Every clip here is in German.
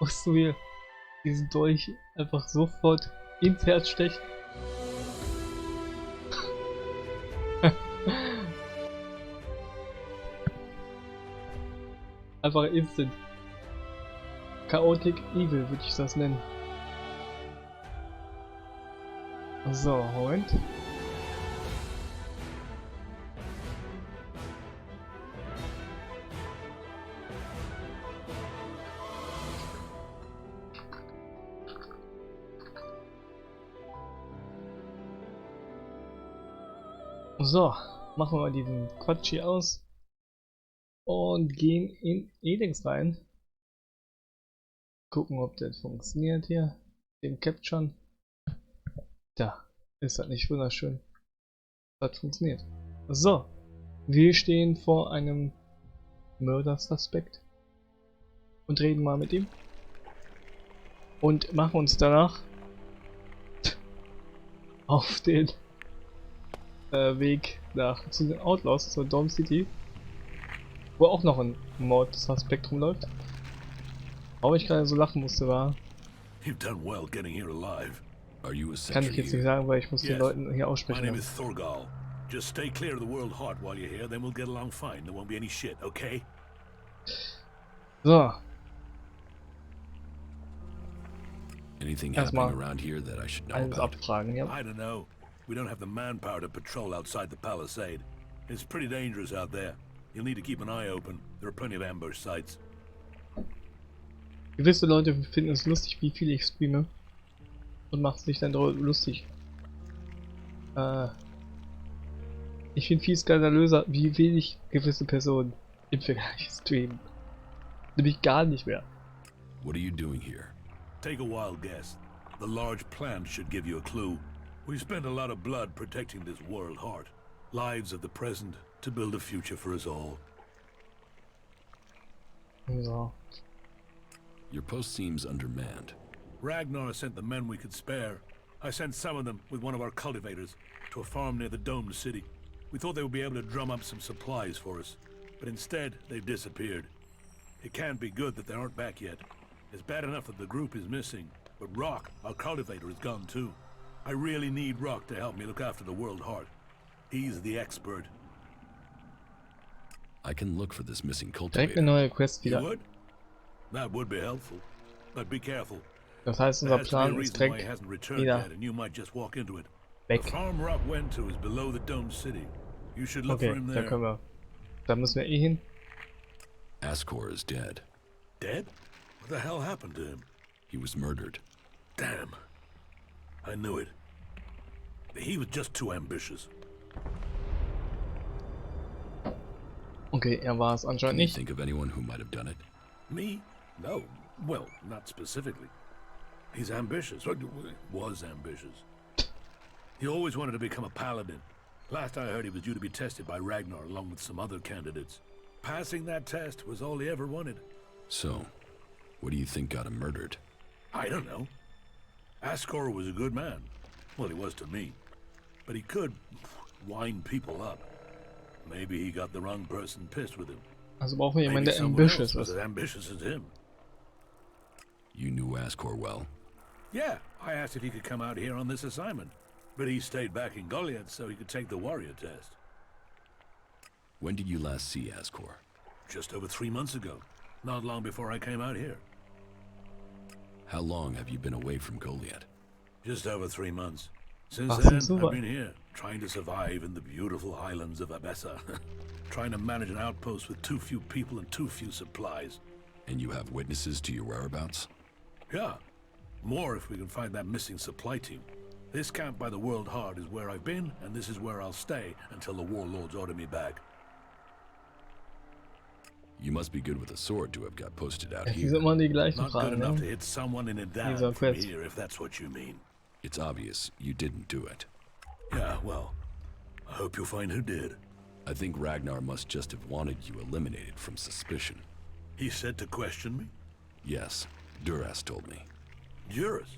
musst du mir diesen Dolch einfach sofort ins Herz stechen? Einfach instant. Chaotic Evil würde ich das nennen. So, Moment. So, machen wir mal diesen Quatsch hier aus und gehen in ELEX rein. Gucken, ob das funktioniert hier. Den Capture. Da ist das nicht wunderschön. Das funktioniert. So, wir stehen vor einem Mördersuspekt und reden mal mit ihm und machen uns danach auf den Weg zu den Outlaws, zur Dome City, wo auch noch ein Mord-Suspekt rumläuft. Warum ich gerade so lachen musste, war, kann ich jetzt nicht sagen, weil ich muss den Leuten hier aussprechen. My name is Thorgal. Just stay clear of the World Heart while you're here, then we'll get along fine. There won't be any shit, okay? So. Anything happening around here that I should know Alles about? abfragen, ja. I don't know. We don't have the manpower to patrol outside the palisade. It's pretty dangerous out there. You'll need to keep an eye open. There are plenty of ambush sites. Gewisse Leute finden es lustig, wie viel ich streame. Und macht sich dann darüber lustig. Ich finde viel skandalöser, wie wenig gewisse Personen im Vergleich streamen. Nämlich gar nicht mehr. What are you doing here? Take a wild guess. The large plan should give you a clue. We've spent a lot of blood protecting this World Heart. Lives of the present to build a future for us all. So. Your post seems undermanned. Ragnar sent the men we could spare. I sent some of them with one of our cultivators to a farm near the domed city. We thought they would be able to drum up some supplies for us, but instead they've disappeared. It can't be good that they aren't back yet. It's bad enough that the group is missing, but Rock, our cultivator, is gone too. I really need Rock to help me look after the World Heart. He's the expert. I can look for this missing Direkt cultivator. eine neue Quest You wieder. would? That would be helpful, but be careful. Das heißt, There unser has to be a Plan ist reason why he direkt hasn't returned wieder yet, and you might just walk into it. weg. The farm Rock went to is below the domed city. You should look Okay, for him da there. können wir. Da müssen wir eh hin. Ascor is dead. Dead? What the hell happened to him? He was murdered. Damn. I knew it. He was just too ambitious. Okay, er war es anscheinend Can you nicht. think of anyone who might have done it? Me? No. Well, not specifically. He's ambitious. Or was ambitious. He always wanted to become a paladin. Last I heard, he was due to be tested by Ragnar along with some other candidates. Passing that test was all he ever wanted. So, what do you think got him murdered? I don't know. Ascor was a good man. Well, he was to me. But he could wind people up. Maybe he got the wrong person pissed with him. Also brauchen wir jemanden, Maybe der someone ambitious else was ist. as ambitious as him. You knew Ascor well. Yeah, I asked if he could come out here on this assignment. But he stayed back in Goliath so he could take the warrior test. When did you last see Ascor? Just over 3 months ago. Not long before I came out here. How long have you been away from Goliath? Just over 3 months. Since Ach, then, super. I've been here, trying to survive in the beautiful highlands of Abessa. Trying to manage an outpost with too few people and too few supplies. And you have witnesses to your whereabouts? Yeah. More if we can find that missing supply team. This camp by the World Heart is where I've been, and this is where I'll stay until the warlords order me back. You must be good with a sword to have got posted out Ja, die here. sind immer die gleichen Not good Fragen, enough to ne? hit someone in a These down are from quests. here, if that's what you mean. It's obvious you didn't do it. Yeah, well, I hope you'll find who did. I think Ragnar must just have wanted you eliminated from suspicion. He said to question me? Yes, Duras told me. Juris?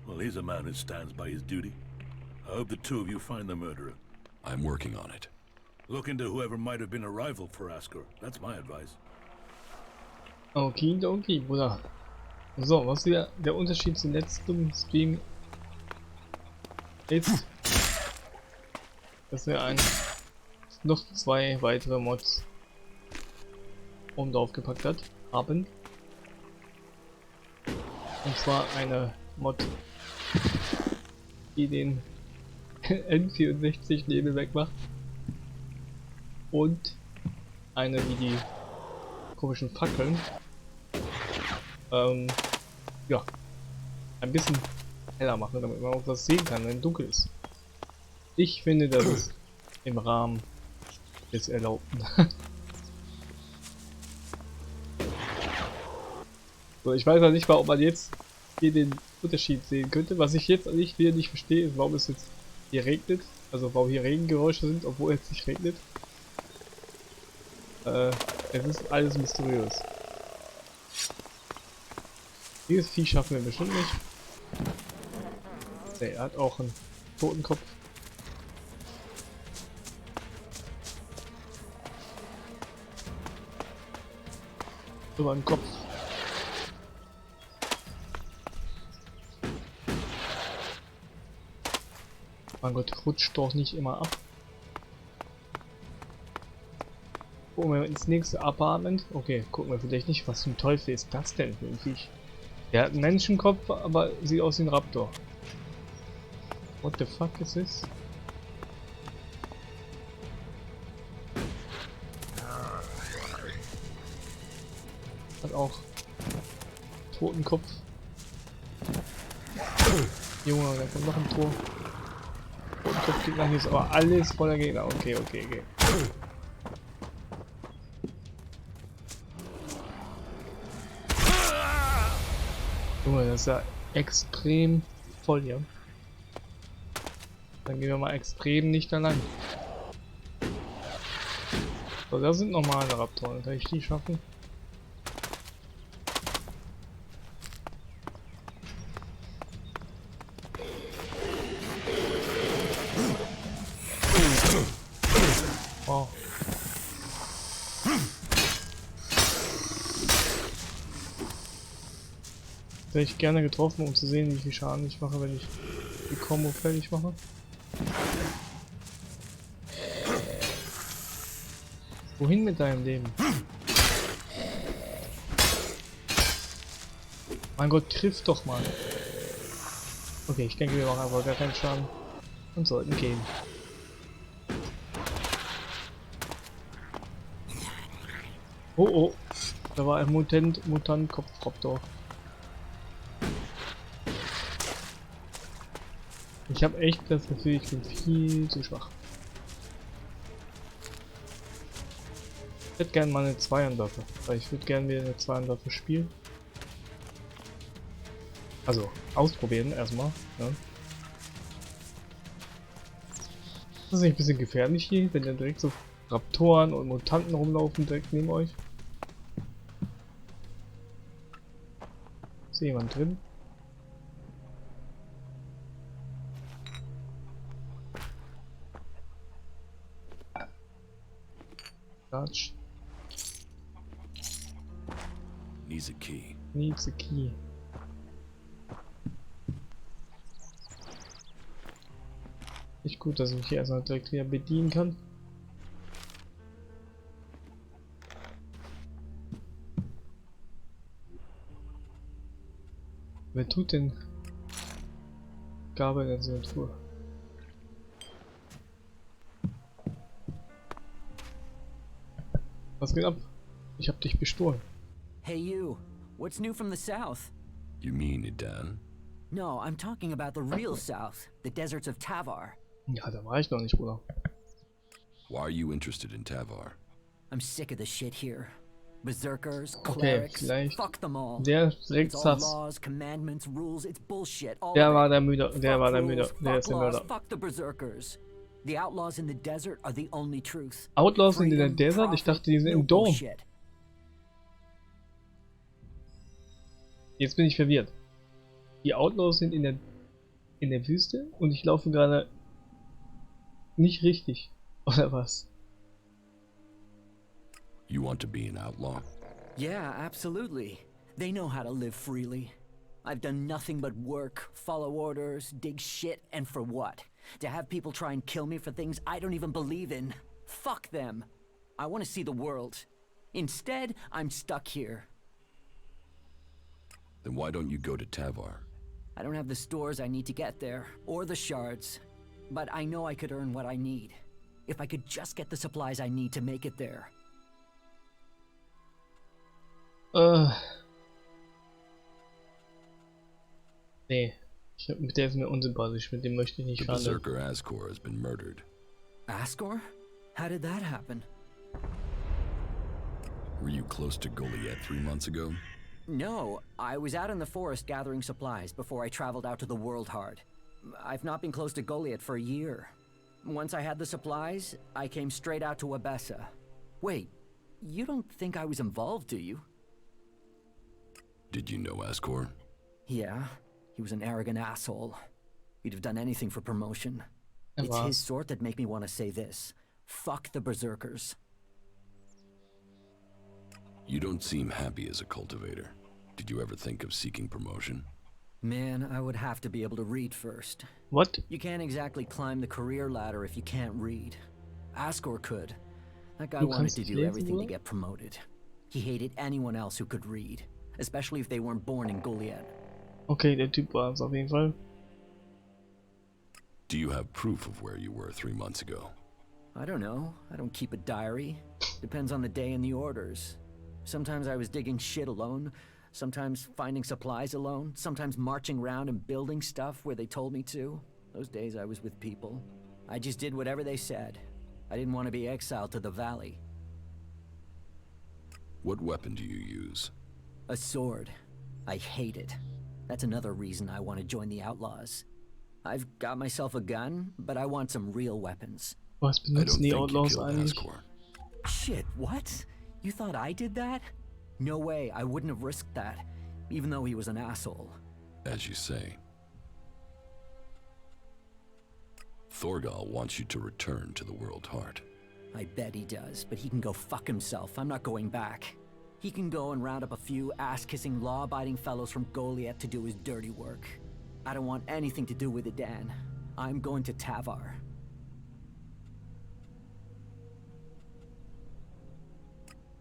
Well, he's a man who stands by his duty. I hope the two of you find the murderer. I'm working on it. Look into whoever might have been a rival for Ascor. That's my advice. Okidoki, Bruder. So, was hier der Unterschied zum letzten Stream ist, dass wir noch 2 weitere Mods oben drauf gepackt haben. Und zwar eine Mod, die den N64 Nebel wegmacht. Und eine, die die komischen Fackeln ja, ein bisschen heller machen, damit man auch was sehen kann, wenn dunkel ist. Ich finde, das ist im Rahmen des Erlaubten. So, ich weiß noch nicht mal, ob man jetzt hier den Unterschied sehen könnte. Was ich jetzt nicht verstehe, ist, warum es jetzt hier regnet. Also warum hier Regengeräusche sind, obwohl es nicht regnet. Es ist alles mysteriös. Dieses Vieh schaffen wir bestimmt nicht. Er hat auch einen Totenkopf. Über den Kopf. Mein Gott, rutscht doch nicht immer ab. Gucken wir ins nächste Apartment. Okay, gucken wir vielleicht nicht. Was zum Teufel ist das denn für ein Viech? Der hat einen Menschenkopf, aber sieht aus wie ein Raptor. What the fuck is this? Hat auch Totenkopf. Junge, da kommt noch ein Tor. Totenkopf-Gegner, hier ist aber alles voller Gegner. Okay. Junge, das ist ja extrem voll hier. Dann gehen wir mal extrem nicht allein. So, da sind normale Raptoren. Kann ich die schaffen? Wow. Hätte ich gerne getroffen, um zu sehen, wie viel Schaden ich mache, wenn ich die Combo fertig mache. Wohin mit deinem Leben? Mein Gott, triff doch mal. Okay, ich denke, wir machen aber gar keinen Schaden und sollten gehen. Oh, da war ein Mutant-Kopfraptor. Ich habe echt das Gefühl, ich bin viel zu schwach. Ich hätte gerne mal eine Zweihandwaffe, weil ich würde gerne wieder eine Zweihandwaffe spielen. Also ausprobieren erstmal. Ja. Das ist nicht ein bisschen gefährlich hier, wenn dann direkt so Raptoren und Mutanten rumlaufen direkt neben euch. Ist hier jemand drin? Quatsch. Needs a key. Needs a key. Nicht gut, dass ich mich hier erstmal direkt wieder bedienen kann. Wer tut denn Gabe in der Signatur? Was geht ab? Ich hab dich bestohlen. Hey you, what's new from the south? You mean Idan? No, I'm talking about the real south, the deserts of Tavar. Ja, da war ich noch nicht, Bruder. Why are you interested in Tavar? I'm sick of the shit here. Berserkers, Okay, clerics, vielleicht fuck them all. der direkt It's all Sass. laws, commandments, rules, it's bullshit. All Der of war it. der Müde, der Fuck war der rules, Müde, der fuck ist der laws, Mörder. fuck the berserkers. The outlaws in the desert are the only truth. Outlaws sind in der Freedom, Desert? Ich dachte, die sind no im Dom. bullshit. Jetzt bin ich verwirrt. Die Outlaws sind in der Wüste und ich laufe gerade nicht richtig. Oder was? You want to be an outlaw? Yeah, absolutely. They know how to live freely. I've done nothing but work, follow orders, dig shit, and for what? To have people try and kill me for things I don't even believe in. Fuck them. I want to see the world. Instead, I'm stuck here. Then why don't you go to Tavar? I don't have the stores I need to get there, or the shards. But I know I could earn what I need. If I could just get the supplies I need to make it there. Nee. Mit der ist mir unsympathisch, mit dem möchte ich nicht The verhandeln. berserker Ascor has been murdered. Ascor? How did that happen? Were you close to Goliath 3 months ago? No, I was out in the forest gathering supplies before I traveled out to the World Heart. I've not been close to Goliath for a year. Once I had the supplies, I came straight out to Abessa. Wait, you don't think I was involved, do you? Did you know Ascor? Yeah, he was an arrogant asshole. He'd have done anything for promotion. Er It's his war's. sort that make me want to say this. Fuck the berserkers. You don't seem happy as a cultivator. Did you ever think of seeking promotion? Man, I would have to be able to read first. What? You can't exactly climb the career ladder if you can't read. Ascor could. That guy Du wanted kannst to nicht do lesen, everything to oder? get promoted. He hated anyone else who could read, especially if they weren't born in Goliath. Okay, der Typ war es auf jeden Fall. Do you have proof of where you were 3 months ago? I don't know. I don't keep a diary. Depends on the day and the orders. Sometimes I was digging shit alone, sometimes finding supplies alone, sometimes marching around and building stuff where they told me to. Those days I was with people. I just did whatever they said. I didn't want to be exiled to the valley. What weapon do you use? A sword. I hate it. That's another reason I want to join the outlaws. I've got myself a gun, but I want some real weapons. Was I don't benutzen die think you Outlaws killed eigentlich? Ascor. Shit, what? You thought I did that? No way, I wouldn't have risked that, even though he was an asshole. As you say. Thorgal wants you to return to the World Heart. I bet he does, but he can go fuck himself. I'm not going back. He can go and round up a few ass-kissing, law-abiding fellows from Goliath to do his dirty work. I don't want anything to do with it, Dan. I'm going to Tavar.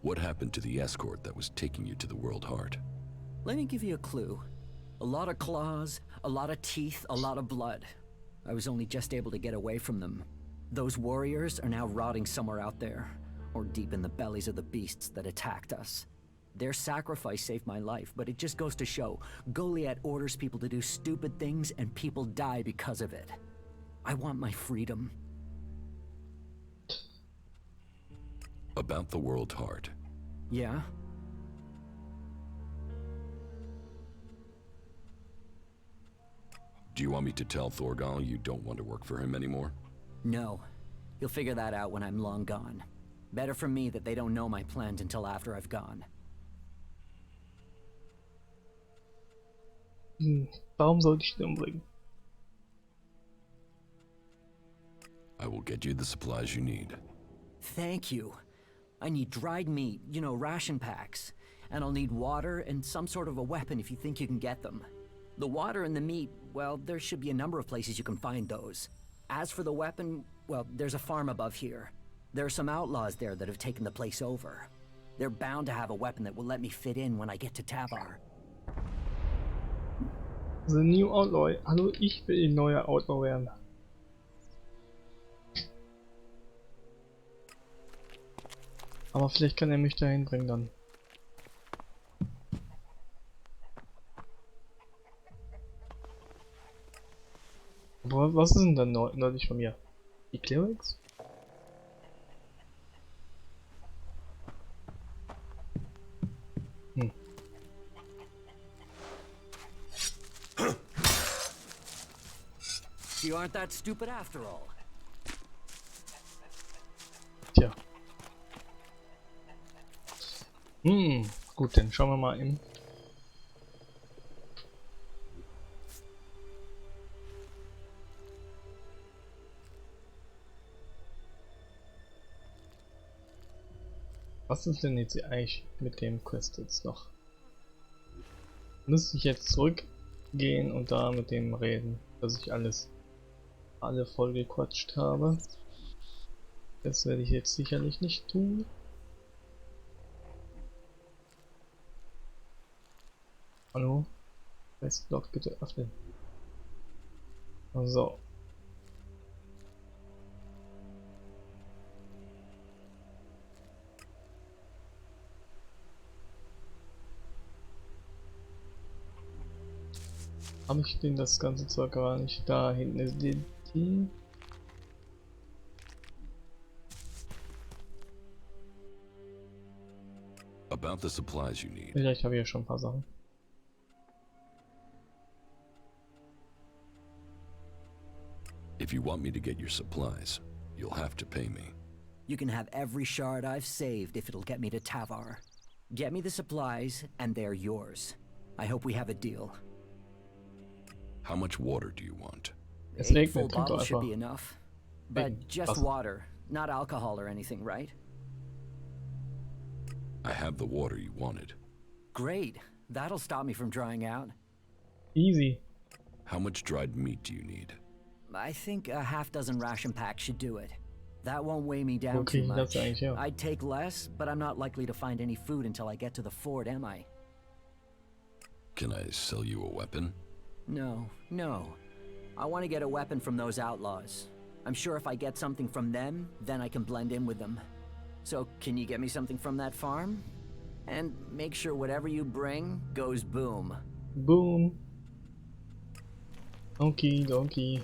What happened to the escort that was taking you to the World Heart? Let me give you a clue. A lot of claws, a lot of teeth, a lot of blood. I was only just able to get away from them. Those warriors are now rotting somewhere out there, or deep in the bellies of the beasts that attacked us. Their sacrifice saved my life, but it just goes to show, Goliath orders people to do stupid things and people die because of it. I want my freedom. About the World Heart. Yeah? Do you want me to tell Thorgal you don't want to work for him anymore? No. You'll figure that out when I'm long gone. Better for me that they don't know my plans until after I've gone. Warum sollte ich den umbringen? I will get you the supplies you need. Thank you. I need dried meat, you know, ration packs. And I'll need water and some sort of a weapon if you think you can get them. The water and the meat, well, there should be a number of places you can find those. As for the weapon, well, there's a farm above here. There are some outlaws there that have taken the place over. They're bound to have a weapon that will let me fit in when I get to Tavar. The new Outlaw. Hallo, ich will ein neuer Outlaw werden. Aber vielleicht kann er mich dahin bringen dann. Aber was ist denn dann nördlich von mir? Die ELEX? You aren't that stupid after all. Tja. Gut, dann schauen wir mal eben. Was ist denn jetzt hier eigentlich mit dem Quest jetzt noch? Müsste ich jetzt zurückgehen und da mit dem reden, dass ich alle voll gequatscht habe. Das werde ich jetzt sicherlich nicht tun. Hallo? Westblock bitte öffnen. So. Habe ich denn das ganze Zeug gar nicht? Da hinten ist die. About the supplies you need. Vielleicht habe ich ja schon ein paar Sachen. If you want me to get your supplies, you'll have to pay me. You can have every shard I've saved if it'll get me to Tavar. Get me the supplies, and they're yours. I hope we have a deal. How much water do you want? 8 full bottles should be enough. But just water, not alcohol or anything, right? I have the water you wanted. Great. That'll stop me from drying out. Easy. How much dried meat do you need? I think a half-dozen ration packs should do it. That won't weigh me down Okay, too much. ja. I'd take less, but I'm not likely to find any food until I get to the fort, am I? Can I sell you a weapon? No. I want to get a weapon from those outlaws. I'm sure if I get something from them, then I can blend in with them. So, can you get me something from that farm? And make sure whatever you bring goes boom. Boom. Donkey, donkey.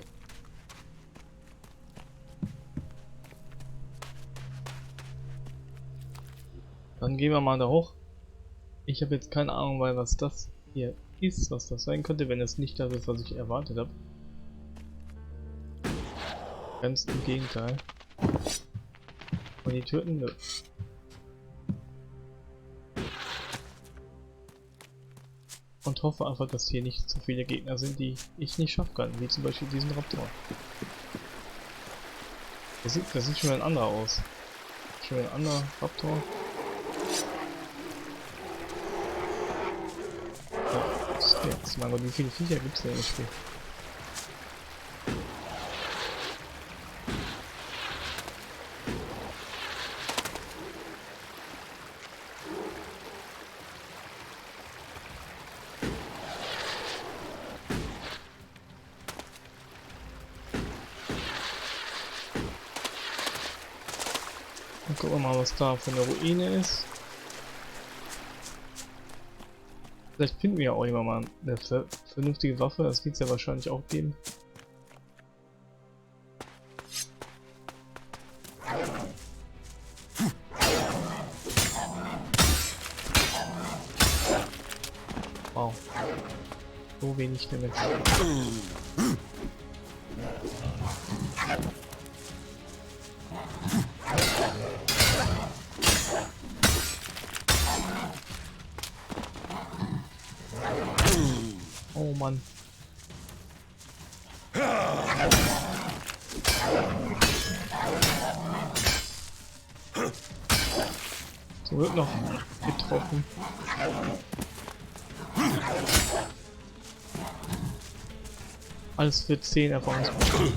Dann gehen wir mal da hoch. Ich habe jetzt keine Ahnung, weil was das hier ist, was das sein könnte, wenn es nicht das ist, was ich erwartet habe. Ganz im Gegenteil. Und die töten? Nö. Und hoffe einfach, dass hier nicht zu viele Gegner sind, die ich nicht schaffen kann, wie zum Beispiel diesen Raptor. Das sieht schon ein anderer aus. Schon ein anderer Raptor. Jetzt, mein Gott, wie viele Viecher gibt es denn im Spiel? Dann gucken wir mal, was da für eine Ruine ist. Vielleicht finden wir ja auch immer mal eine vernünftige Waffe, das wird es ja wahrscheinlich auch geben. Wow. So wenig damit. Oh Mann. So wird noch getroffen. Alles für 10 Erfahrungspunkte.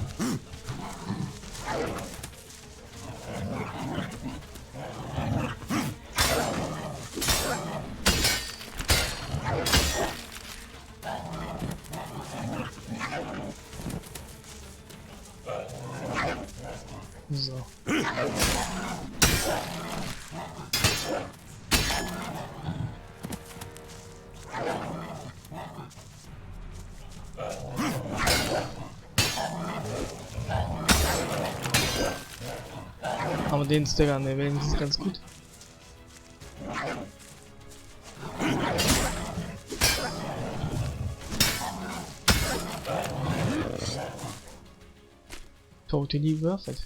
So. Aber den Staggern, der wenigstens ganz gut. Totally worth it.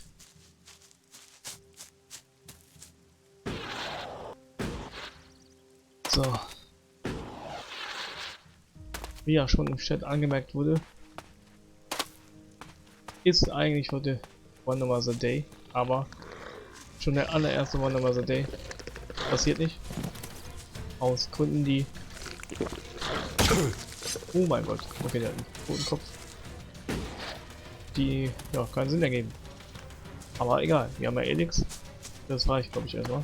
So. Wie ja schon im Chat angemerkt wurde, ist eigentlich heute One of the Day, aber schon der allererste One of the Day passiert nicht. Aus Gründen, die Oh mein Gott. Okay, der hat einen roten Kopf. Die, ja, keinen Sinn ergeben. Aber egal, wir haben ja ELEX. Das reicht, glaube ich, erstmal.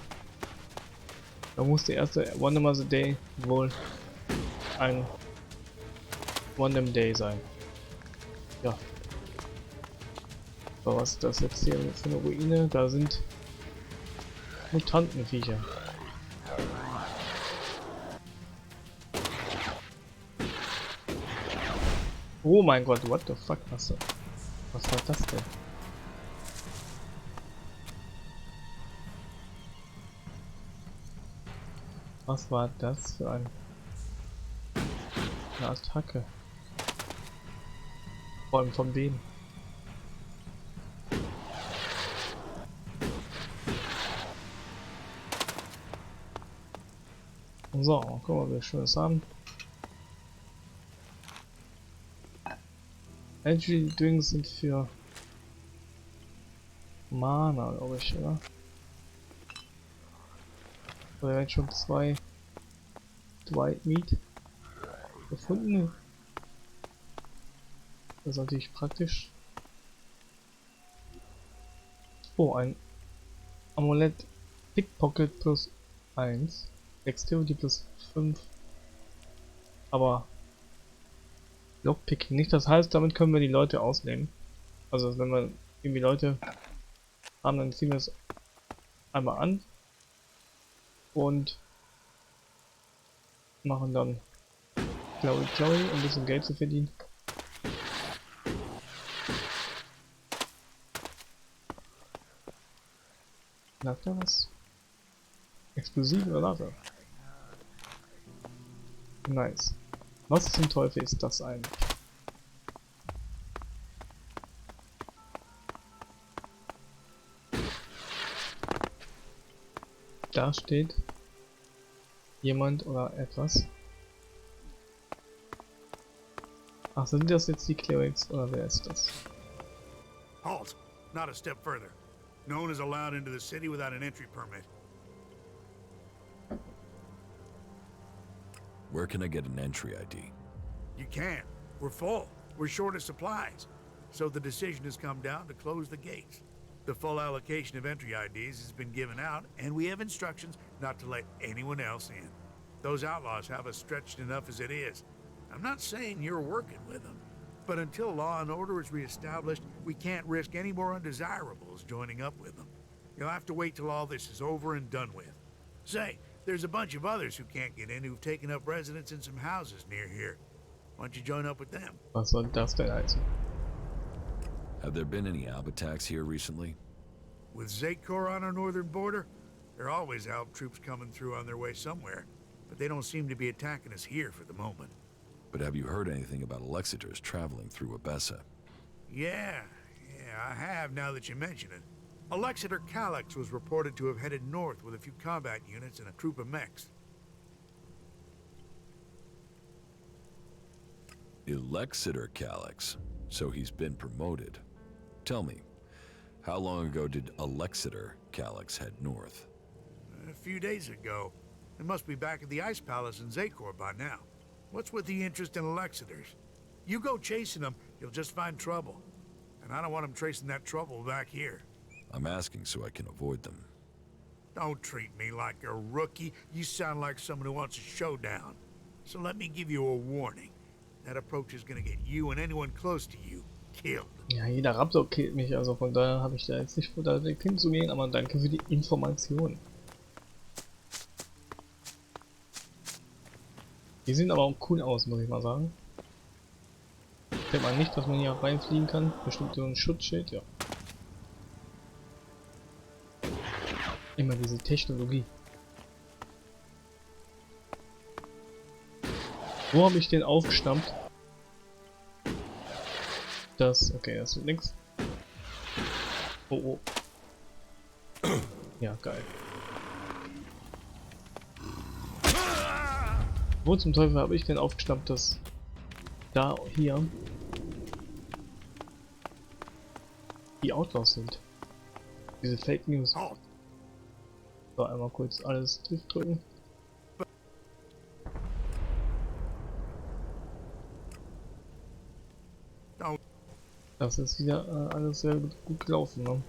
Da muss der erste One Them a Day wohl ein One Them Day sein. Ja. Aber was ist das jetzt hier für eine Ruine? Da sind Mutantenviecher. Oh mein Gott, what the fuck, was war das denn? Was war das für eine Attacke? Vor allem von wem? So, guck mal, wie wir schönes haben. Energy Drinks sind für Mana, glaube ich, oder? Oder werden schon zwei Dwight Meat gefunden. Das ist natürlich praktisch. Oh, ein Amulett Pickpocket plus 1. Dexterity plus 5. Aber Lockpicking nicht. Das heißt, damit können wir die Leute ausnehmen. Also wenn wir irgendwie Leute haben, dann ziehen wir es einmal an und machen dann Chloe, um ein bisschen Geld zu verdienen. Lag da was? Explosive Waffe. Nice. Was zum Teufel ist das eigentlich? Da steht jemand oder etwas. Ach, sind das jetzt die Clerics oder wer ist das? Halt! Not a step further. No one is allowed into the city without an entry permit. Where can I get an entry ID? You can't. We're full. We're short of supplies. So the decision has come down to close the gates. The full allocation of entry IDs has been given out, and we have instructions not to let anyone else in. Those outlaws have us stretched enough as it is. I'm not saying you're working with them, but until law and order is reestablished, we can't risk any more undesirables joining up with them. You'll have to wait till all this is over and done with. Say, there's a bunch of others who can't get in who've taken up residence in some houses near here. Why don't you join up with them? Was soll das denn heißen? Have there been any Alb attacks here recently? With Zakor on our northern border, there are always Alb troops coming through on their way somewhere, but they don't seem to be attacking us here for the moment. But have you heard anything about Alexiters traveling through Abessa? Yeah, I have now that you mention it. Alexiter Calyx was reported to have headed north with a few combat units and a troop of mechs. Alexiter Calyx. So he's been promoted. Tell me, how long ago did Alexiter Calyx head north? A few days ago. They must be back at the Ice Palace in Zakor by now. What's with the interest in Alexiters? You go chasing them, you'll just find trouble. And I don't want them tracing that trouble back here. I'm asking so I can avoid them. Don't treat me like a rookie. You sound like someone who wants a showdown. So let me give you a warning. That approach is gonna get you and anyone close to you killed. Ja, jeder Raptor killt mich, also von daher habe ich da jetzt nicht vor, da direkt hinzugehen, aber danke für die Information. Die sehen aber auch cool aus, muss ich mal sagen. Denkt man nicht, dass man hier reinfliegen kann. Bestimmt so ein Schutzschild, ja. Immer diese Technologie. Wo habe ich den aufgestammt? Das, okay, das wird nix. Oh, oh. Ja, geil. Wo zum Teufel habe ich denn aufgestammt, dass da hier die Outlaws sind? Diese Fake News. So, einmal kurz alles drücken. Das ist wieder alles sehr gut gelaufen, ne?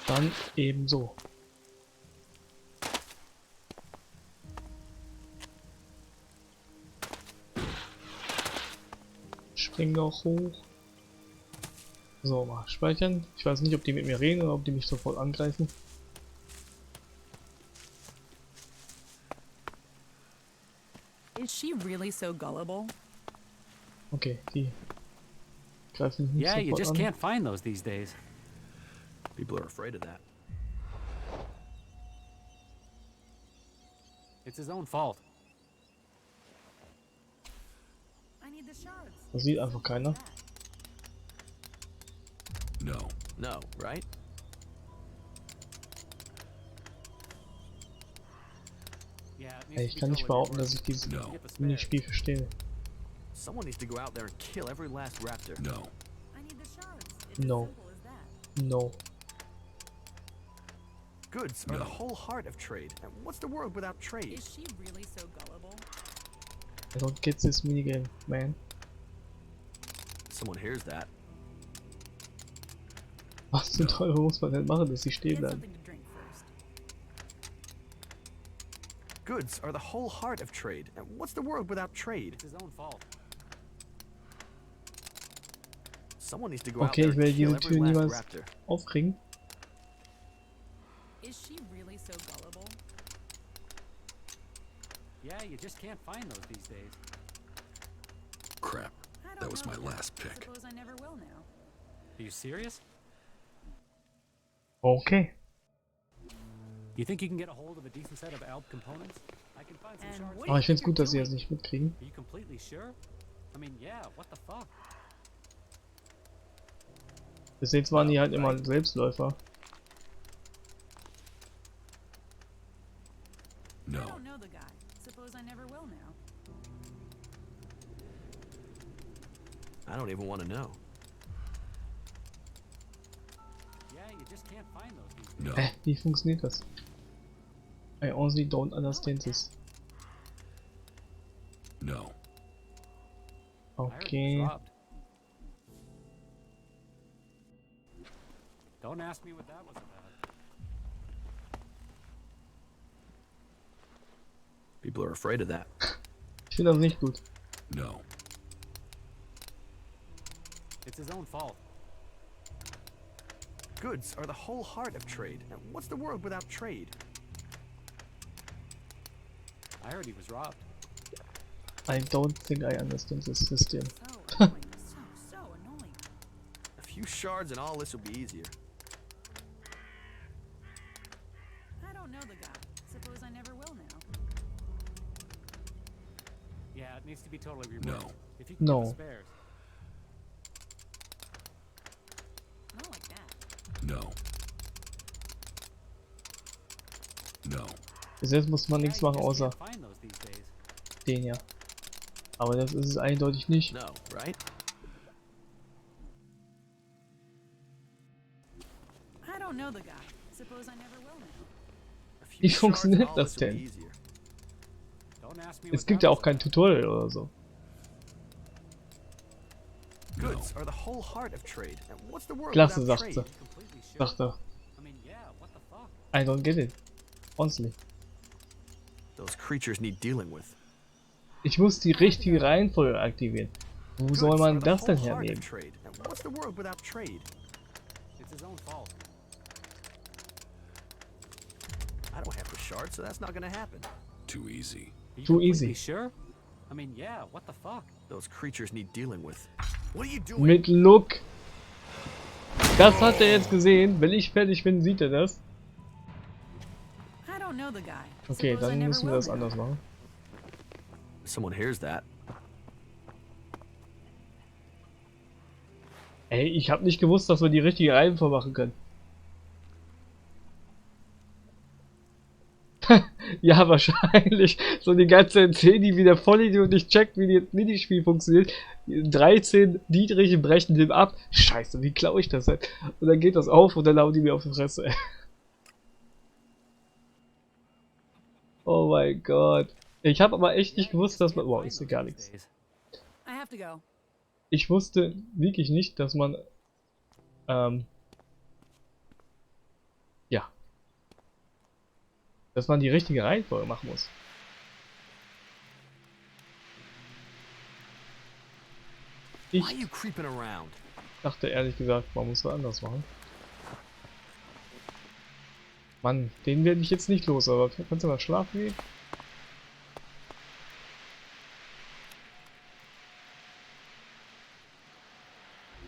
Dann ebenso. Spring doch hoch. So, mal speichern. Ich weiß nicht, ob die mit mir reden oder ob die mich sofort angreifen. Is she really so gullible? Okay, die greifen mich nicht Yeah, you sofort just an. can't find those these days. People are afraid of that. It's his own fault. I need the shards. Das sieht einfach keiner. No. No, right? Yeah, it needs Ey, to ich be kann nicht totally behaupten, reversed. dass ich dieses No. Get the spares. Minispiel verstehe. Someone needs to go out there and kill every last raptor. No. I need the shards. It's No. as simple as that. No. Goods are No. the whole heart of trade. And what's the world without trade? Is she really so gullible? I don't get this minigame, man. Someone hears that. Was zum Teufel muss man denn machen, dass sie stehen Get bleiben? something to drink first. Goods are the whole heart of trade. And what's the world without trade? It's his own fault. Someone needs to go out Okay, there ich and werde kill diese every Tür last niemals raptor. aufkriegen. Is she really so gullible? Yeah, you just can't find those these days. Crap. I don't That was know my yet. last pick. Suppose I never will now. Are you serious? Okay. You think you can get a hold of a decent set of alb components? I can find some And shards. what do Aber you ich finde es think gut, you're dass sie das doing? nicht mitkriegen. Are you completely sure? I mean, yeah, what the fuck? Bis jetzt waren die halt immer Selbstläufer. I No. don't know the guy. Suppose I never will now. I don't even want to know. Yeah, you just can't find those these days. No. Wie funktioniert das? I honestly don't understand this. No. I heard he was Okay. robbed. Don't ask me what that was about. People are afraid of that. Ich finde das nicht gut. No. It's his own fault. Goods are the whole heart of trade. And what's the world without trade? I heard he was robbed. I don't think I understand this system. So annoying. So annoying. A few shards and all this will be easier. I don't know the guy. Suppose I never will now. Yeah, it needs to be totally reworked. No. If you can No. get the spares. Not like that. No. No. Bis jetzt muss man Yeah, nichts you machen, just außer can't find those these days. den hier. Aber das ist es eindeutig nicht. No, right? I don't know the guy. Suppose I never will now. A few Wie shards funktioniert and all das this will be denn? easier. Don't ask me Es what gibt that ja was auch kein about. Tutorial oder so. Goods are the whole heart of trade. And what's the world Klasse, without sagt trade? sie. Completely sure. Sagt er. I mean, yeah, what the fuck? I don't get it. Honestly. Those creatures need dealing with. Ich muss die richtige Reihenfolge aktivieren. Wo soll Goods man are the das denn whole heart of hernehmen? trade. And what's the world without trade? It's his own fault. I don't have the shard, so that's not gonna happen. Too easy. Are you Too completely easy. sure? I mean, yeah, what the fuck? Those creatures need dealing with. What are you doing? Mit Look. Das hat er jetzt gesehen. Wenn ich fertig bin, sieht er das. I don't know the guy. Okay, Suppose I dann never müssen wir will das now. anders machen. Someone hears that. Ey, ich habe nicht gewusst, dass wir die richtige Reihenfolge machen können. Ja, wahrscheinlich. So die ganze 10, die wieder Vollidiot nicht checkt, wie das Minispiel funktioniert. 13 niedrig brechen dem ab. Scheiße, wie klaue ich das denn? Und dann geht das auf und dann hauen die mir auf die Fresse. Oh mein Gott. Ich habe aber echt nicht gewusst, dass man... Wow, ist ja gar nichts. I have to go. Ich wusste wirklich nicht, dass man... ja. Dass man die richtige Reihenfolge machen muss. Ich Why are you creeping around? dachte ehrlich gesagt, man muss was anders machen. Mann, den werde ich jetzt nicht los, aber kannst du mal schlafen gehen?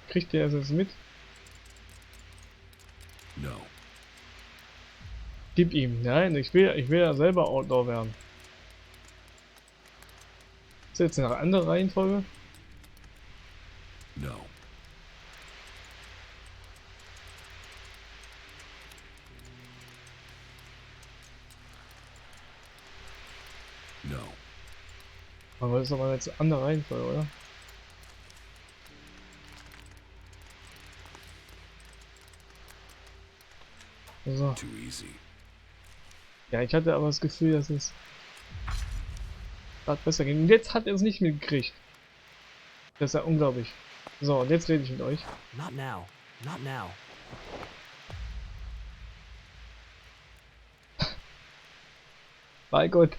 Kriegt der es mit? No. Gib ihm. Nein, ich will ja selber Outlaw werden. Ist jetzt eine andere Reihenfolge? No. No. Aber das ist aber jetzt eine andere Reihenfolge, oder? So. Too easy. Ja, ich hatte aber das Gefühl, dass es gerade besser ging. Und jetzt hat er es nicht mitgekriegt. Das ist ja unglaublich. So, und jetzt rede ich mit euch. Not now. Not now. Mein Gott,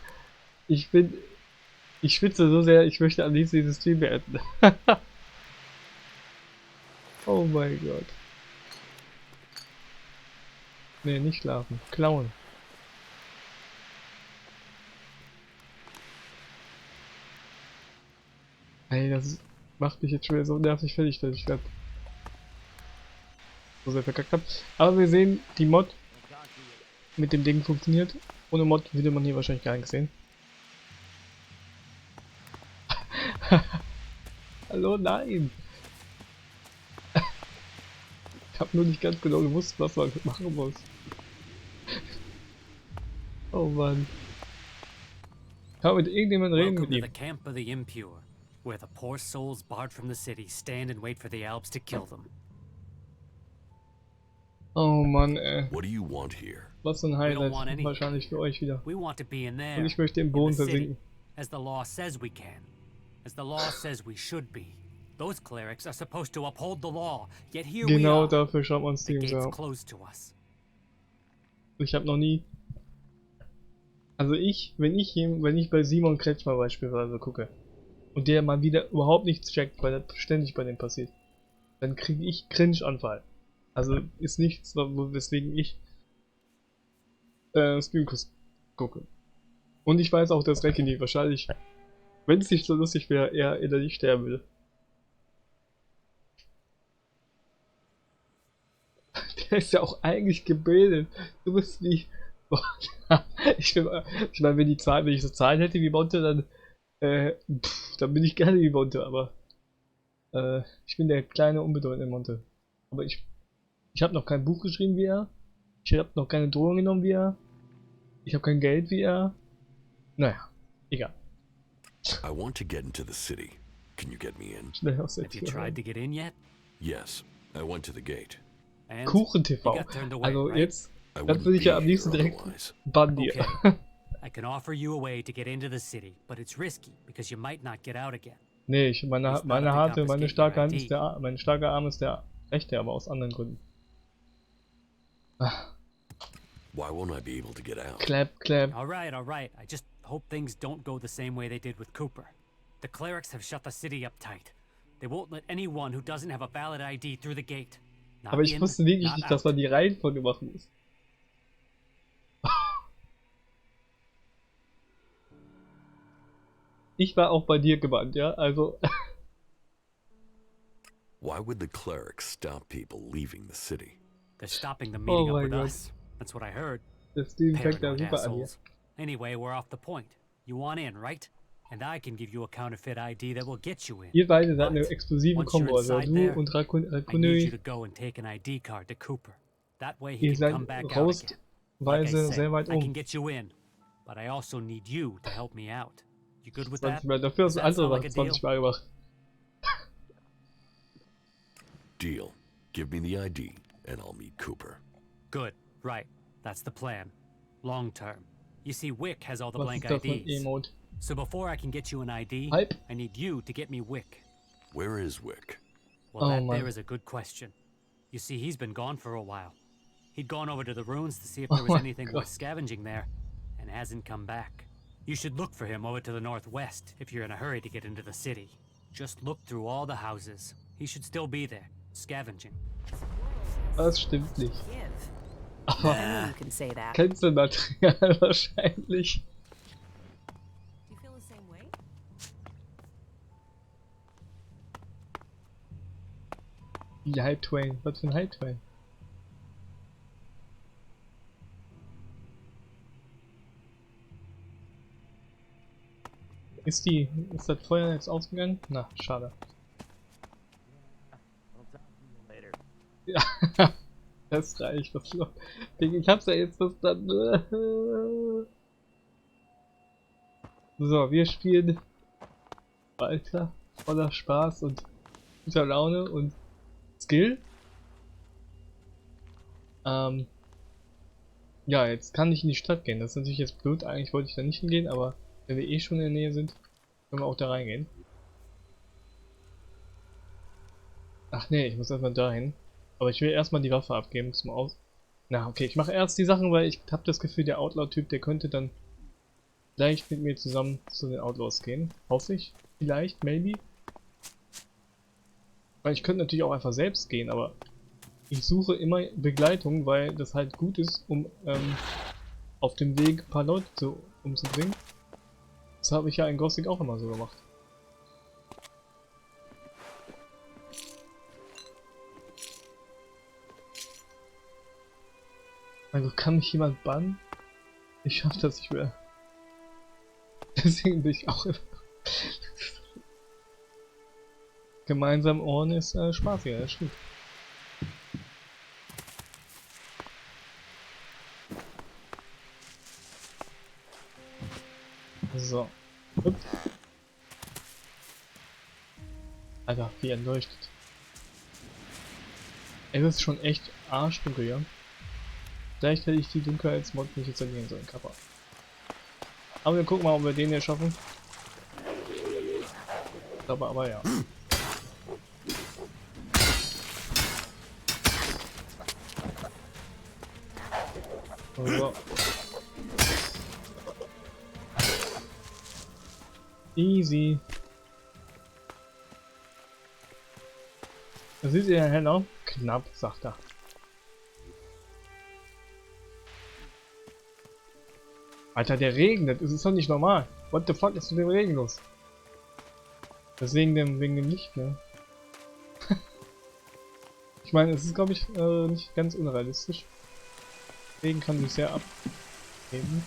ich schwitze so sehr, ich möchte am liebsten dieses Stream beenden. Oh mein Gott. Nee, nicht schlafen. Klauen. Ey, macht mich jetzt schon wieder so nervig fertig, dass ich gerade so sehr verkackt habe. Aber wir sehen, die Mod mit dem Ding funktioniert. Ohne Mod würde man hier wahrscheinlich gar nichts sehen. Hallo, nein! Ich habe nur nicht ganz genau gewusst, was man machen muss. Oh Mann. Ich kann mit irgendjemandem reden mit Welcome to ihm. the camp of the impure, where the poor souls barred from the city stand and wait for the Alps to kill them. Oh Mann, ey. What do you want here? Was ein We don't Highlight. want anything. Wahrscheinlich für euch wieder. We want to be in there, Und ich möchte im in Boden the city, versinken. as the law says we can, as the law says we should be. Those clerics are supposed to uphold the law, yet here we Genau are. dafür schaut man The Streams gate's an. closed to us. Ich habe noch nie... Also wenn ich bei Simon Kretschmer beispielsweise gucke und der mal wieder überhaupt nichts checkt, weil das ständig bei dem passiert, dann kriege ich Cringe-Anfall. Also ist nichts, weswegen ich Streams gucke. Und ich weiß auch, dass Reckoning wahrscheinlich, wenn es nicht so lustig wäre, eher innerlich sterben würde. Der ist ja auch eigentlich gebildet. Du bist wie... ich meine, wenn ich so Zahlen hätte wie Monte, dann bin ich gerne wie Monte, aber ich bin der kleine, unbedeutende Monte. Aber ich habe noch kein Buch geschrieben wie er. Ich habe noch keine Drohung genommen wie er. Ich habe kein Geld wie er. Naja, egal. I want to get into the city. Can you get me in? Schnell aus der Have you Tür. tried to get in yet? Yes. I went to the gate. And Kuchen-TV. you got turned away, Also right? jetzt, I das wouldn't würde ich be ja am here liebsten direkt otherwise. bannen dir. Okay. I can offer you a way to get into the city, but it's risky because you might not get out again. Nee, He's not meine a harte, big meine upper starke Hand skater ist mein starker Arm ist der rechte, aber aus anderen Gründen. Ah, Why won't I be able to get out? clap, clap. All right. I just hope things don't go the same way they did with Cooper. The clerics have shut the city up tight. They won't let anyone who doesn't have a valid ID through the gate. Not Aber ich in, wusste wirklich not nicht, dass out. man die Reihenfolge machen muss. Ich war auch bei dir gebannt, ja? Also, Why would the clerics stop people leaving the city? They're stopping the meeting up my with God. us. That's what I heard. der Steam fängt da Paranoid super an hier. assholes. Anyway, we're off the point. You want in, right? And I can give you a counterfeit ID that will get you in. Ihr beide seid eine But explosive once you're Kombo, also inside du there, und I need you Rakunui. to go and take an ID card to Cooper. That way he Ihr can seid come back out again. Like I rausweise said, sehr weit I can oben. get you in. but I also need you to help me out. You good with 20 that? Mal. Dafür Does ist ein that anderer sound like a 20 deal? Mal gemacht. Deal. Give me the ID, and I'll meet Cooper. Good, right. That's the plan. Long term. You see, Wick has all the Was blank ist das für ein IDs. Emote? So before I can get you an ID, Hype? I need you to get me Wick. Where is Wick? Well, Oh, that man. there is a good question. You see, he's been gone for a while. He'd gone over to the ruins to see if there was my anything God. worth scavenging there, and hasn't come back. You should look for him over to the northwest if you're in a hurry to get into the city. Just look through all the houses. He should still be there, scavenging. Das stimmt nicht. Give. Aber I know you can say that. Cancelmaterial wahrscheinlich. Do you feel the same way? Die Hype Train. Was für ein Hype Train? Ist das Feuer jetzt ausgegangen? Na, schade. Ja, das reicht. Was noch? Ich hab's ja jetzt verstanden. So, wir spielen weiter voller Spaß und guter Laune und Skill. Ja, jetzt kann ich in die Stadt gehen. Das ist natürlich jetzt blöd. Eigentlich wollte ich da nicht hingehen, aber wenn wir eh schon in der Nähe sind, können wir auch da reingehen. Ach nee, ich muss erstmal dahin. Aber ich will erstmal die Waffe abgeben zum Aus. Na, okay, ich mache erst die Sachen, weil ich habe das Gefühl, der Outlaw-Typ, der könnte dann leicht mit mir zusammen zu den Outlaws gehen. Hoffe ich. Vielleicht, maybe. Weil ich könnte natürlich auch einfach selbst gehen, aber ich suche immer Begleitung, weil das halt gut ist, um auf dem Weg ein paar Leute umzubringen. Das habe ich ja in Gothic auch immer so gemacht. Also kann mich jemand bannen? Ich schaff das nicht mehr. Deswegen bin ich auch immer... Gemeinsam Ohren ist spaßiger, das stimmt. So. Upp. Alter, wie er leuchtet. Es ist schon echt arschdunkel, ja. Vielleicht hätte ich die Dunkelheitsmod nicht installieren sollen, Kappa. Aber wir gucken mal, ob wir den hier schaffen. Ich glaube aber ja. So. Easy. Da sieht ihr ja heller. Knapp, sagt er. Alter, der regnet. Es ist doch nicht normal. What the fuck ist mit dem Regen los? Das ist wegen dem Licht, ne? Ich meine, es ist, glaube ich, nicht ganz unrealistisch. Regen kann sich sehr abheben.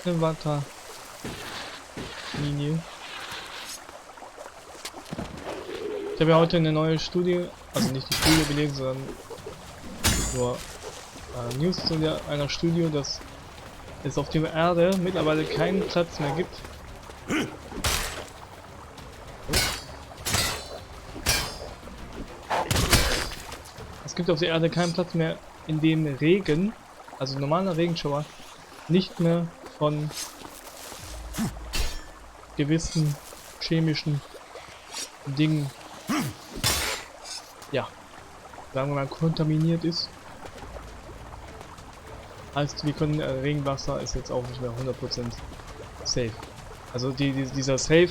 Eine Wasserlinie. Ich habe ja heute eine neue Studie, also nicht die Studie gelesen, sondern nur News zu einer Studie, dass es auf der Erde mittlerweile keinen Platz mehr gibt. Es gibt auf der Erde keinen Platz mehr, in dem Regen, also normaler Regenschauer, nicht mehr von gewissen chemischen Dingen, ja, sagen wir mal, kontaminiert ist. Heißt, wir können, Regenwasser ist jetzt auch nicht mehr 100% safe. Also dieser Safe,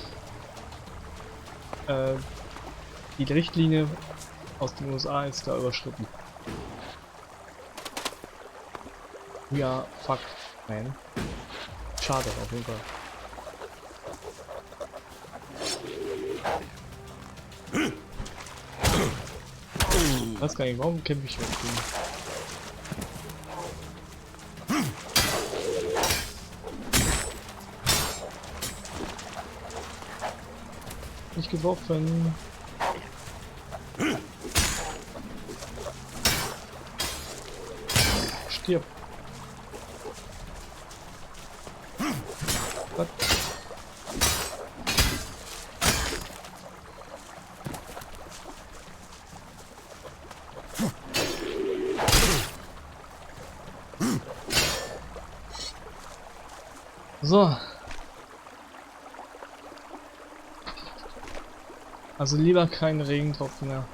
die Richtlinie aus den USA ist da überschritten. We are fucked, man. Schade auf jeden Fall. Ich weiß gar nicht, warum kämpfe ich mit dem? Nicht geworfen. stirb. Was? So. Also lieber kein Regentropfen mehr.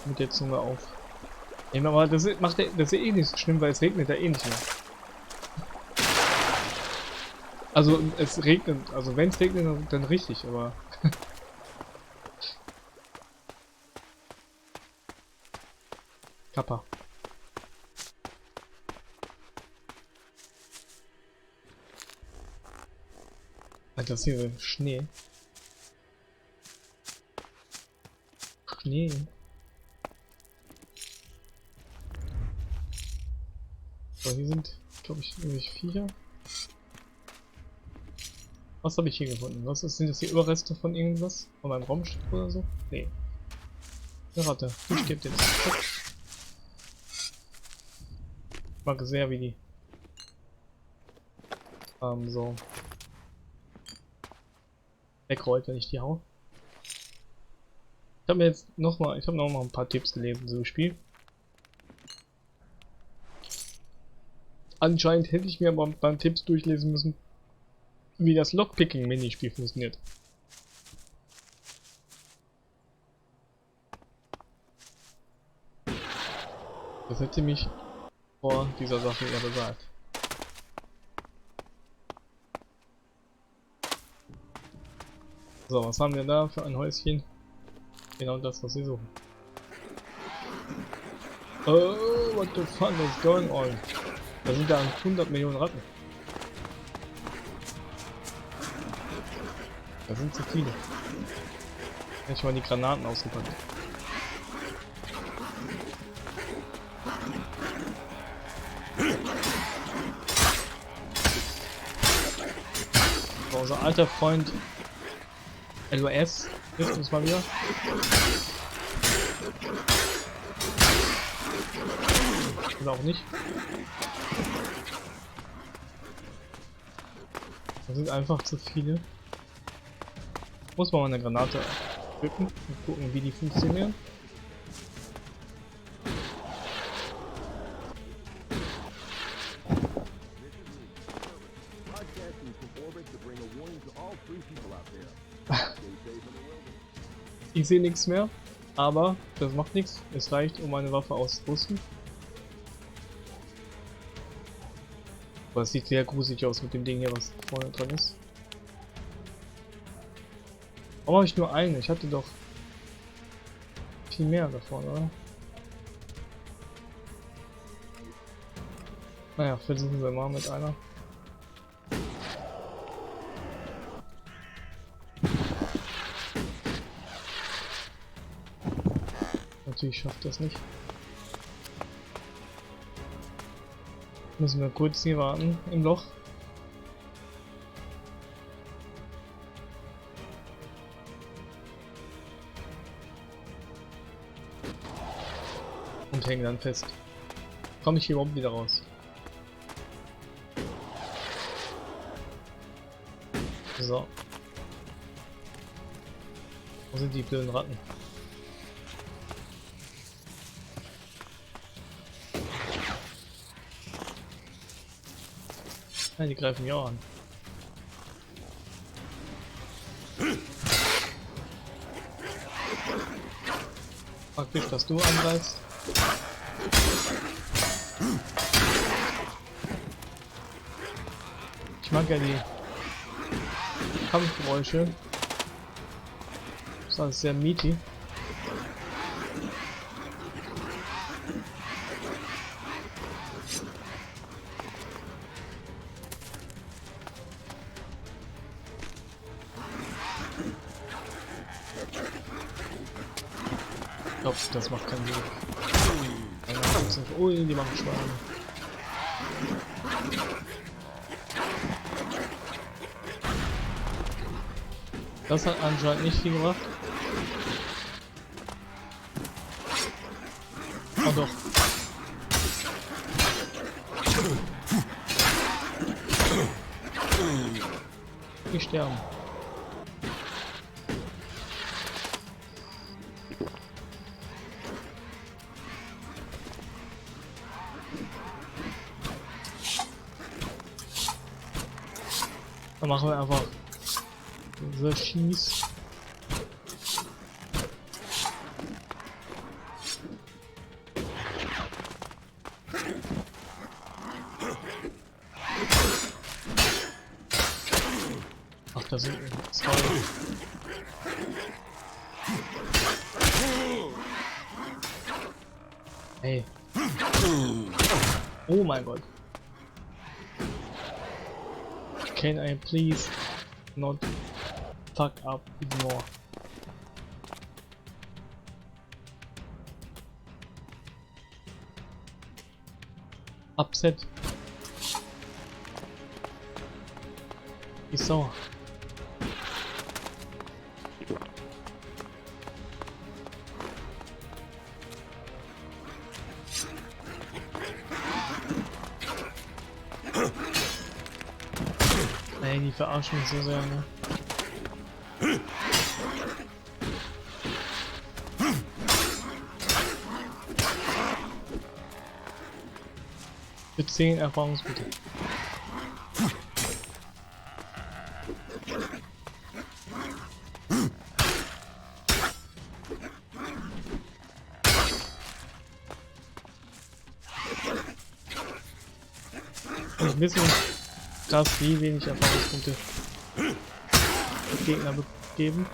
Mit der Zunge auf. Ja, aber das macht das ist eh nicht so schlimm, weil es regnet ja eh nicht mehr. Also es regnet, also wenn es regnet, dann richtig, aber... Kappa. Alter, das hier Schnee. Schnee. So, hier sind, glaube ich, irgendwelche Viecher. Was habe ich hier gefunden? Was ist, sind das hier Überreste von irgendwas? Von meinem Raumschiff oder so? Nee. Eine Ratte. Die stirbt jetzt. Ich mag sehr, wie die so wegrollt, wenn ich die hau. Ich habe mir jetzt noch mal ein paar Tipps gelesen zum Spiel. Anscheinend hätte ich mir aber beim Tipps durchlesen müssen, wie das Lockpicking-Minispiel funktioniert. Das hätte mich vor dieser Sache eher gesagt. So, was haben wir da für ein Häuschen? Genau das, was sie suchen. Oh, what the fuck is going on? Da sind da 100 Millionen Ratten. Da sind zu viele. Hätte ich mal die Granaten ausgepackt. So, unser alter Freund LOS hilft uns mal wieder. Oder auch nicht. Das sind einfach zu viele. Muss man mal eine Granate drücken und gucken, wie die funktionieren. Ich sehe nichts mehr, aber das macht nichts. Es reicht, um eine Waffe auszurüsten. Aber es sieht sehr gruselig aus mit dem Ding hier, was vorne dran ist. Warum habe ich nur eine? Ich hatte doch viel mehr davon, oder? Naja, versuchen wir mal mit einer. Natürlich schafft das nicht. Müssen wir kurz hier warten im Loch. Und hängen dann fest. Komme ich hier überhaupt wieder raus? So. Wo sind die blöden Ratten? Ja, die greifen mich auch an. Praktisch, dass du angreifst. Ich mag ja die Kampfgeräusche. Das ist alles sehr meaty. Ich glaube, das macht keinen Sinn. Ui, die machen Schweine. Das hat anscheinend nicht viel gemacht. Oh doch. Die sterben. Dann machen wir einfach so Schieß. Ach, da sind zwei. Hey. Oh mein Gott. Can I please not fuck up more? Upset. Ist sauer. Ey, die verarschen mich so sehr, ne? Für 10 Erfahrungspunkte. Ich wissen krass, wie wenig Erfahrungspunkte die Gegner geben.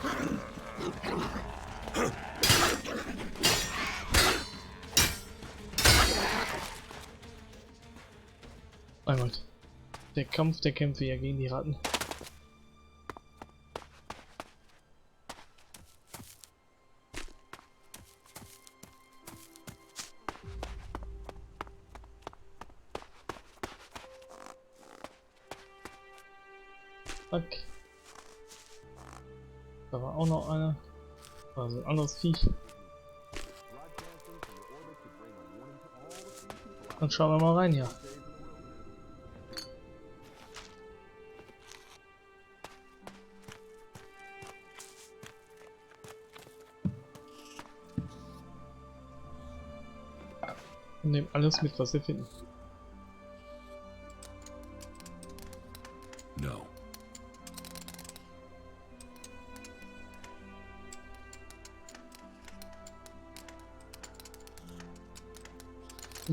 Mein Gott. Der Kampf der Kämpfe ja gegen die Ratten. Zack. Da war auch noch einer. Also ein anderes Viech. Dann schauen wir mal rein hier. Und nehmen alles mit, was wir finden. No.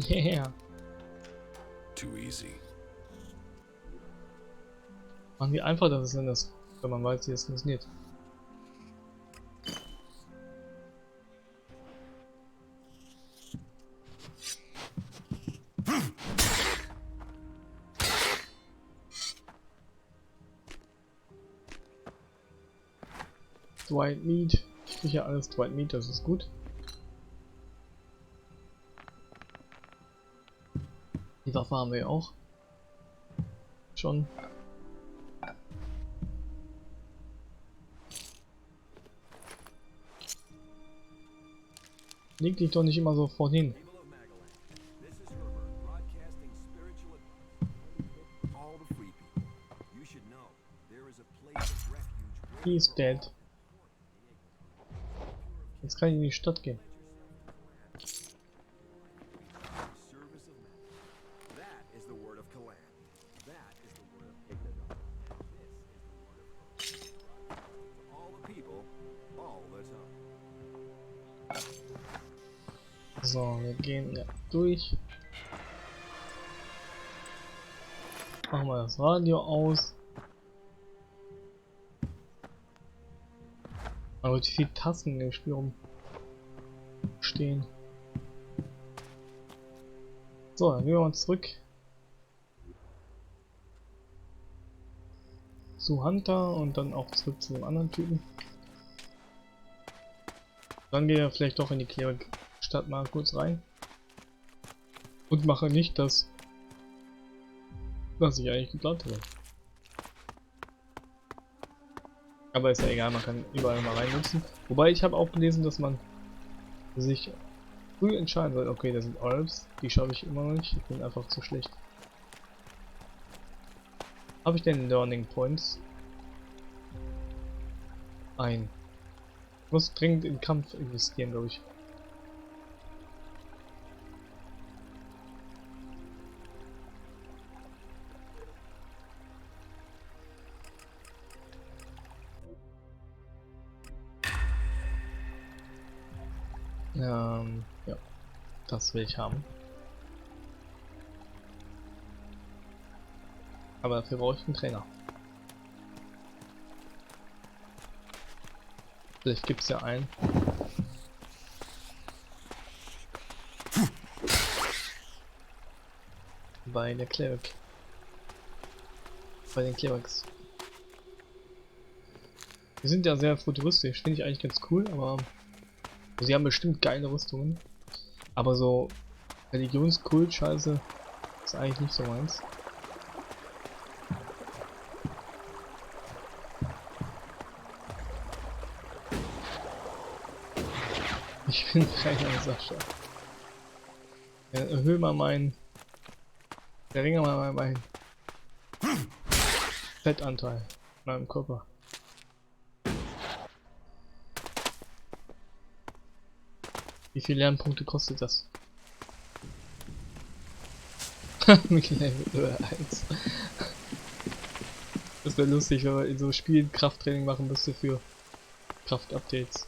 Yeah. Too easy. Mann, wie einfach das ist, wenn man weiß, wie es funktioniert. Dwight Meat. Sicher alles Dwight Meat, das ist gut. Die Waffe haben wir ja auch. Schon. Leg dich doch nicht immer so vorhin. He is dead. Jetzt kann ich in die Stadt gehen. So, wir gehen ja durch. Machen wir das Radio aus. Aber wie viele Tassen in dem Spiel rumstehen. So, dann gehen wir mal zurück zu Hunter und dann auch zurück zu dem anderen Typen. Dann gehen wir vielleicht doch in die Stadt mal kurz rein und mache nicht das, was ich eigentlich geplant habe. Aber ist ja egal, man kann überall mal reinnutzen. Wobei ich habe auch gelesen, dass man sich früh entscheiden soll. Okay, das sind Orbs, die schaffe ich immer noch nicht. Ich bin einfach zu schlecht Habe ich denn Learning Points? Ein. Ich muss dringend in Kampf investieren, glaube ich. Ja, das will ich haben. Aber dafür brauche ich einen Trainer. Vielleicht gibt es ja einen. Bei der Cleric. Bei den Clerics. Die sind ja sehr futuristisch, finde ich eigentlich ganz cool, aber sie haben bestimmt geile Rüstungen. Aber so Religionskult-Scheiße ist eigentlich nicht so meins. Ich bin keiner Sascha. Ja, erhöhe mal meinen. Verringere mal meinen Fettanteil in meinem Körper. Wie viele Lernpunkte kostet das? Mit Level 1. Das wäre lustig, wenn man in so Spielen Krafttraining machen müsste für Kraftupdates.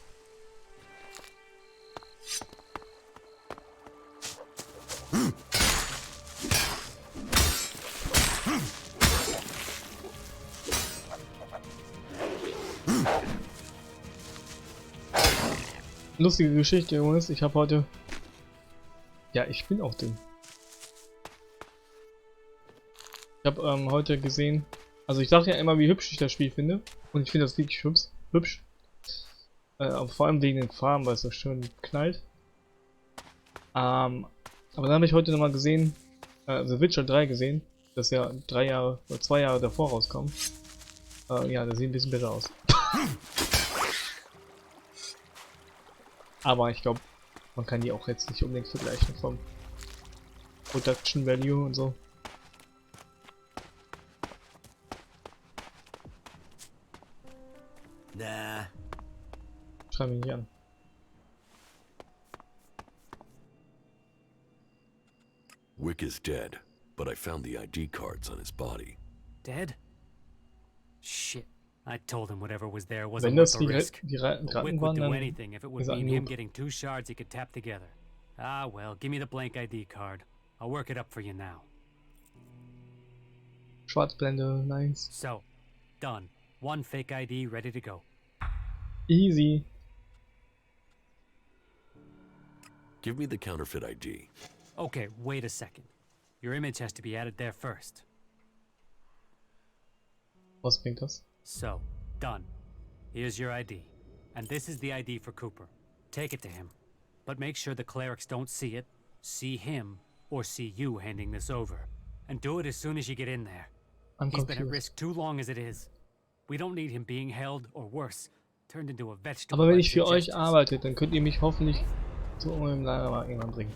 Lustige Geschichte, Jungs. Ich habe heute... Ja, ich bin auch dünn. Ich habe heute gesehen... Also ich sage ja immer, wie hübsch ich das Spiel finde. Und ich finde das wirklich hübsch. Vor allem wegen den Farben, weil es so schön knallt. Aber dann habe ich heute nochmal gesehen... The Witcher 3 gesehen. Das ja 3 Jahre oder 2 Jahre davor rauskam. Ja, das sieht ein bisschen besser aus. Aber ich glaube, man kann die auch jetzt nicht unbedingt vergleichen vom Production Value und so. Nah. Schreib mich nicht an. Wick is dead, but I found the ID cards on his body. Dead? Shit. I told him whatever was there Wenn wasn't das worth the risk. die But Ratten Wick would waren, do dann anything if it would ist er mean ein him Noob. getting 2 shards he could tap together. Ah well, give me the blank ID card. I'll work it up for you now. Schwarzblende, nice. So, done. 1 fake ID ready to go. Easy. Give me the counterfeit ID. Okay, wait a second. Your image has to be added there first. Was bringt das? So, done. Here's your ID. And this is the ID for Cooper. Take it to him. But make sure the clerics don't see it, see him, or see you handing this over. And do it as soon as you get in there. I'm He's been at confused. risk too long as it is. We don't need him being held, or worse, turned into a vegetable. Aber wenn by ich für euch Digestus. arbeite, dann könnt ihr mich hoffentlich zu eurem Lager mal irgendwann bringen.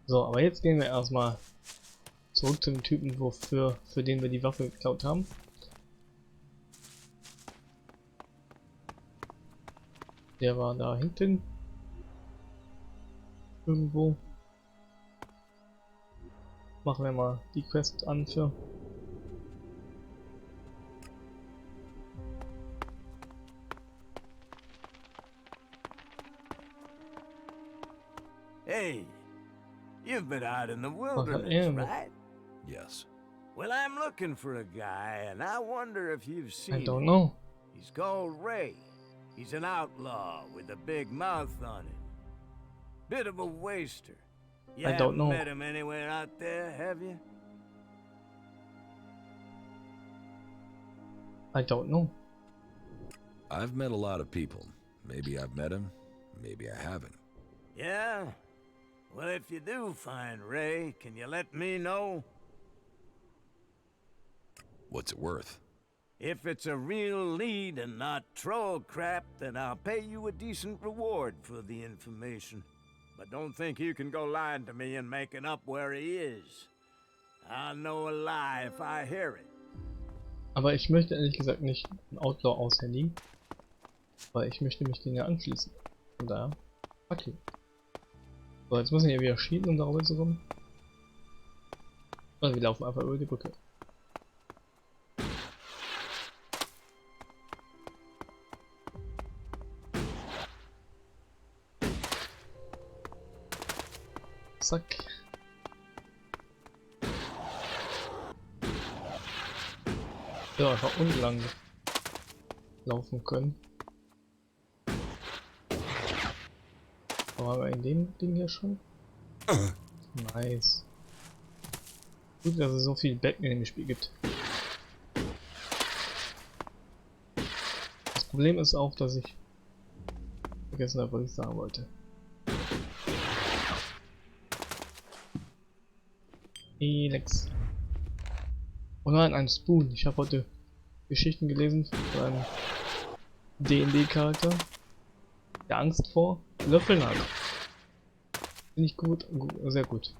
So, aber jetzt gehen wir erstmal zurück zu dem Typen, für den wir die Waffe geklaut haben. Der war da hinten. Irgendwo. Machen wir mal die Quest an für. Hey, you've been out in the I wilderness, am. right? Yes. Well, I'm looking for a guy, and I wonder if you've seen I don't him. know. He's called Ray. He's an outlaw with a big mouth on him. Bit of a waster. You I don't haven't know. met him anywhere out there, have you? I don't know. I've met a lot of people. Maybe I've met him, maybe I haven't. Yeah? Well, if you do find Ray, can you let me know? What's it worth? If it's a real lead and not troll crap, then I'll pay you a decent reward for the information. But don't think you can go lying to me and making up where he is. I'll know a lie if I hear it. Aber ich möchte ehrlich gesagt nicht einen Outlaw aushändigen, weil ich möchte mich den ja anschließen. Von daher, okay. So, jetzt müssen wir hier wieder schieben, um darüber zu kommen. Und wir laufen einfach über die Brücke. Zack. Ja, einfach unten laufen können. Aber in dem Ding hier schon. Nice. Gut, dass es so viel Becken in dem Spiel gibt. Das Problem ist auch, dass ich vergessen habe, was ich sagen wollte. ELEX. Oh nein, ein Spoon. Ich habe heute Geschichten gelesen von einem D&D-Charakter, der Angst vor Löffeln hat. Finde ich gut, sehr gut.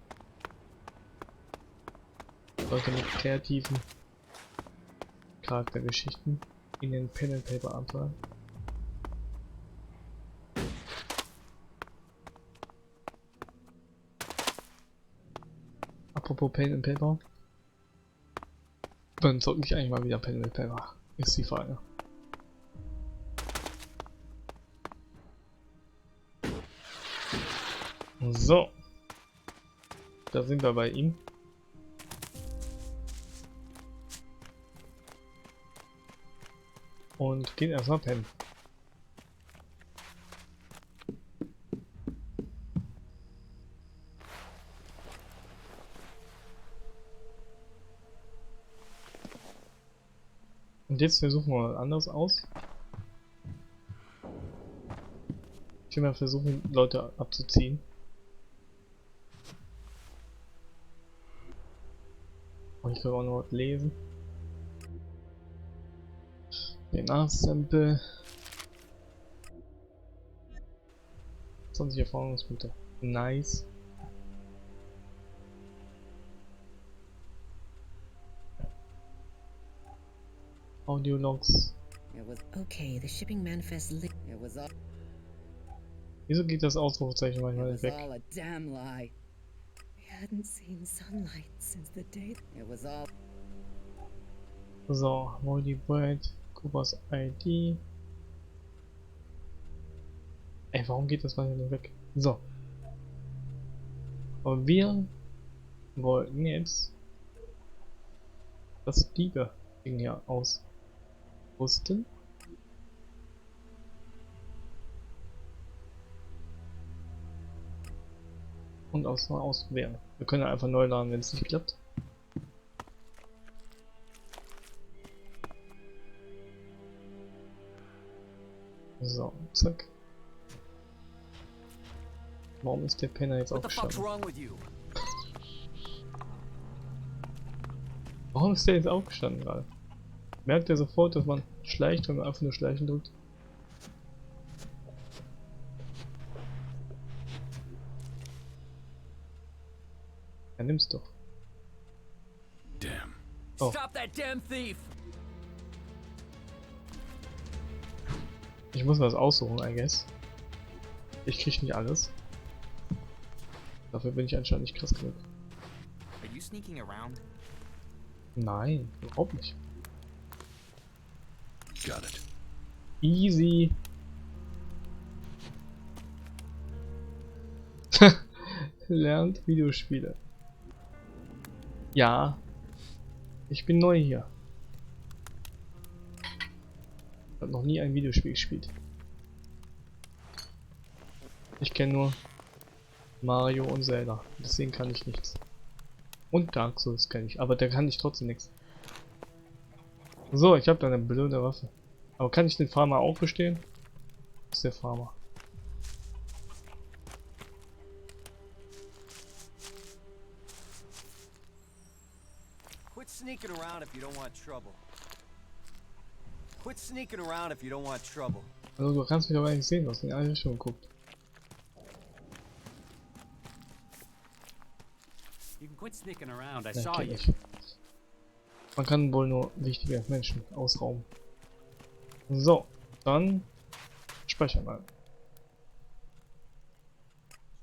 Leute mit kreativen Charaktergeschichten in den Pen and Paper Abenteuern. Apropos Pen and Paper. Wann zocke ich eigentlich mal wieder Pen and Paper? Ist die Frage. So. Da sind wir bei ihm. Und gehen erstmal pennen. Und jetzt versuchen wir mal anders aus. Ich will mal versuchen, Leute abzuziehen. Und ich will auch noch was lesen. Den Nachsample. 20 Erfahrungspunkte. Nice. Audiologs. Okay, the shipping manifest Wieso geht das Ausrufezeichen manchmal nicht weg? all a damn lie. We hadn't seen sunlight since the day it was all. So, Moldy Bread, Kubas ID. Ey, warum geht das manchmal nicht weg? So. Aber wir wollten jetzt das Diebe-Ding hier ausrüsten. Und auswählen. Wir können einfach neu laden, wenn es nicht klappt. So, zack. Warum ist der Penner jetzt aufgestanden? Warum ist der jetzt aufgestanden gerade? Merkt er sofort, dass man schleicht, wenn man einfach nur schleichen drückt? Ja, nimm's doch. Damn. Oh. Stop that damn thief! Ich muss was aussuchen, I guess. Ich krieg nicht alles. Dafür bin ich anscheinend nicht krass genug. Are you sneaking around? Nein, überhaupt nicht. Got it. Easy. Lernt Videospiele. Ja. Ich bin neu hier. Ich habe noch nie ein Videospiel gespielt. Ich kenne nur Mario und Zelda. Deswegen kann ich nichts. Und Dark Souls kenne ich. Aber da kann ich trotzdem nichts. So, ich habe da eine blöde Waffe. Aber kann ich den Farmer auch bestehen? Das ist der Farmer. Quit sneaking around if you don't want trouble. Quit sneaking around if you don't want trouble. Also du kannst mich aber nicht sehen, du hast in alle Richtungen geguckt. You can quit sneaking around. I Nein, saw geht you. nicht. Man kann wohl nur wichtige Menschen ausrauben. So, dann speichern mal.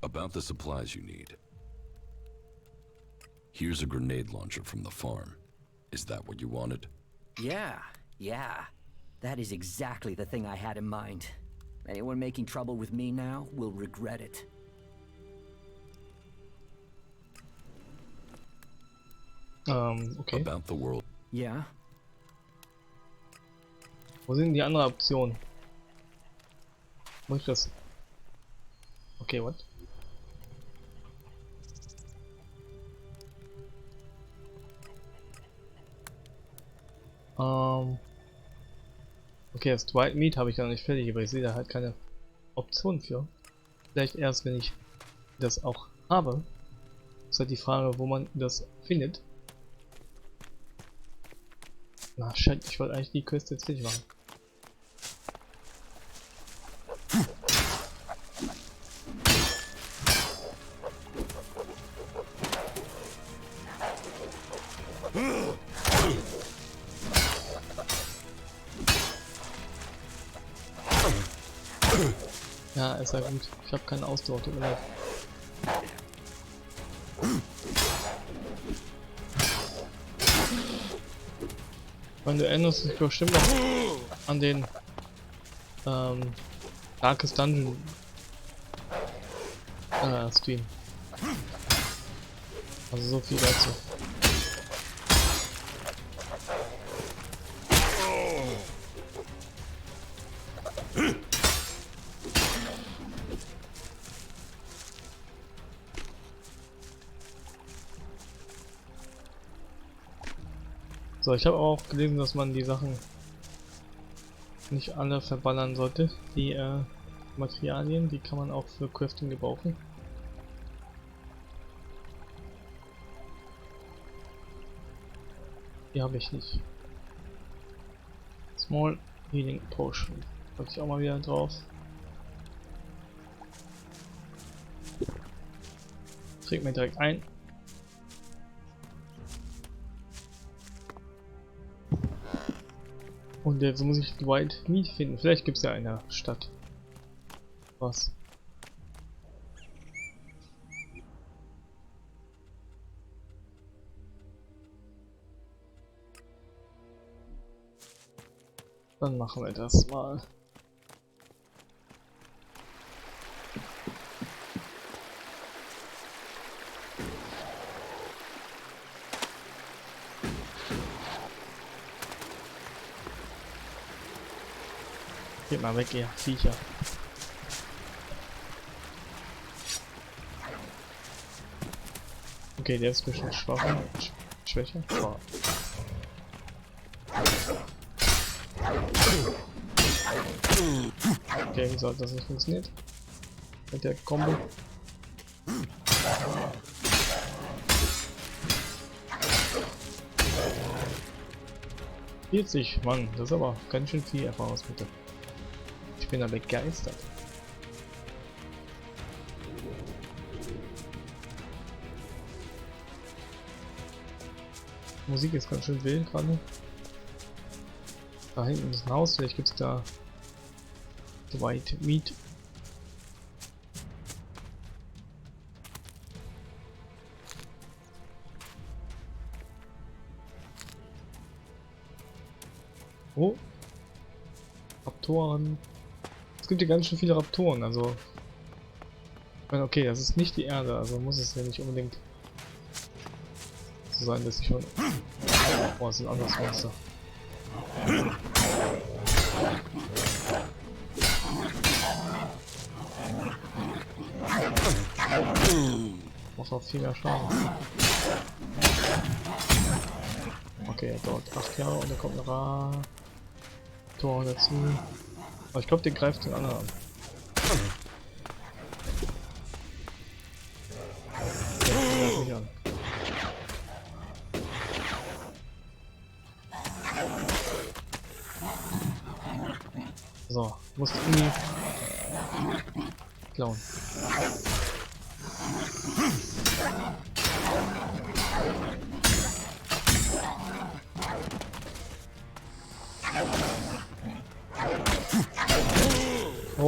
About the supplies you need. Here's a grenade launcher from the farm. Is that what you wanted? Yeah. That is exactly the thing I had in mind. Anyone making trouble with me now will regret it. Okay. About the world. Yeah? Wo sind die anderen Optionen? Muss ich das? Okay, what? Okay, das Dwight Meat habe ich noch nicht fertig, aber ich sehe da halt keine Option für. Vielleicht erst, wenn ich das auch habe. Ist halt die Frage, wo man das findet. Na, shit, ich wollte eigentlich die Quest jetzt fertig machen. Ja, ist ja gut. Ich habe keine Ausdauer, tut mir leid. Du erinnerst dich bestimmt noch an den Darkest Dungeon Stream. Also so viel dazu. So, ich habe auch gelesen, dass man die Sachen nicht alle verballern sollte. Die Materialien, die kann man auch für Crafting gebrauchen. Die habe ich nicht. Small Healing Potion. Wollte ich auch mal wieder drauf. Trägt mir direkt ein. Und jetzt muss ich Dwight Meat finden. Vielleicht gibt es ja in der Stadt was. Dann machen wir das mal. Geht mal weg, ihr Viecher. Okay, der ist ein bisschen schwacher. Schwächer? Schwach. Okay, wieso hat das nicht funktioniert? Mit der Combo. $40, Mann, das ist aber ganz schön viel Erfahrungspunkte. Ich bin da begeistert. Musik ist ganz schön wild gerade. Da hinten ist ein Haus, vielleicht gibt es da Dwight Meat. Oh, Raptoren. Es gibt hier ganz schön viele Raptoren, also. Ich meine, okay, das ist nicht die Erde, also muss es ja nicht unbedingt so sein, dass ich schon. Oh, das ist ein anderes Monster. Macht auch viel mehr Schaden. Okay, er dauert 8 Jahre und da kommt ein Raptor dazu. Aber ich glaube, den greift den anderen an. Der greift mich an. So, muss irgendwie klauen.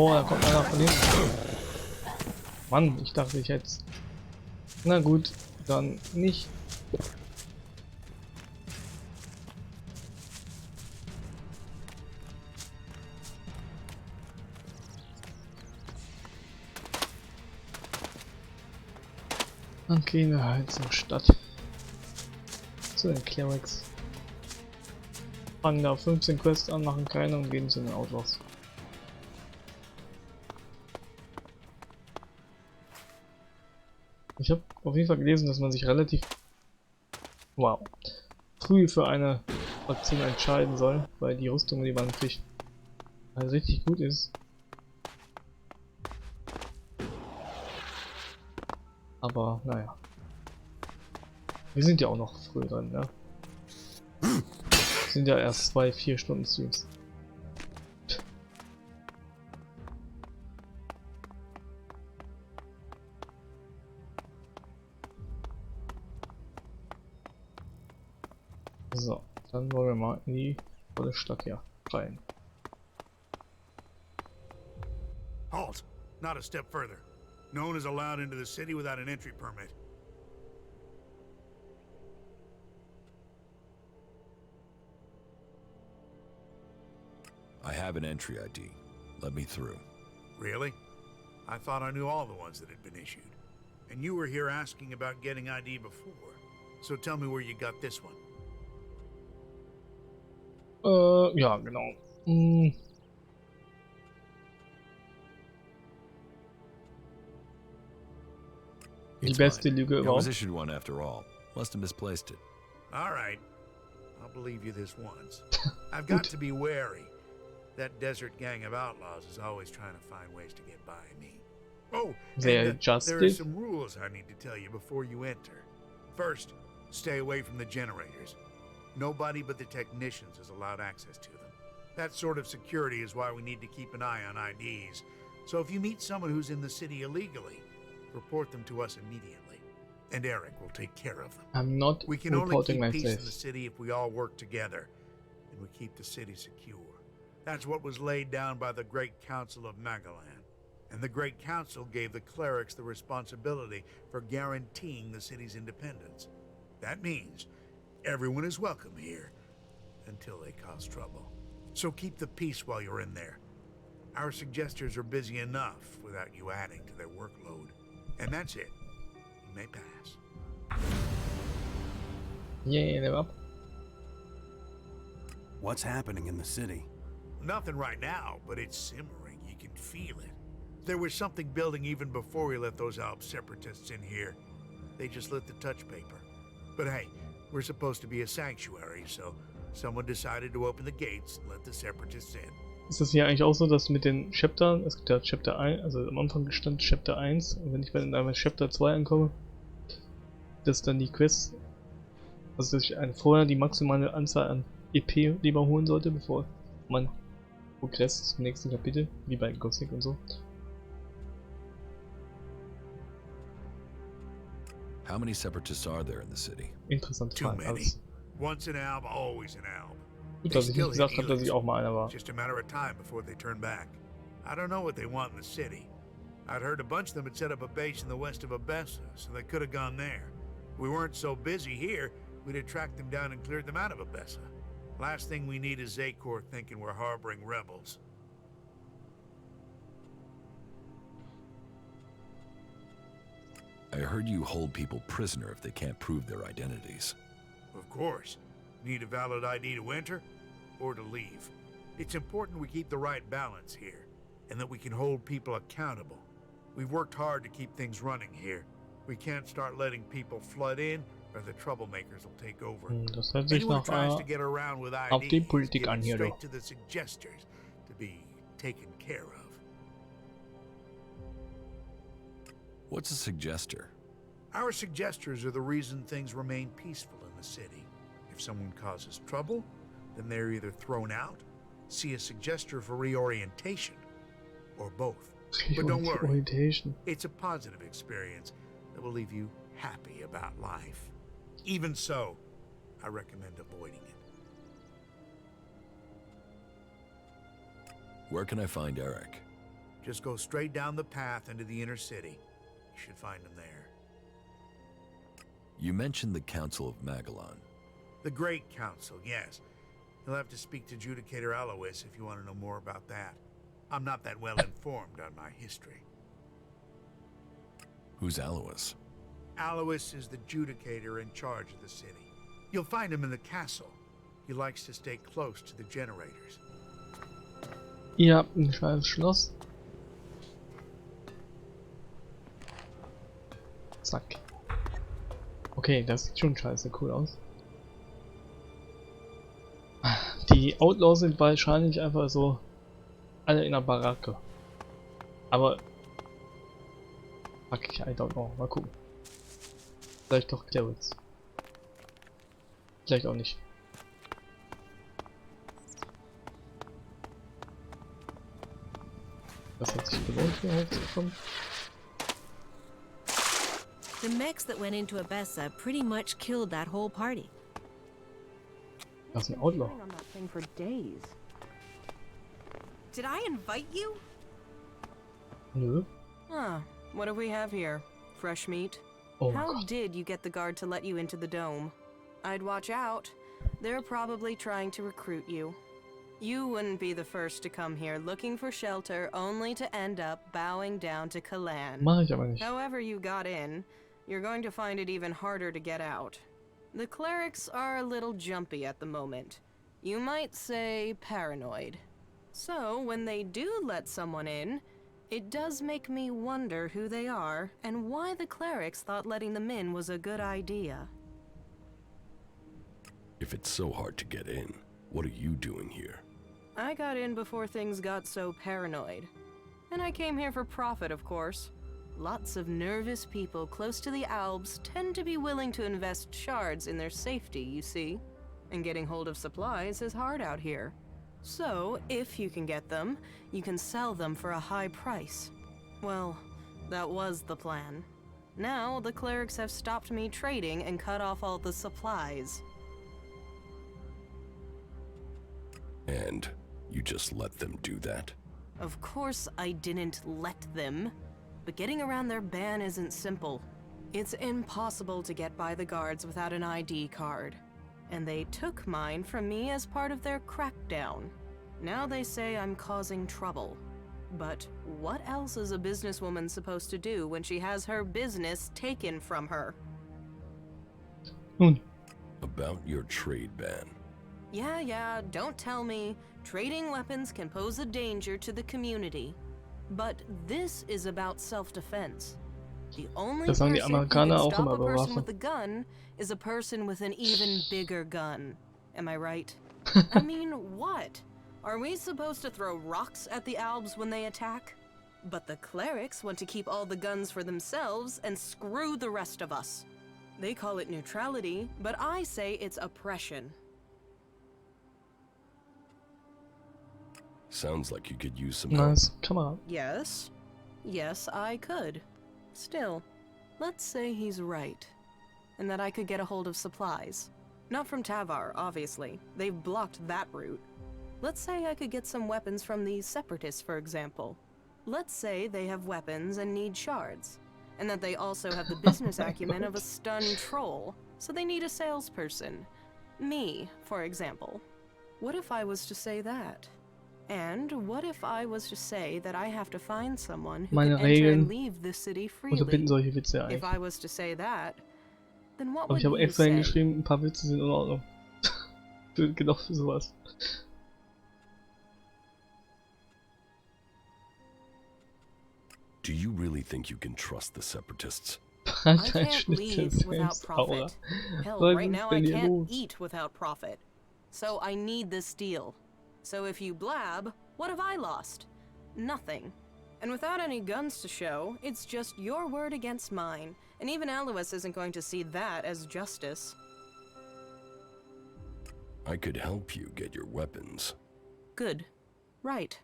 Oh, da kommt einer von hinten. Mann, ich dachte, ich hätte es. Na gut, dann nicht. Dann gehen wir halt zur Stadt. Zu den Clerics. Fangen da 15 Quests an, machen keine und gehen zu den Outlaws. Ich habe auf jeden Fall gelesen, dass man sich relativ früh für eine Fraktion entscheiden soll, weil die Rüstung, die man kriegt, halt richtig gut ist. Aber naja. Wir sind ja auch noch früh dran, ne? Sind ja erst 2-4 Stunden Streams. So, dann wollen wir mal in die volle Stadt hier rein. Halt! Not a step further. No one is allowed into the city without an entry permit. I have an entry ID. Let me through. Really? I thought I knew all the ones that had been issued. And you were here asking about getting ID before. So tell me where you got this one. Ja, genau. Die beste Lüge It was überhaupt. issued one after all. Must have misplaced it. All right. I'll believe you this once. I've got to be wary. That desert gang of outlaws is always trying to find ways to get by me. Oh, They and, just there are did. some rules I need to tell you before you enter. First, stay away from the generators. Nobody but the technicians is allowed access to them. That sort of security is why we need to keep an eye on IDs. So if you meet someone who's in the city illegally, report them to us immediately. And Eric will take care of them. I'm not We can only reporting keep peace in the myself. city if we all work together, and we keep the city secure. That's what was laid down by the Great Council of Magalan. And the Great Council gave the clerics the responsibility for guaranteeing the city's independence. That means everyone is welcome here, until they cause trouble. So keep the peace while you're in there. Our suggesters are busy enough without you adding to their workload. And that's it. You may pass. Yeah, they're up. What's happening in the city? Nothing right now, but it's simmering. You can feel it. There was something building even before we let those Alp separatists in here. They just lit the touch paper. But hey, we're supposed to be a sanctuary, so someone decided to open the gates and let the separatists in. Ist das hier eigentlich auch so, dass mit den Chaptern, es gibt ja Chapter 1, also am Anfang stand Chapter 1, und wenn ich bei einem Chapter 2 ankomme, dass dann die Quests, also dass ich vorher die maximale Anzahl an EP lieber holen sollte, bevor man progresst zum nächsten Kapitel, wie bei Gothic und so. How many separatists are there in the city? Interessante Too Frage. many. Also, Once an Alb, always an Alb. gut, They dass ich still nicht gesagt hit habe, dass ich ELEX. auch mal einer war. Just a matter of time before they turn back. I don't know what they want in the city. I'd heard a bunch of them had set up a base in the west of Abessa, so they could have gone there. If we weren't so busy here, we'd have tracked them down and cleared them out of Abessa. Last thing we need is Zakor thinking we're harboring rebels. I heard you hold people prisoner if they can't prove their identities. Of course. Need a valid ID to enter or to leave. It's important we keep the right balance here, and that we can hold people accountable. We've worked hard to keep things running here. We can't start letting people flood in, or the troublemakers will take over. Das hört sich Anyone nach who tries to get around with auf die IDs, Politik give an it hier, straight du. to the suggesters to be taken care of. What's a suggester? Our suggesters are the reason things remain peaceful in the city. If someone causes trouble, then they're either thrown out, see a suggester for reorientation, or both. But don't worry, Orientation. it's a positive experience that will leave you happy about life. Even so, I recommend avoiding it. Where can I find Eric? Just go straight down the path into the inner city. You should find him there. You mentioned the Council of Magellan. The Great Council, yes. You'll have to speak to Judicator Alois if you want to know more about that. I'm not that well informed on my history. Who's Alois? Alois is the Judicator in charge of the city. You'll find him in the castle. He likes to stay close to the generators. Ihr habt ein scheiß Schloss. Zack. Okay, das sieht schon scheiße cool aus. Die Outlaws sind wahrscheinlich einfach so alle in der Baracke. Aber fuck, I don't know. Mal gucken. Vielleicht doch Clerics. Vielleicht auch nicht. Das hat sich gelohnt, hier hochzukommen. The mechs that went into Abessa pretty much killed that whole party. Das ist ein Outlaw. On that thing for days. Did I invite you? Nö. Huh. What do we have here? Fresh meat? Oh How Gott. did you get the guard to let you into the dome? I'd watch out. They're probably trying to recruit you. You wouldn't be the first to come here looking for shelter only to end up bowing down to Kalan. Mach ich aber nicht. However you got in, you're going to find it even harder to get out. The clerics are a little jumpy at the moment. You might say paranoid. So, when they do let someone in, it does make me wonder who they are and why the clerics thought letting them in was a good idea. If it's so hard to get in, what are you doing here? I got in before things got so paranoid. And I came here for profit, of course. Lots of nervous people close to the Alps tend to be willing to invest shards in their safety, you see. And getting hold of supplies is hard out here. So, if you can get them, you can sell them for a high price. Well, that was the plan. Now, the clerics have stopped me trading and cut off all the supplies. And you just let them do that? Of course I didn't let them. But getting around their ban isn't simple. It's impossible to get by the guards without an ID card. And they took mine from me as part of their crackdown. Now they say I'm causing trouble. But what else is a businesswoman supposed to do when she has her business taken from her? About your trade ban. Yeah, don't tell me. Trading weapons can pose a danger to the community. But this is about self-defense. The only Das sagen die person who Amerikaner can auch stop immer a bei person Waffen. with a gun is a person with an even bigger gun. Am I right? I mean, what? Are we supposed to throw rocks at the Albs when they attack? But the clerics want to keep all the guns for themselves and screw the rest of us. They call it neutrality, but I say it's oppression. Sounds like you could use some help. Nice. Come on. Yes, I could. Still, let's say he's right. And that I could get a hold of supplies. Not from Tavar, obviously. They've blocked that route. Let's say I could get some weapons from the Separatists, for example. Let's say they have weapons and need shards. And that they also have the business acumen of a stunned troll, so they need a salesperson. Me, for example. What if I was to say that? And what if I was to say that I have to find someone who Meine can enter Regeln and leave the city freely? unterbinden solche Witze If eigentlich. I was to say that, then what Aber would ich habe you extra say? hingeschrieben, ein paar Witze sind in Ordnung. Genau für sowas. Do you really think you can trust the Separatists? I can't leave without profit. Hell, Was right ist now I denn hier can't los? eat without profit. So I need this deal. So if you blab, what have I lost? Nothing. And without any guns to show, it's just your word against mine. And even Alois isn't going to see that as justice. I could help you get your weapons. Good. Right.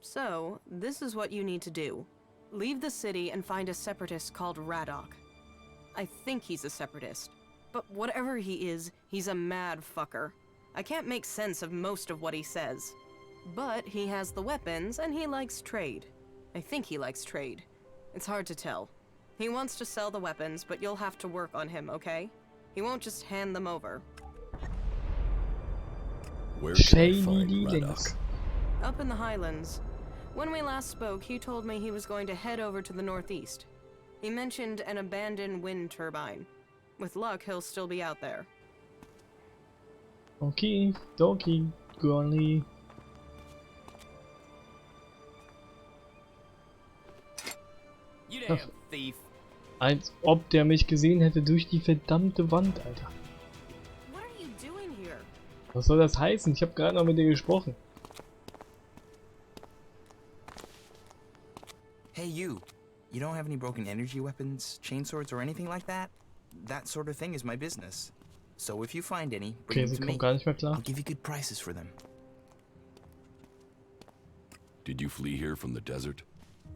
So, this is what you need to do. Leave the city and find a separatist called Radok. I think he's a separatist. But whatever he is, he's a mad fucker. I can't make sense of most of what he says. But he has the weapons and he likes trade. I think he likes trade. It's hard to tell. He wants to sell the weapons, but you'll have to work on him, okay? He won't just hand them over. Where can I find Braddock? Up in the Highlands. When we last spoke, he told me he was going to head over to the northeast. He mentioned an abandoned wind turbine. With luck, he'll still be out there. Okay, dokie, girly. You damn thief. Als ob der mich gesehen hätte durch die verdammte Wand, Alter. What are you doing here? Was soll das heißen? Ich habe gerade noch mit dir gesprochen. Hey you don't have any broken energy weapons, chainswords or anything like that? That sort of thing is my business. So if you find any, bring them to me. Gar nicht mehr klar. I'll give you good prices for them. Did you flee here from the desert?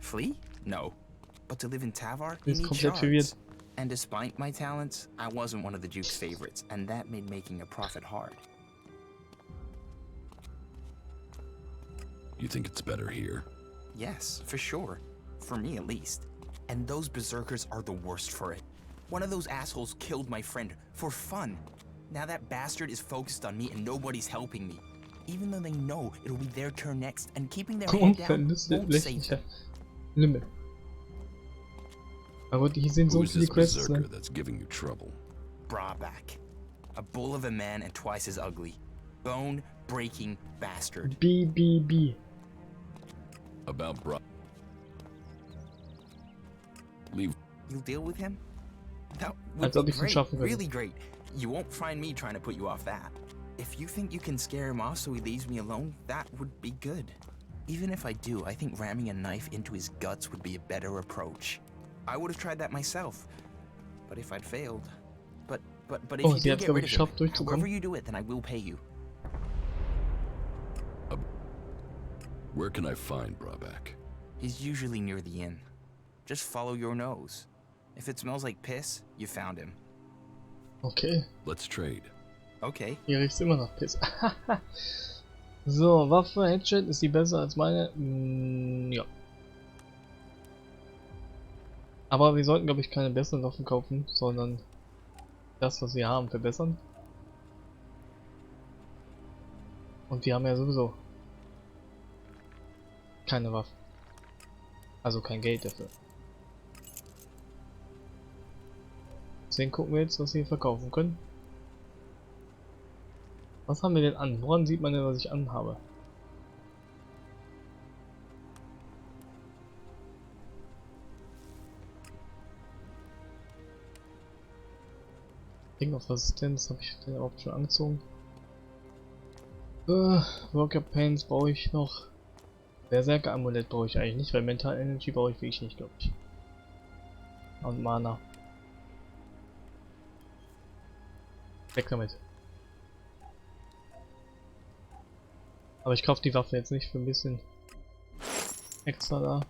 Flee? No. But to live in Tavar, Ist you need komplett verwirrt. shards. And despite my talents, I wasn't one of the Duke's favorites, and that made making a profit hard. You think it's better here? Yes, for sure. For me at least. And those berserkers are the worst for it. One of those assholes killed my friend for fun. Now that bastard is focused on me and nobody's helping me. Even though they know it'll be their turn next, and keeping their head down won't save them. Limit. Aber hier sind so viele Quests, ne? That's giving you trouble? Brawback. A bull of a man and twice as ugly. Bone-breaking bastard. B. About Leave. You'll deal with him? That Als would ob be ich ihn great, schaffen könnte. really great. You won't find me trying to put you off that. If you think you can scare him off so he leaves me alone, that would be good. Even if I do, I think ramming a knife into his guts would be a better approach. I would have tried that myself, but if I'd failed, but if you do get rid of him, however you do it, then I will pay you. Where can I find Brawback? He's usually near the inn. Just follow your nose. If it smells like piss, you found him. Okay. Let's trade. Okay. Hier riecht's immer nach Piss. So, Waffe, Headshot, ist die besser als meine? Ja. Aber wir sollten, glaube ich, keine besseren Waffen kaufen, sondern das, was wir haben, verbessern. Und wir haben ja sowieso keine Waffen. Also kein Geld dafür. Deswegen gucken wir jetzt, was wir verkaufen können. Was haben wir denn an? Woran sieht man denn, was ich anhabe? Ring of Resistenz habe ich den überhaupt schon angezogen. Worker Pants brauche ich noch. Berserker Amulett brauche ich eigentlich nicht, weil Mental Energy brauche ich wirklich nicht, glaube ich. Und Mana. Weg damit. Aber ich kaufe die Waffe jetzt nicht für ein bisschen extra da.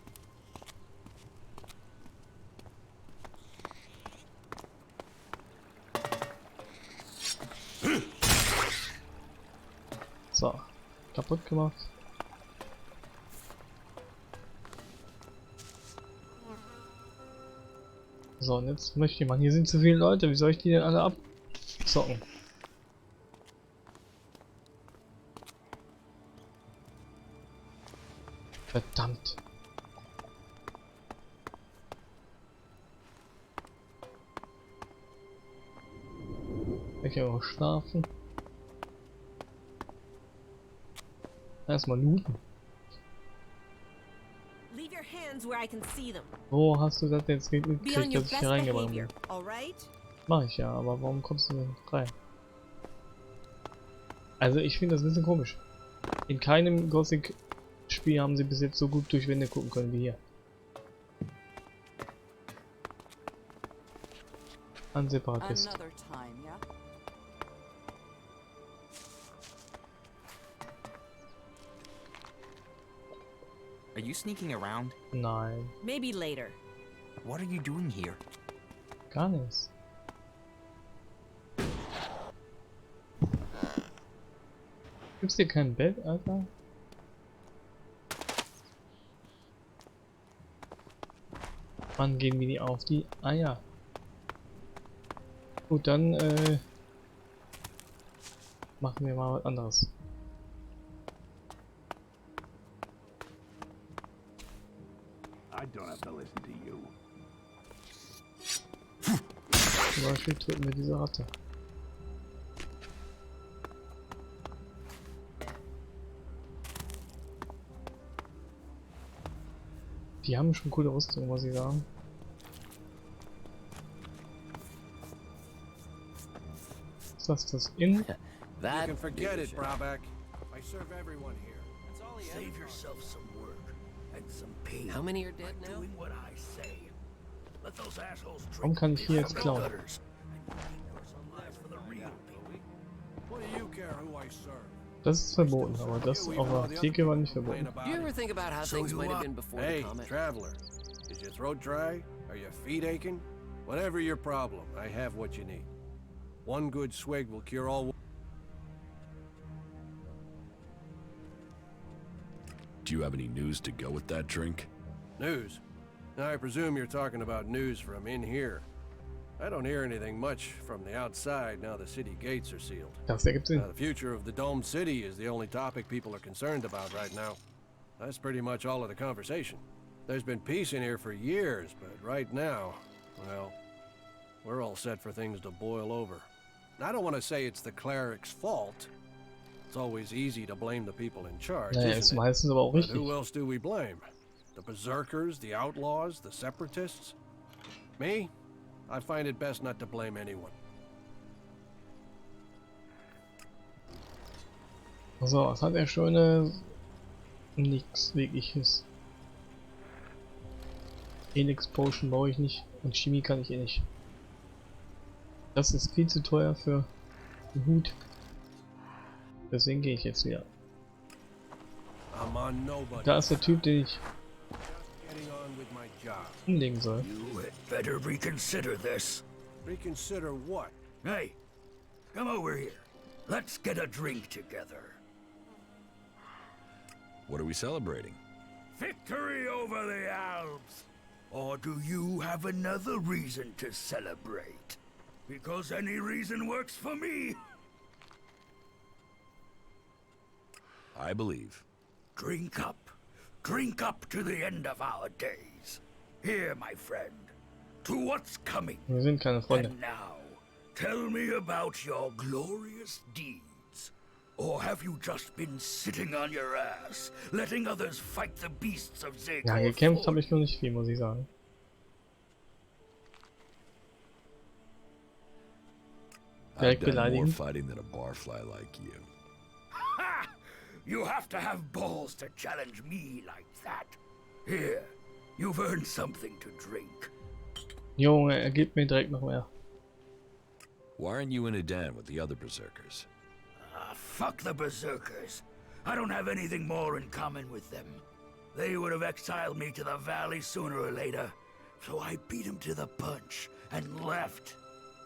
So, kaputt gemacht. So, und jetzt möchte ich mal, hier sind zu viele Leute, wie soll ich die denn alle abzocken? Verdammt. Ich kann auch schlafen. Erstmal looten. Wo hast du das jetzt mitgekriegt, dass ich hier reingebracht bin? Mach ich ja, aber warum kommst du denn rein? Also ich finde das ein bisschen komisch. In keinem Gothic-Spiel haben sie bis jetzt so gut durch Wände gucken können wie hier. Ein Separatist. Are you sneaking around? Nein. Maybe later. What are you doing here? Gar nichts. Gibt's hier kein Bett, Alter? Wann gehen wir die auf die Eier? Gut, dann machen wir mal was anderes. I don't have to listen to you. Zum Beispiel töten wir diese Ratte. Die haben schon coole Rüstung, muss ich sagen. Ist das in? That you can forget it, Brabeck. I serve everyone here. That's all he Save yourself some work and some pain. How many are dead now? Doing what I say. Let those assholes Warum kann ich hier jetzt klauen? What do you care who I serve? Das ist verboten, aber das auf der Theke war nicht verboten. You ever think about how things might have been before the comet? Hey, traveler. Is your throat dry? Are your feet aching? Whatever your problem, I have what you need. One good swig will cure all. Do you have any news to go with that drink? News? Now I presume you're talking about news from in here. I don't hear anything much from the outside now the city gates are sealed. Das ergibt Sinn. The future of the domed city is the only topic people are concerned about right now. That's pretty much all of the conversation. There's been peace in here for years, but right now, well, we're all set for things to boil over. I don't want to say it's the cleric's fault. It's always easy to blame the people in charge, Naja, ist isn't it? meistens aber auch But richtig. who else do we blame? The berserkers, the outlaws, the separatists? Me? I find it best not to blame anyone. So, was hat er schon? Nix wirkliches. ELEX Potion brauche ich nicht und Chemie kann ich eh nicht. Das ist viel zu teuer für einen Hut. Deswegen gehe ich jetzt wieder. Da ist der Typ, den ich umlegen soll. You had better reconsider this. Reconsider what? Hey, come over here. Let's get a drink together. What are we celebrating? Victory over the Alps! Or do you have another reason to celebrate? Because any reason works for me. I believe. Drink up. Drink up to the end of our days. Here, my friend, to what's coming. Wir sind keine Freunde. And now, tell me about your glorious deeds. Or have you just been sitting on your ass, letting others fight the beasts of Zegor? Ja, gekämpft habe ich noch nicht viel, muss ich sagen. I've done more fighting than a barfly like you. Ha! You have to have balls to challenge me like that. Here, you've earned something to drink. Junge, gib mir direkt noch mehr. Why aren't you in a den with the other berserkers? Fuck the berserkers. I don't have anything more in common with them. They would have exiled me to the valley sooner or later, so I beat them to the punch and left.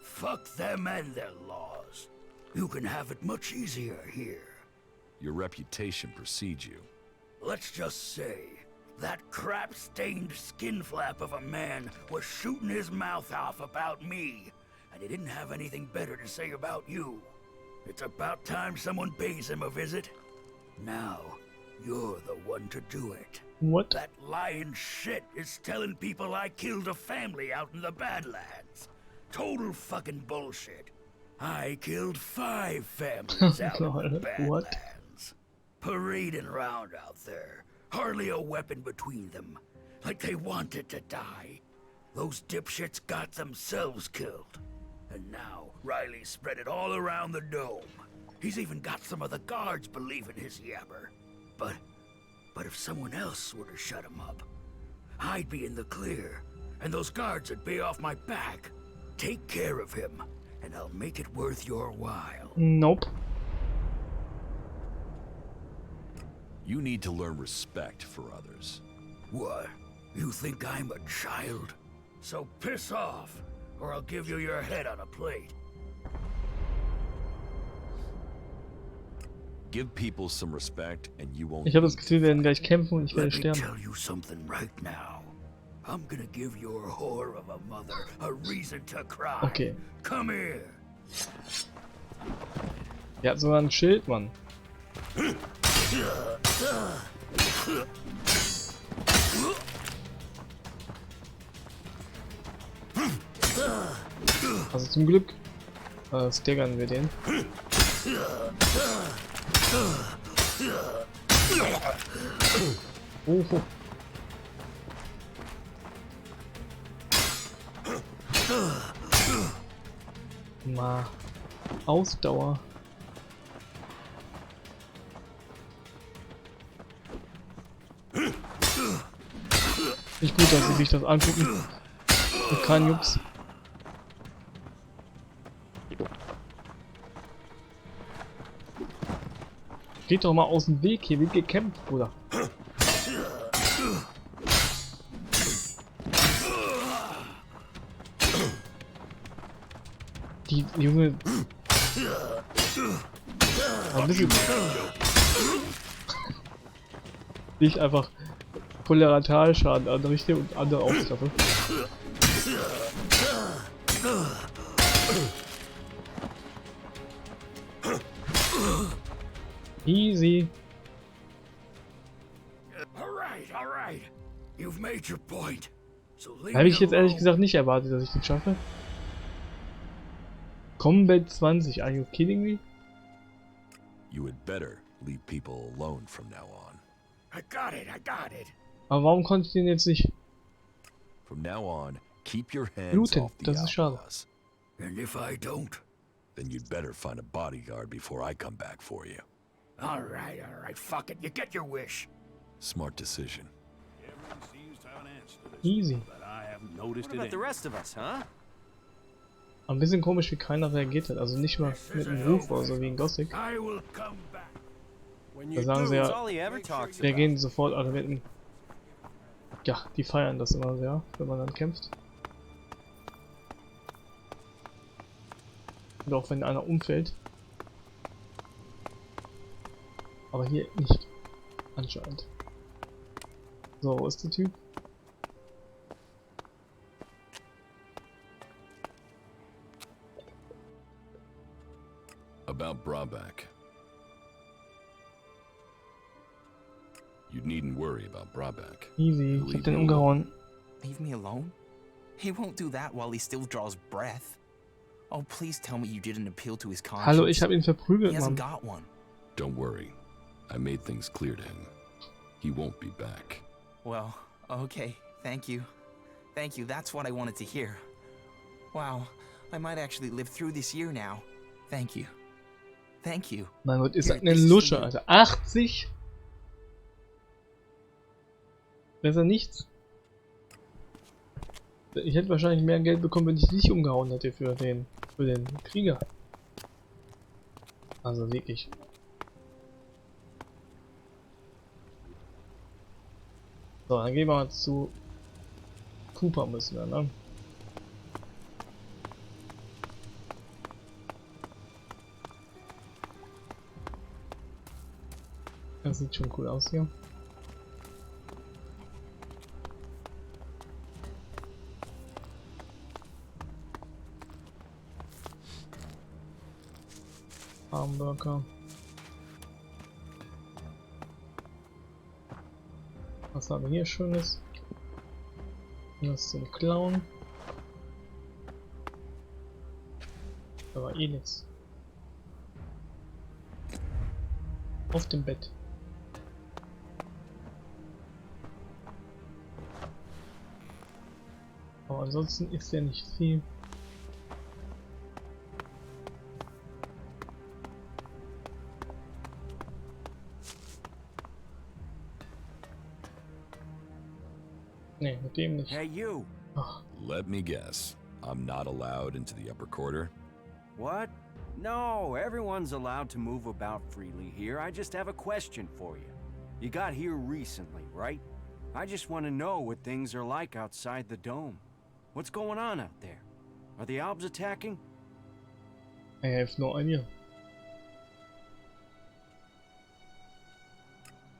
Fuck them and their laws. You can have it much easier here. Your reputation precedes you. Let's just say, that crap-stained skin flap of a man was shooting his mouth off about me, and he didn't have anything better to say about you. It's about time someone pays him a visit. Now, you're the one to do it. What? That lying shit is telling people I killed a family out in the Badlands. Total fucking bullshit. I killed 5 families out in the Badlands. What? Parading around out there. Hardly a weapon between them. Like they wanted to die. Those dipshits got themselves killed. And now, Riley spread it all around the dome. He's even got some of the guards believing his yabber. But if someone else were to shut him up, I'd be in the clear, and those guards would be off my back. Take care of him, and I'll make it worth your while. Nope. You need to learn respect for others. What? You think I'm a child? So piss off, or I'll give you your head on a plate. Give people some respect and you won't. Ich habe das Gefühl, wir werden gleich kämpfen und ich werde sterben. Let me tell you something right now. I'm gonna give your whore of a mother a reason to cry. Okay. Come here. Der hat sogar ein Schild, Mann. Also zum Glück staggern wir den. Oh. Mal Ausdauer. Nicht gut, dass sie sich das angucken. Und kein Jux. Geht doch mal aus dem Weg, hier wird gekämpft, Bruder. Die Junge. Ein bisschen. Nicht einfach Kollateralschaden anrichte und andere aufklappe. Easy. Alright. You've made your point. So leave Habe ich me jetzt ehrlich alone. gesagt nicht erwartet, dass ich den schaffe. Combat 20, are you kidding me? You had better leave people alone from now on. I got it. Aber warum konnte ich den jetzt nicht From now on, keep your hands looten? off the Das ist schade. outlaws. And if I don't? Then you'd better find a bodyguard before I come back for you. Alright. Fuck it. You get your wish. Smart decision. Everyone seems to have an answer to this, Easy. but I haven't noticed What it about the anyway. rest of us, huh? Ein bisschen komisch, wie keiner reagiert hat. Also nicht mal mit einem Ruf oder so wie in Gothic. I will come back. When Da you sagen do, sie That's ja, all he ever talks wir about. gehen sofort alle mitten. Ja, die feiern das immer sehr, wenn man dann kämpft. Und auch wenn einer umfällt. Aber hier nicht. Anscheinend. So, wo ist der Typ? About Brabeck. You needn't worry about Brabeck. Easy, ich hab den umgehauen. Leave me alone? He won't do that while he still draws breath. Oh, please tell me you didn't appeal to his conscience. Hallo, ich hab ihn He verprügelt, hasn't Mann. got one. Don't worry. I made things clear to him. He won't be back. Well, okay. Thank you. Thank you. That's what I wanted to hear. Wow. I might actually live through this year now. Thank you. Thank you. Mein Gott, ist Here, das eine this is for Lusche, you. Alter. 80? Besser nichts. Ich hätte wahrscheinlich mehr Geld bekommen, wenn ich nicht umgehauen hätte für den Krieger. Also wirklich. So, dann gehen wir mal zu Cooper müssen wir, ne? Das sieht schon cool aus hier. Hamburger. Was haben wir hier Schönes? Das zum Clown. Da war ELEX. Auf dem Bett. Aber ansonsten ist ja nicht viel. Nee, mit dem nicht. Hey, you. Ach, Let me guess. I'm not allowed into the upper quarter? What? No, everyone's allowed to move about freely here. I just have a question for you. You got here recently, right? I just want to know what things are like outside the dome. What's going on out there? Are the Albs attacking? I have no idea.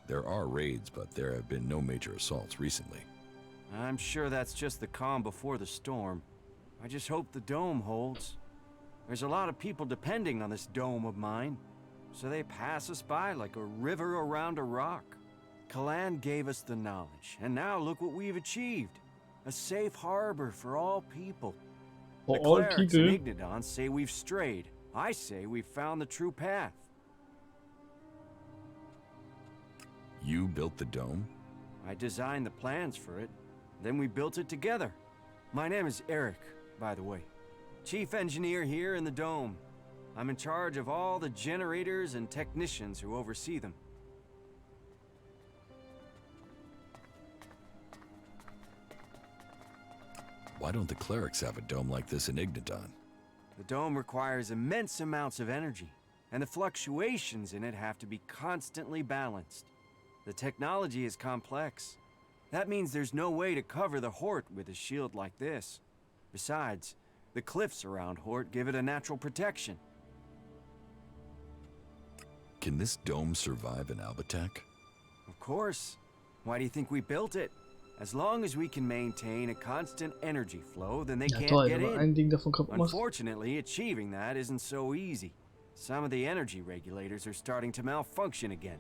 There are raids, but there have been no major assaults recently. I'm sure that's just the calm before the storm. I just hope the dome holds. There's a lot of people depending on this dome of mine, so they pass us by like a river around a rock. Kalan gave us the knowledge, and now look what we've achieved. A safe harbor for all people. For The all clerics people? and Ignadons say we've strayed. I say we've found the true path. You built the dome? I designed the plans for it, then we built it together. My name is Eric, by the way. Chief engineer here in the dome. I'm in charge of all the generators and technicians who oversee them. Why don't the clerics have a dome like this in Ignadon? The dome requires immense amounts of energy, and the fluctuations in it have to be constantly balanced. The technology is complex. That means there's no way to cover the Hort with a shield like this. Besides, the cliffs around Hort give it a natural protection. Can this dome survive an Albatak? Of course. Why do you think we built it? As long as we can maintain a constant energy flow, then they Ja can't toll, get wenn man in. ein Ding davon kaputt macht. Unfortunately, achieving that isn't so easy. Some of the energy regulators are starting to malfunction again.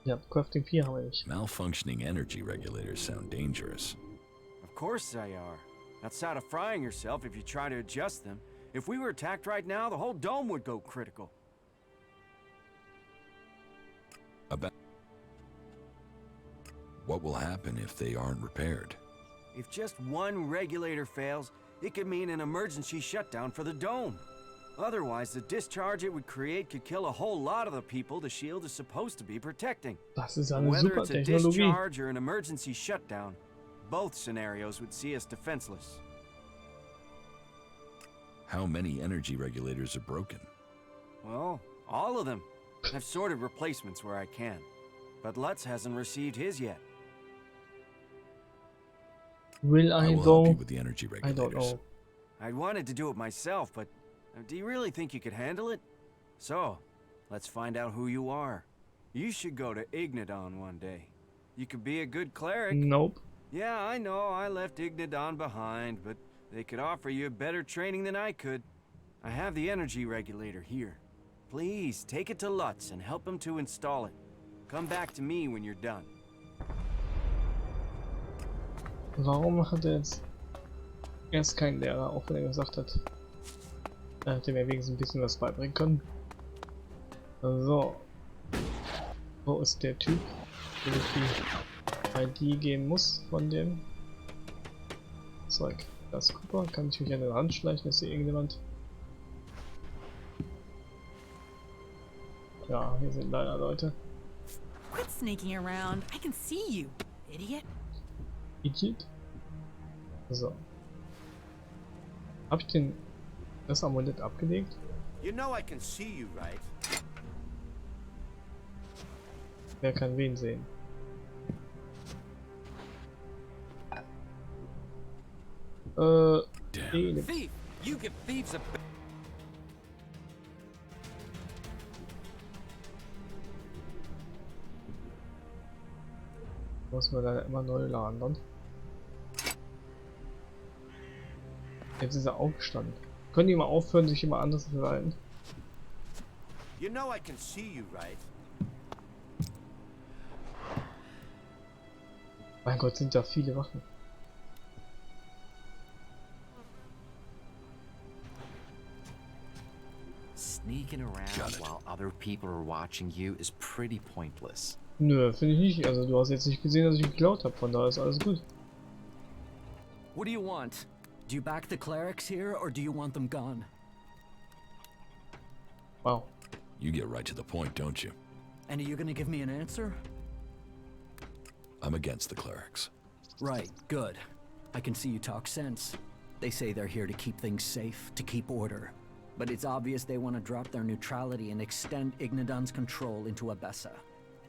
Ja, Crafting 4 haben wir nicht. Malfunctioning energy regulators sound dangerous. Of course they are. Outside of frying yourself if you try to adjust them. If we were attacked right now, the whole dome would go critical. What will happen if they aren't repaired? If just one regulator fails, it could mean an emergency shutdown for the dome. Otherwise, the discharge it would create could kill a whole lot of the people the shield is supposed to be protecting. Das ist eine Whether super it's a Technologie. discharge or an emergency shutdown, both scenarios would see us defenseless. How many energy regulators are broken? Well, all of them. I've sorted replacements where I can. But Lutz hasn't received his yet. Will I will go? help you with the energy I don't regulators. know. I'd wanted to do it myself, but do you really think you could handle it? So, let's find out who you are. You should go to Ignadon one day. You could be a good cleric. Nope. Yeah, I know, I left Ignadon behind, but they could offer you better training than I could. I have the energy regulator here. Please, take it to Lutz and help him to install it. Come back to me when you're done. Warum hat er jetzt erst keinen Lehrer, auch wenn er gesagt hat, er hätte mir wenigstens ein bisschen was beibringen können. So. Wo ist der Typ, wo ich die ID geben muss von dem Zeug? Das Cooper, kann ich mich an den Rand schleichen, ist hier irgendjemand? Ja, hier sind leider Leute. Quit sneaking around. I can see you, idiot. Idiot? So. Hab ich das Amulett abgelegt? You know I can see you, right? Wer kann wen sehen? ELEX. Thief! You give thieves a... Muss man da immer neu laden. Jetzt ist er aufgestanden. Können die mal aufhören, sich immer anders zu verhalten? You know I can see you, right? Mein Gott, sind da viele Wachen. Sneaking around while other people are watching you is pretty pointless. Nö, finde ich nicht. Also du hast jetzt nicht gesehen, dass ich geklaut habe, von daher ist alles gut. What do you want? Do you back the clerics here, or do you want them gone? Wow. You get right to the point, don't you? And are you gonna give me an answer? I'm against the clerics. Right, good. I can see you talk sense. They say they're here to keep things safe, to keep order. But it's obvious they want to drop their neutrality and extend Ignadon's control into Abessa.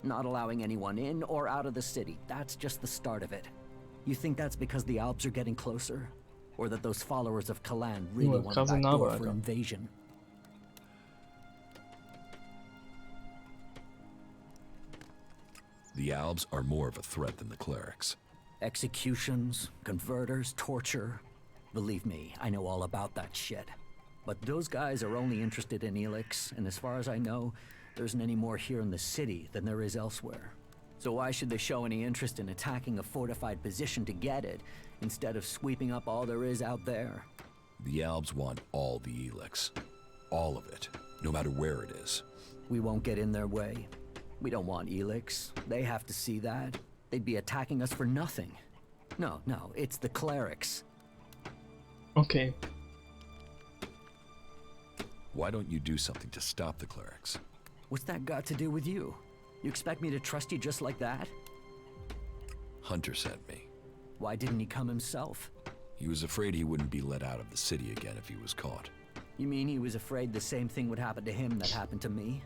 Not allowing anyone in or out of the city. That's just the start of it. You think that's because the Alps are getting closer? Or that those followers of Kalan really want a backdoor for invasion? The The Albs are more of a threat than the clerics. Executions, converters, torture. Believe me, I know all about that shit. But those guys are only interested in ELEX, and as far as I know, there isn't any more here in the city than there is elsewhere. So why should they show any interest in attacking a fortified position to get it, instead of sweeping up all there is out there? The Albs want all the ELEX. All of it, no matter where it is. We won't get in their way. We don't want ELEX. They have to see that. They'd be attacking us for nothing. No, it's the clerics. Okay. Why don't you do something to stop the clerics? What's that got to do with you? You expect me to trust you just like that? Hunter sent me. Why didn't he come himself? He was afraid he wouldn't be let out of the city again if he was caught. You mean he was afraid the same thing would happen to him that happened to me?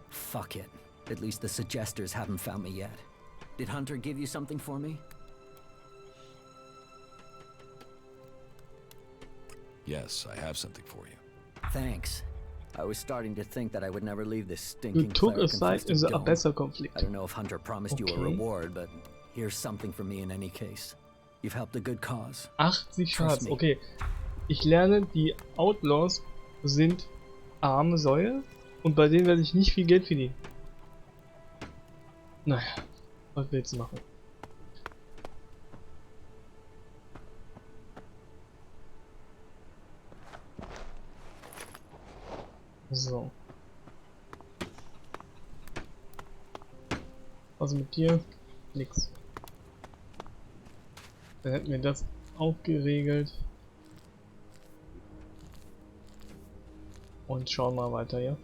Fuck it. At least the suggesters haven't found me yet. Did Hunter give you something for me? Yes, I have something for you. Thanks. I was starting to think that I would never leave this stinking You took a side in the dome. Abessa conflict. I don't know if Hunter promised you a reward, but here's something for me in any case. You've helped a good cause. 80 Schatz, okay. Ich lerne, die Outlaws sind arme Säue und bei denen werde ich nicht viel Geld verdienen. Naja, was willst du machen? So. Was mit dir? Nix. Dann hätten wir das auch geregelt. Und schauen mal weiter, ja.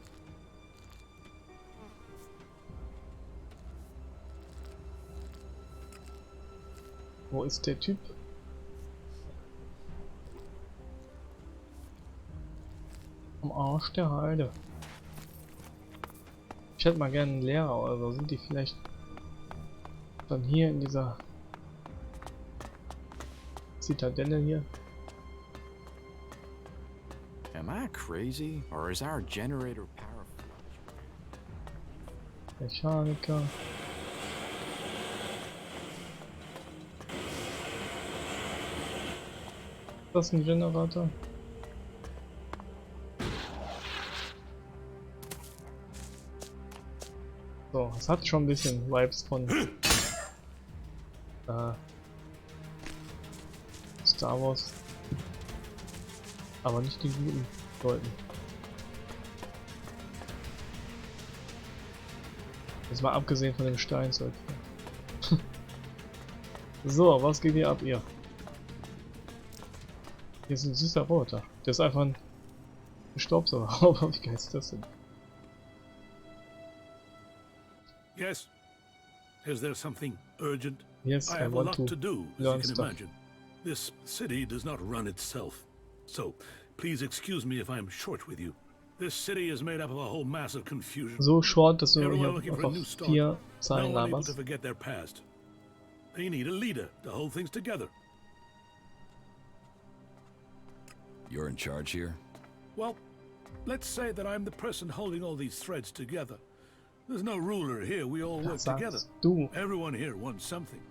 Wo ist der Typ? Am Arsch der Heide. Ich hätte mal gerne einen Lehrer oder so. Sind die vielleicht dann hier in dieser Zitadelle hier? Am I crazy, or is our generator powerful? Mechaniker. Ist das ein Generator? So, es hat schon ein bisschen Vibes von Star Wars. Aber nicht die guten Leuten. Jetzt mal abgesehen von dem Steinzeug. So, was geht hier ab, ihr? Hier ist ein süßer Roboter. Der ist einfach ein Staubsauger. Wie geil ist das denn? Yes. Is there something urgent? Yes, I I have a want lot to to do, as learn you can stuff. imagine. This city does not run itself. So, please excuse me if I'm short with you. This city is made up of a whole mass of confusion. So short, dass du Everyone hier looking for a einfach new start. 4 Zeilen No one able laberst. to forget their past. They need a leader to hold things together. You're in charge here? Well, let's say that I'm the person holding all these threads together. There's no ruler here, we all work together. Everyone here wants something.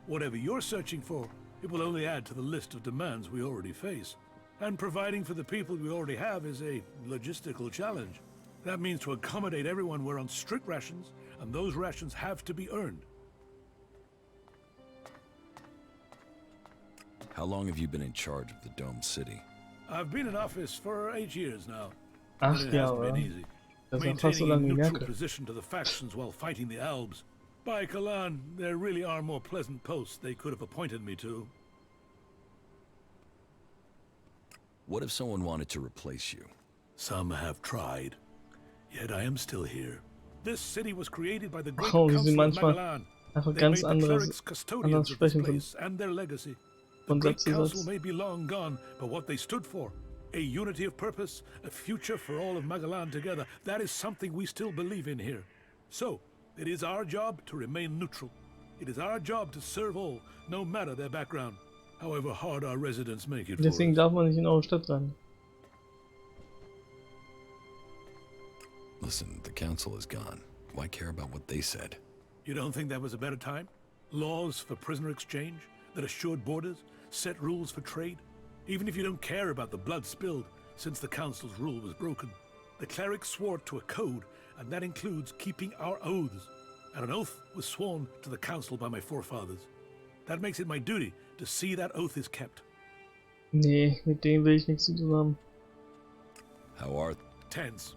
Whatever you're searching for, it will only add to the list of demands we already face. And providing for the people we already have is a logistical challenge. That means to accommodate everyone we're on strict rations, and those rations have to be earned. How long have you been in charge of the domed city? I've been in office for 8 years now. 8 and it hasn't Jahre. been easy. Das ist fast so Maintaining a lange wie neutral Merkel. position to the factions while fighting the Albs. By Kalan, there really are more pleasant posts they could have appointed me to. What if someone wanted to replace you? Some have tried. Yet I am still here. This city was created by the great Oh, wie council sie of manchmal Magalan. einfach They ganz made the anders clerics custodians of this sprechen von place and their legacy. The von great Satz zu council Satz. may be long gone, but what they stood for, a unity of purpose, a future for all of Magalan together, that is something we still believe in here. So, it is our job to remain neutral. It is our job to serve all, no matter their background, however hard our residents make it for Deswegen us. darf man nicht in eure Stadt rein. Listen, the council is gone. Why care about what they said? You don't think that was a better time? Laws for prisoner exchange that assured borders, set rules for trade. Even if you don't care about the blood spilled since the council's rule was broken, the clerics swore to a code, and that includes keeping our oaths. And an oath was sworn to the council by my forefathers. That makes it my duty to see that oath is kept. Nee, mit dem will ich nichts zu tun haben. How are... Tense.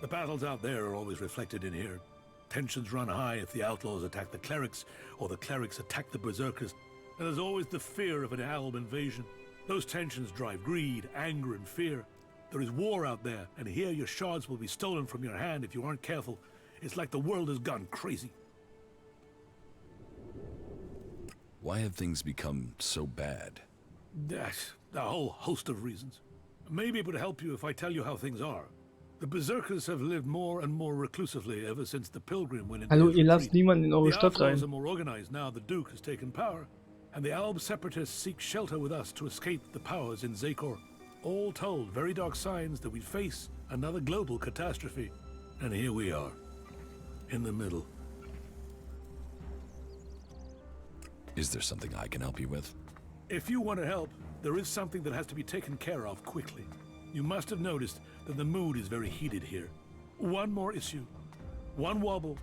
The battles out there are always reflected in here. Tensions run high if the outlaws attack the clerics, or the clerics attack the berserkers. And there's always the fear of an alb invasion. Those tensions drive greed, anger, and fear. There is war out there, and here your shards will be stolen from your hand if you aren't careful. It's like the world has gone crazy. Why have things become so bad? That's a whole host of reasons. Maybe it would help you if I tell you how things are. The berserkers have lived more and more reclusively ever since the pilgrim went into Hallo, his ihr lasst retreat. niemanden in eure The Stadt outlaws rein. are more organized now the Duke has taken power, and the Alb separatists seek shelter with us to escape the powers in Zakor. All told, very dark signs that we face another global catastrophe. And here we are, in the middle. Is there something I can help you with? If you want to help, there is something that has to be taken care of quickly. You must have noticed that the mood is very heated here. One more issue, one wobble,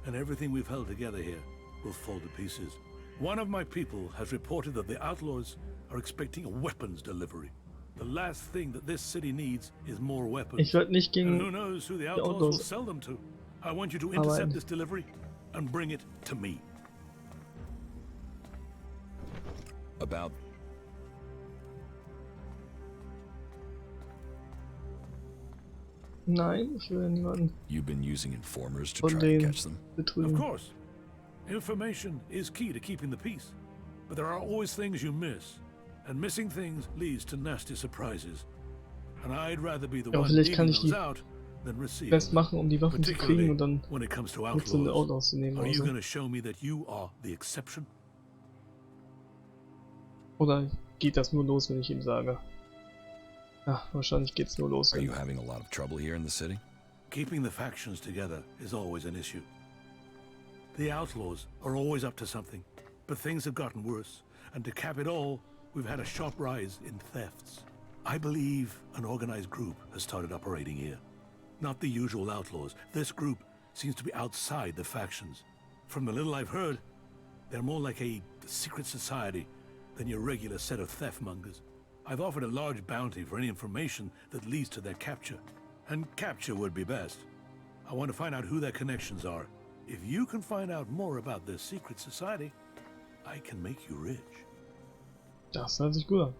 and everything we've held together here will fall to pieces. One of my people has reported that the outlaws are expecting a weapons delivery. The last thing that this city needs is more weapons. Ich werde nicht And gegen who knows who the die outlaws will Outlaws sell them to. I want you to intercept arbeiten. this delivery and bring it to me. About... Nein, ich will niemanden You've been using informers to von try to denen catch them? Of betrügen. course. Information is key to keeping the peace. But there are always things you miss. And missing things leads to nasty surprises. And I'd rather be the Ja, one vielleicht kann dealing ich die those out than receiving fest them. machen, um die Waffen zu kriegen Particularly und dann when it comes to mit so eine outlaws. Outlaws zu nehmen Are oder you so. going to show me that you are the exception? Oder geht das nur los, wenn ich ihm sage? Ja, wahrscheinlich geht's nur los. Are you having a lot of trouble here in the city? Keeping the factions together is always an issue. The outlaws are always up to something, but things have gotten worse, and to cap it all, we've had a sharp rise in thefts. I believe an organized group has started operating here. Not the usual outlaws. This group seems to be outside the factions. From the little I've heard, they're more like a secret society than your regular set of theft mongers. I've offered a large bounty for any information that leads to their capture. And capture would be best. I want to find out who their connections are. If you can find out more about this secret society, I can make you rich. Das hört sich gut an.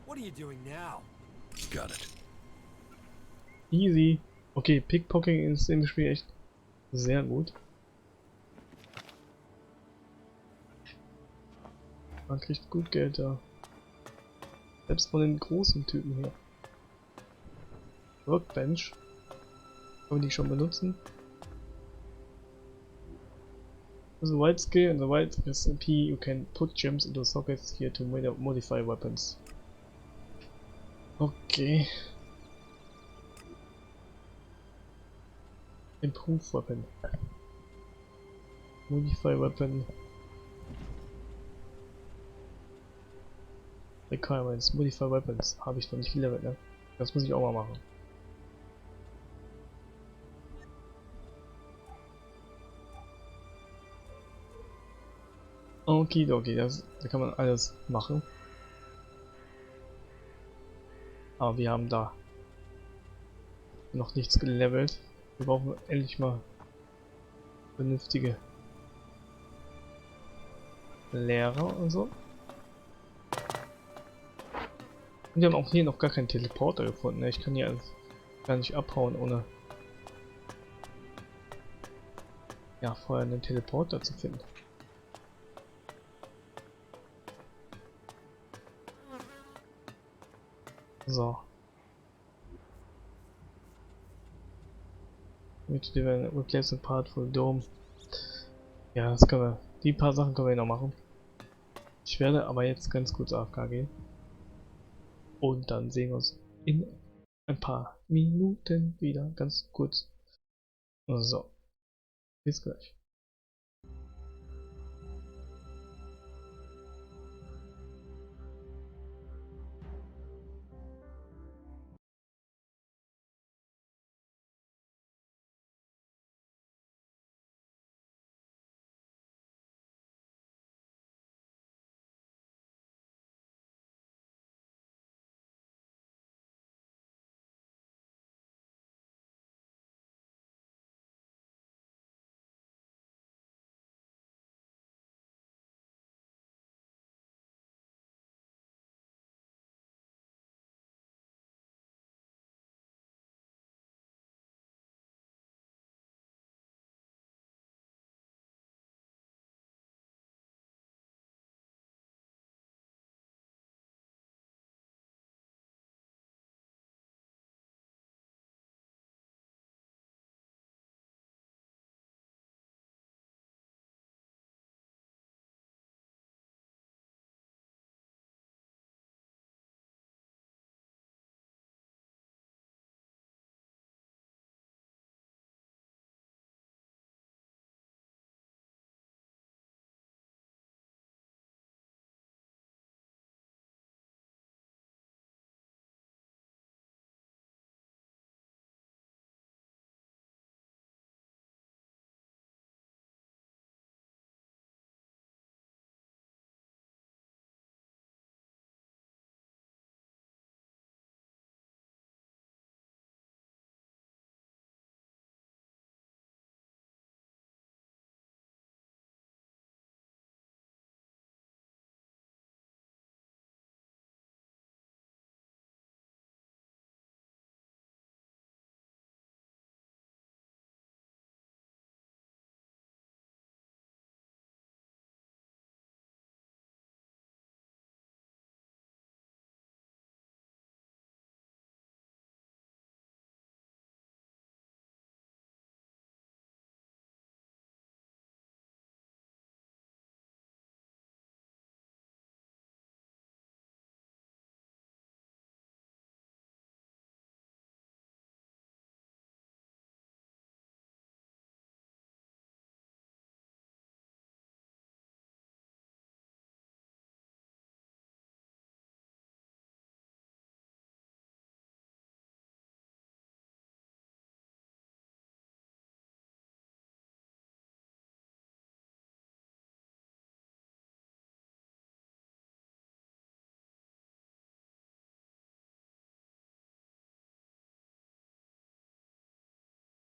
What are you doing now? Got it. Easy. Okay, Pickpocketing ist im Spiel echt sehr gut. Man kriegt gut Geld da. Selbst von den großen Typen hier. Workbench. Können wir die schon benutzen? Also white skill and the white SMP you can put gems into sockets here to modify weapons. Okay. Improve weapon. Modify weapon. Requirements. Modify weapons. Habe ich noch nicht gelevelt, ne? Das muss ich auch mal machen. Okay, da kann man alles machen. Aber wir haben da noch nichts gelevelt. Wir brauchen endlich mal vernünftige Lehrer und so. Und wir haben auch hier noch gar keinen Teleporter gefunden. Ne? Ich kann hier alles gar nicht abhauen, ohne ja vorher einen Teleporter zu finden. So. Mit dem Replacement Part for Dome. Ja, das können wir. Die paar Sachen können wir noch machen. Ich werde aber jetzt ganz kurz AFK gehen. Und dann sehen wir uns in ein paar Minuten wieder. Ganz kurz. So. Bis gleich.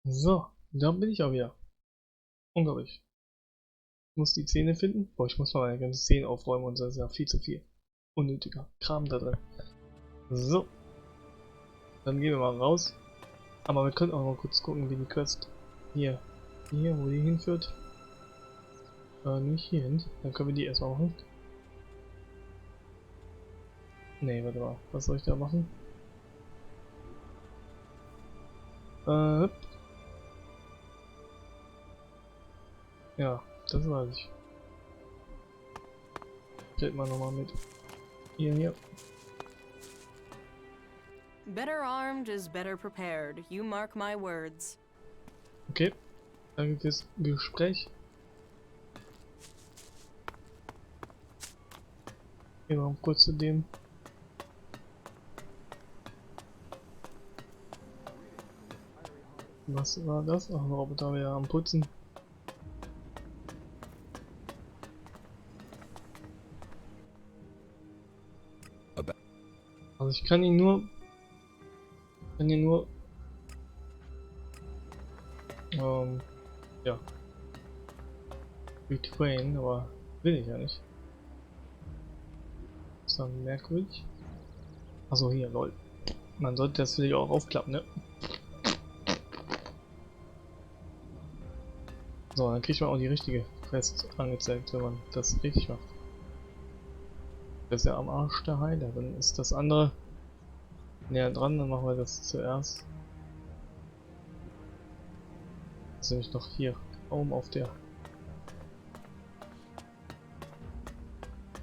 So, da bin ich auch wieder. Unglaublich. Ich muss die Zähne finden. Boah, ich muss mal meine ganzen Zähne aufräumen und das ist ja viel zu viel. Unnötiger Kram da drin. So. Dann gehen wir mal raus. Aber wir können auch mal kurz gucken, wie die Quest hier, wo die hinführt. Nicht hier hin. Dann können wir die erstmal machen. Ne, warte mal. Was soll ich da machen? Ja, das weiß ich. Stellt mal nochmal mit. Hier. Better armed is better prepared. You mark my words. Okay. Danke fürs Gespräch. Gehen wir mal kurz zu dem. Was war das? Ach, ein Roboter wieder am Putzen. Also ich kann ihn nur... ja. Retrain, aber will ich ja nicht. Ist dann merkwürdig. Achso, hier, lol. Man sollte das natürlich auch aufklappen, ne? So, dann kriegt man auch die richtige Quest angezeigt, wenn man das richtig macht. Das ist ja am Arsch der Heide. Dann ist das andere näher dran, dann machen wir das zuerst. ist nämlich noch hier oben auf der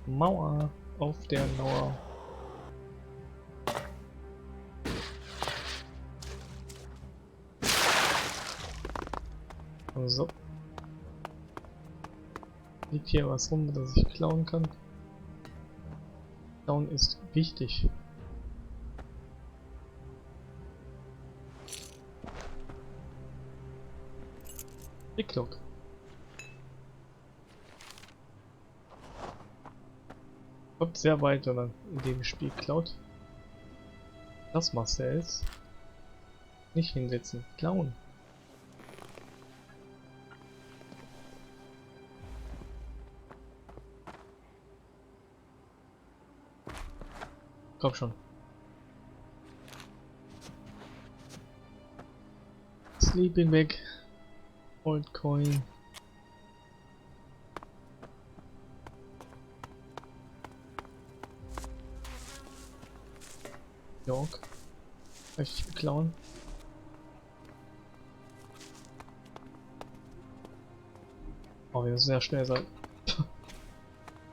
Mauer. Auf der Mauer. So. Liegt hier was rum, das ich klauen kann? Klauen ist wichtig. Picklock. Kommt sehr weit, wenn man in dem Spiel klaut. Das machst du jetzt. Nicht hinsetzen, klauen. Komm schon. Sleeping Bag. Old Coin. York. Möchte ich beklauen. Oh, wir müssen sehr schnell sein.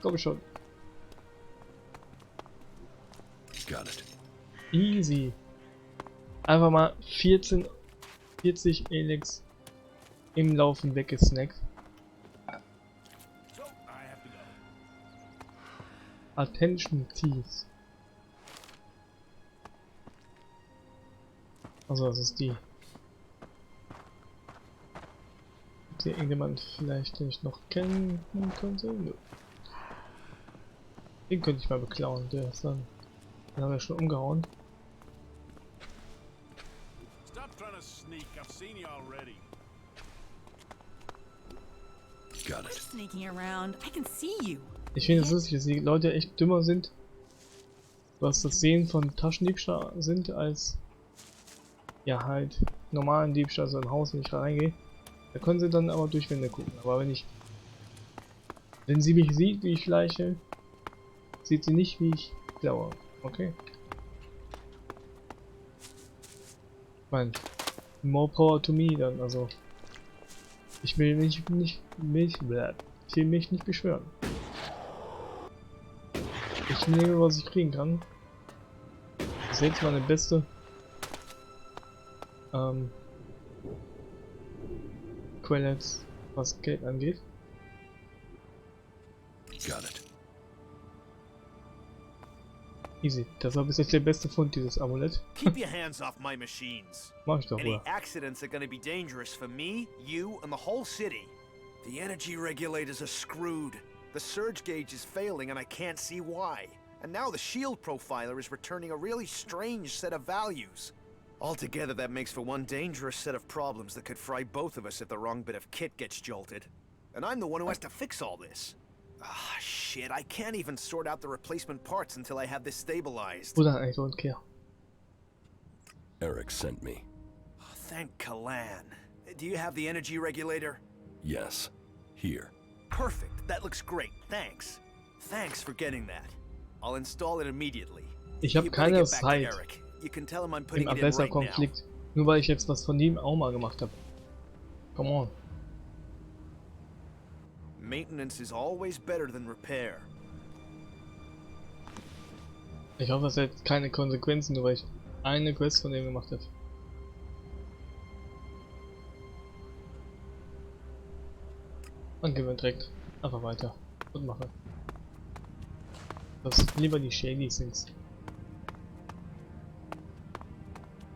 Komm schon. Got it. Easy. Einfach mal 40 ELEX im Laufen weggesnackt. Attention Thieves. Also das ist die. Ist hier irgendjemand vielleicht, den ich noch kennen könnte? Nö. Den könnte ich mal beklauen, der ist dann. Den haben wir schon umgehauen. Ich finde es lustig, dass die Leute echt dümmer sind, was das Sehen von Taschendiebstahl sind, als ja halt normalen Diebstahl, also im Haus, wenn ich reingehe. Da können sie dann aber durch Wände gucken. Aber wenn sie mich sieht, wie ich schleiche, sieht sie nicht, wie ich klaue. Okay. Ich meine, more power to me dann, also. Ich will mich nicht beschwören. Ich nehme, was ich kriegen kann. Das ist jetzt meine beste Quelle, was Geld angeht. Got it. Easy. Das war bis jetzt der beste Fund, dieses Amulett. Keep your hands off my machines. Mach ich doch Any wohl. accidents are gonna be dangerous for me, you, and the whole city. The energy regulators are screwed. The surge gauge is failing and I can't see why. And now the shield profiler is returning a really strange set of values. Altogether, that makes for one dangerous set of problems that could fry both of us if the wrong bit of kit gets jolted. And I'm the one who has to fix all this. Ah, shit, I can't even sort out the replacement parts until I have this stabilized. Oder I don't care. Eric sent me. Oh, thank Kalan. Do you have the energy regulator? Yes. Here. Perfect. That looks great. Thanks. Thanks for getting that. I'll install it immediately. Ich habe keine Zeit im Right Abessa-Konflikt, nur weil ich jetzt was von ihm auch mal gemacht habe. Come on. Maintenance is always better than repair. Ich hoffe, es hat keine Konsequenzen, nur weil ich eine Quest von dem gemacht habe. Dann gehen wir direkt einfach weiter und machen. Das lieber die Shady Things.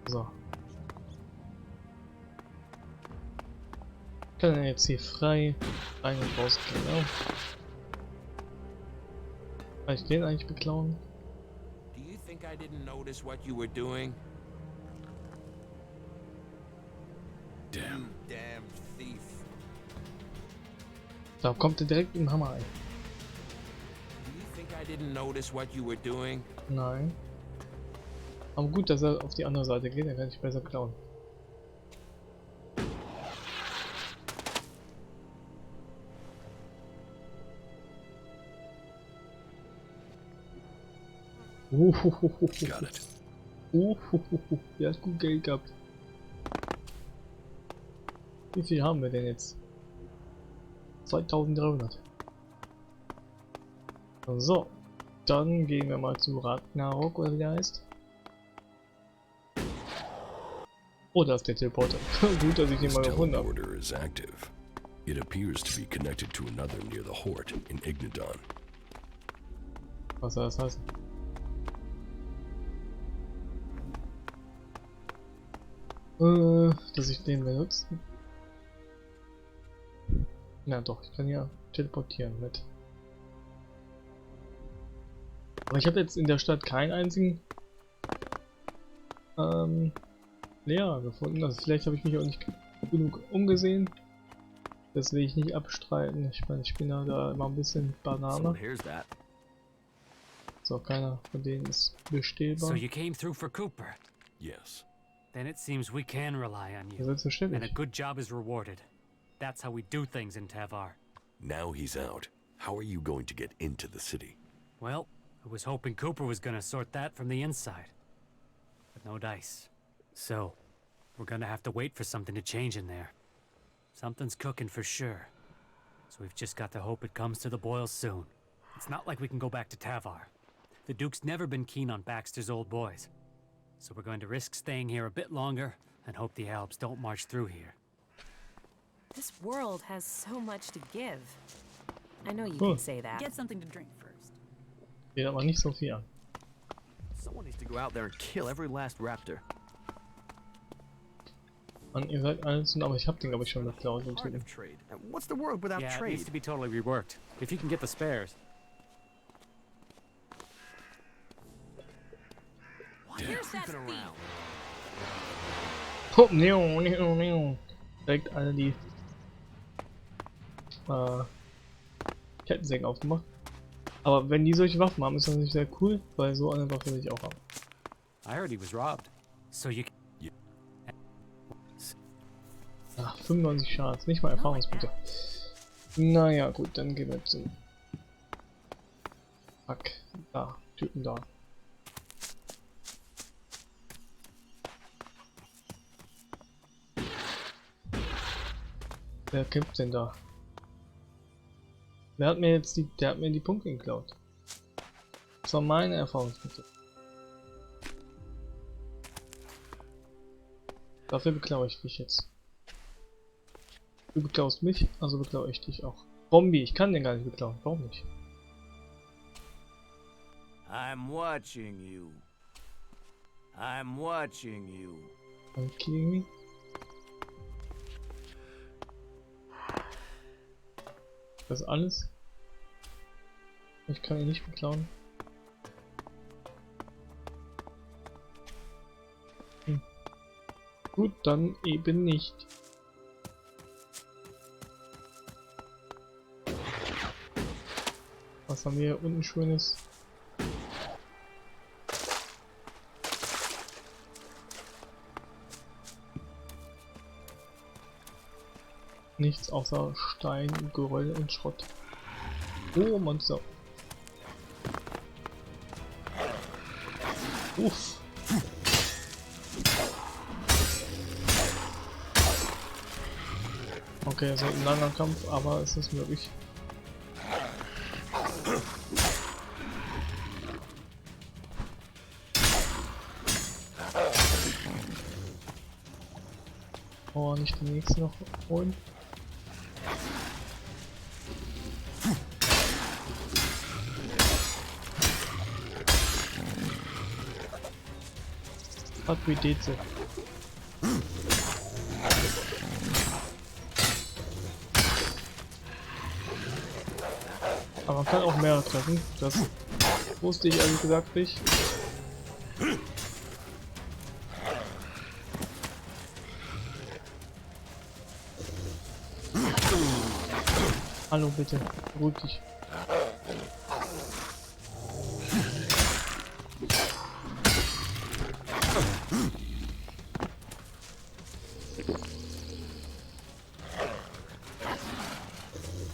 So. Kann er jetzt hier frei rein und raus gehen, ja. Kann ich den eigentlich beklauen? Do you think I didn't notice what you were doing? Damn. Damn thief. Da kommt er direkt im Hammer ein. Do you think I didn't notice what you were doing? Nein. Aber gut, dass er auf die andere Seite geht, dann kann ich besser klauen. Got it. Der hat gut Geld gehabt. Wie viel haben wir denn jetzt? 2300. So, dann gehen wir mal zu Ragnarok, oder wie der heißt. Oh, da ist der Teleporter. Gut, dass ich den mal gefunden habe. Teleporter is active. It appears to be connected to another near the Hort in Ignadon. Was soll das heißen? Dass ich den benutze? Na doch, ich kann ja teleportieren mit. Aber ich habe jetzt in der Stadt keinen einzigen Lehrer gefunden. Also vielleicht habe ich mich auch nicht genug umgesehen. Das will ich nicht abstreiten. Ich meine, ich bin ja da immer ein bisschen Banane. So, keiner von denen ist bestehbar. So you came through for Cooper? Yes. Then it seems we can rely on you. Selbstverständlich. And a good job is rewarded. That's how we do things in Tavar. Now he's out. How are you going to get into the city? Well, I was hoping Cooper was gonna sort that from the inside. But no dice. So, we're gonna have to wait for something to change in there. Something's cooking for sure. So we've just got to hope it comes to the boil soon. It's not like we can go back to Tavar. The Duke's never been keen on Baxter's old boys. So we're going to risk staying here a bit longer and hope the Alps don't march through here. This world has so much to give. I know you can say that. Get something to drink first. Geht aber nicht so viel an. Someone needs to go out there and kill every last raptor. Mann, ihr seid alles, aber ich hab den glaube ich schon geklaut. What's the world without Yeah, it trade? needs to be totally reworked. If you can get the spares. Here's that thief. Oh, neo. Direkt alle die Kettensägen aufgemacht. Aber wenn die solche Waffen haben, ist das nicht sehr cool, weil so eine Waffe will ich auch haben. I heard he was robbed. So you... Ach, 95 Schaden, nicht mal Erfahrungspunkte. Naja, gut, dann gehen wir zum... Fuck, da, Typen da. Wer kämpft denn da? Wer hat mir jetzt der hat mir die Punkte geklaut. Das war meine Erfahrungspunkte. Dafür beklaue ich dich jetzt. Du beklaust mich, also beklaue ich dich auch. Bombi, ich kann den gar nicht beklauen. Warum nicht? I'm watching you. I'm watching you. Are you kidding me? Das ist alles? Ich kann ihn nicht beklauen. Gut, dann eben nicht. Was haben wir hier unten Schönes? Nichts außer Stein, Geröll und Schrott. Oh, Monster. Uff. Okay, also ein langer Kampf, aber es ist möglich. Oh, nicht den nächsten noch holen. Hat wie Deze. Aber man kann auch mehrere treffen. Das wusste ich ehrlich gesagt nicht. Hallo bitte, beruhig dich.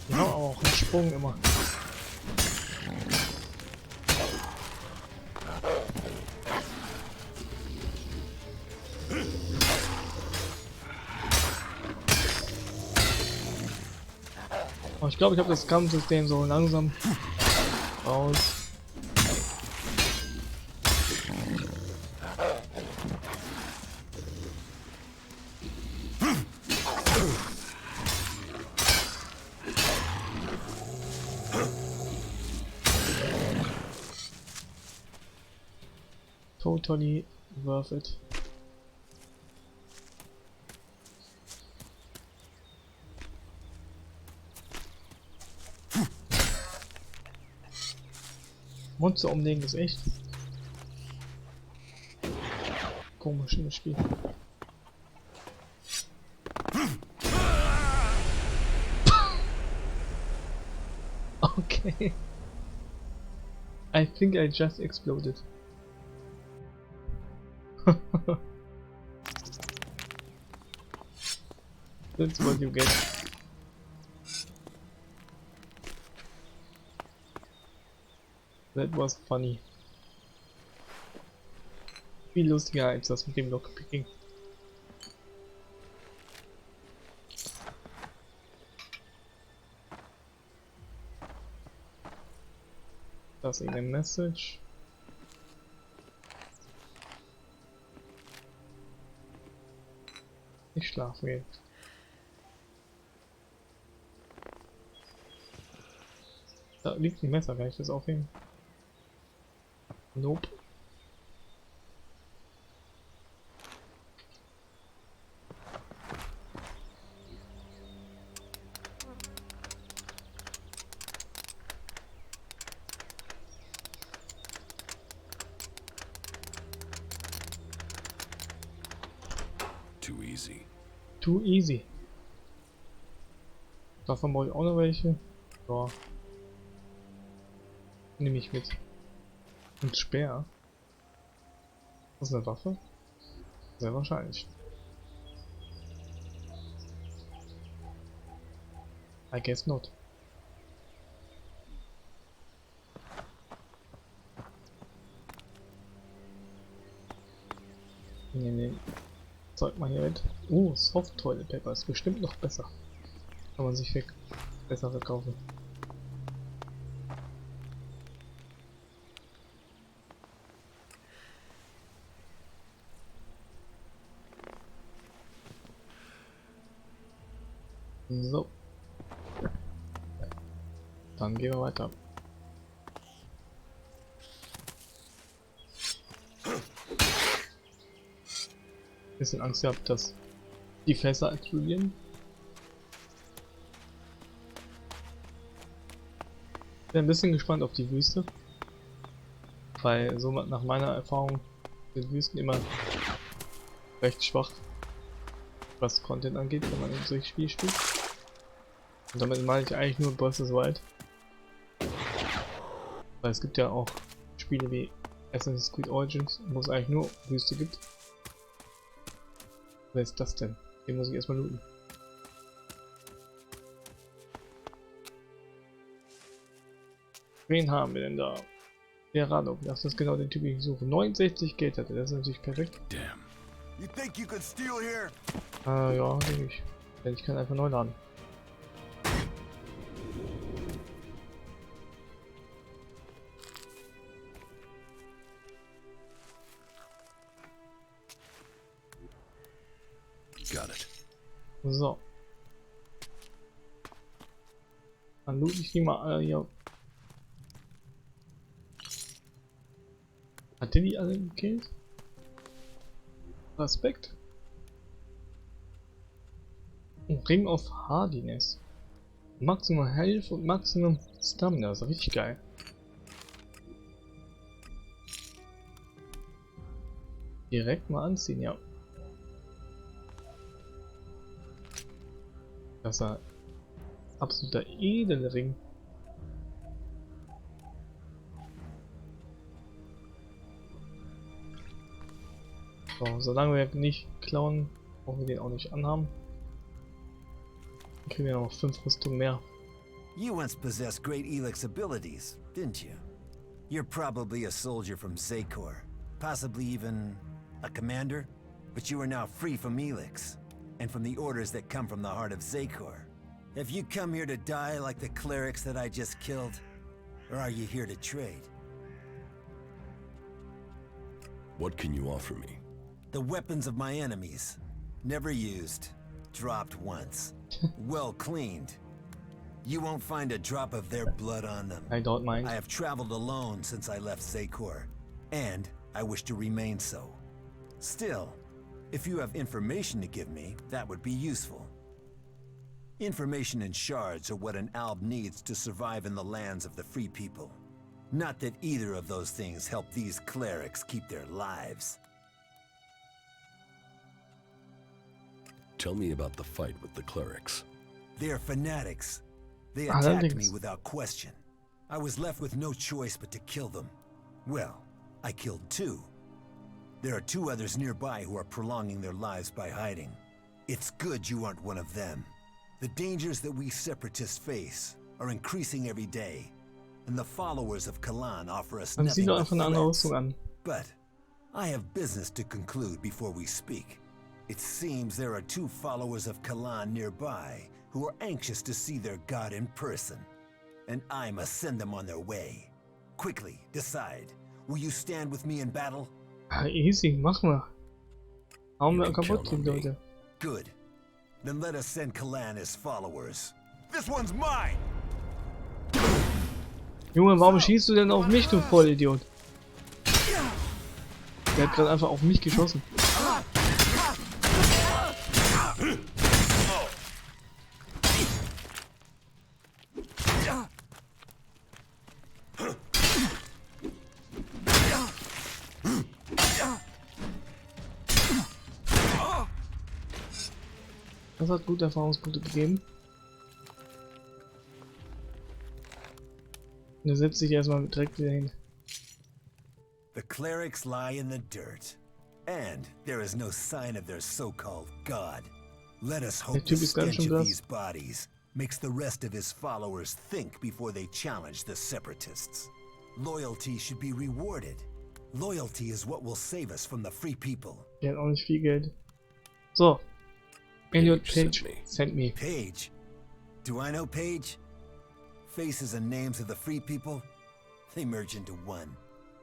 Ja, auch ein Sprung immer. Aber ich glaube, ich habe das Kampfsystem so langsam raus. Totally worth it. Monster umlegen ist echt komisch in das Spiel. Okay. I think I just exploded. That's what you get. That was funny. Viel lustiger als das mit dem Lockpicking. Das ist eine Message. Ich schlafe jetzt. Da liegt ein Messer, kann ich das aufheben? Nope. Too easy. Too easy. Davon brauche ich auch noch welche. Ja. Nehme ich mit. Und Speer. Das ist eine Waffe? Sehr wahrscheinlich. I guess not. Nee. Zeig mal hier mit. Soft Toilet Paper ist bestimmt noch besser. Kann man sich besser verkaufen. So. Dann gehen wir weiter. Bisschen Angst gehabt, dass die Fässer explodieren. Bin ein bisschen gespannt auf die Wüste. Weil so nach meiner Erfahrung sind Wüsten immer recht schwach, was Content angeht, wenn man in solches Spiel spielt. Und damit meine ich eigentlich nur Breath of the Wild. Weil es gibt ja auch Spiele wie Assassin's Creed Origins, wo es eigentlich nur Wüste gibt. Wer ist das denn? Den muss ich erstmal looten. Wen haben wir denn da? Der Rado, das ist genau den Typ, den ich suche. 69 Geld hatte, das ist natürlich perfekt. Damn. You think you could steal here? Ja, denke ich. Denn ich kann einfach neu laden. Got it. So. Dann loot ich die mal alle hier. Hat der die alle gekillt? Respekt. Ring of Hardiness. Maximum Health und Maximum Stamina. Das ist richtig geil. Direkt mal anziehen, ja. Das ist ein absoluter Edelring. So, solange wir nicht klauen, brauchen wir den auch nicht anhaben. Dann kriegen wir noch 5 Rüstungen mehr. You once possessed great ELEX abilities, didn't you? You're probably a soldier from Zakor, possibly even a commander, but you are now free from ELEX, and from the orders that come from the heart of Zakor. Have you come here to die like the clerics that I just killed? Or are you here to trade? What can you offer me? The weapons of my enemies. Never used. Dropped once. Well cleaned. You won't find a drop of their blood on them. I don't mind. I have traveled alone since I left Zakor, and I wish to remain so. Still, if you have information to give me, that would be useful. Information and shards are what an alb needs to survive in the lands of the free people. Not that either of those things help these clerics keep their lives. Tell me about the fight with the clerics. They're fanatics. They attacked me without question. I was left with no choice but to kill them. Well, I killed two. There are two others nearby who are prolonging their lives by hiding. It's good you aren't one of them. The dangers that we separatists face are increasing every day, and the followers of Kalan offer us nothing but threats. But I have business to conclude before we speak. It seems there are two followers of Kalan nearby who are anxious to see their god in person, and I must send them on their way. Quickly, decide. Will you stand with me in battle? Easy, mach mal. Hauen wir kaputt, die Leute. Good. Then let us send Kalan as followers. This one's mine! Junge, warum schießt du denn auf mich, du Vollidiot? Der hat gerade einfach auf mich geschossen. Das hat gute Erfahrungspunkte gegeben. Und er setzt sich erstmal direkt wieder hin. The clerics lie in the dirt, and there is no sign of their so-called god. Let us hope the stench of these bodies makes the rest of his followers think before they challenge the separatists. Loyalty should be rewarded. Loyalty is what will save us from the free people. Er hat auch nicht viel Geld. So. Elliot Page sent me. Page? Do I know Page? Faces and names of the free people? They merge into one.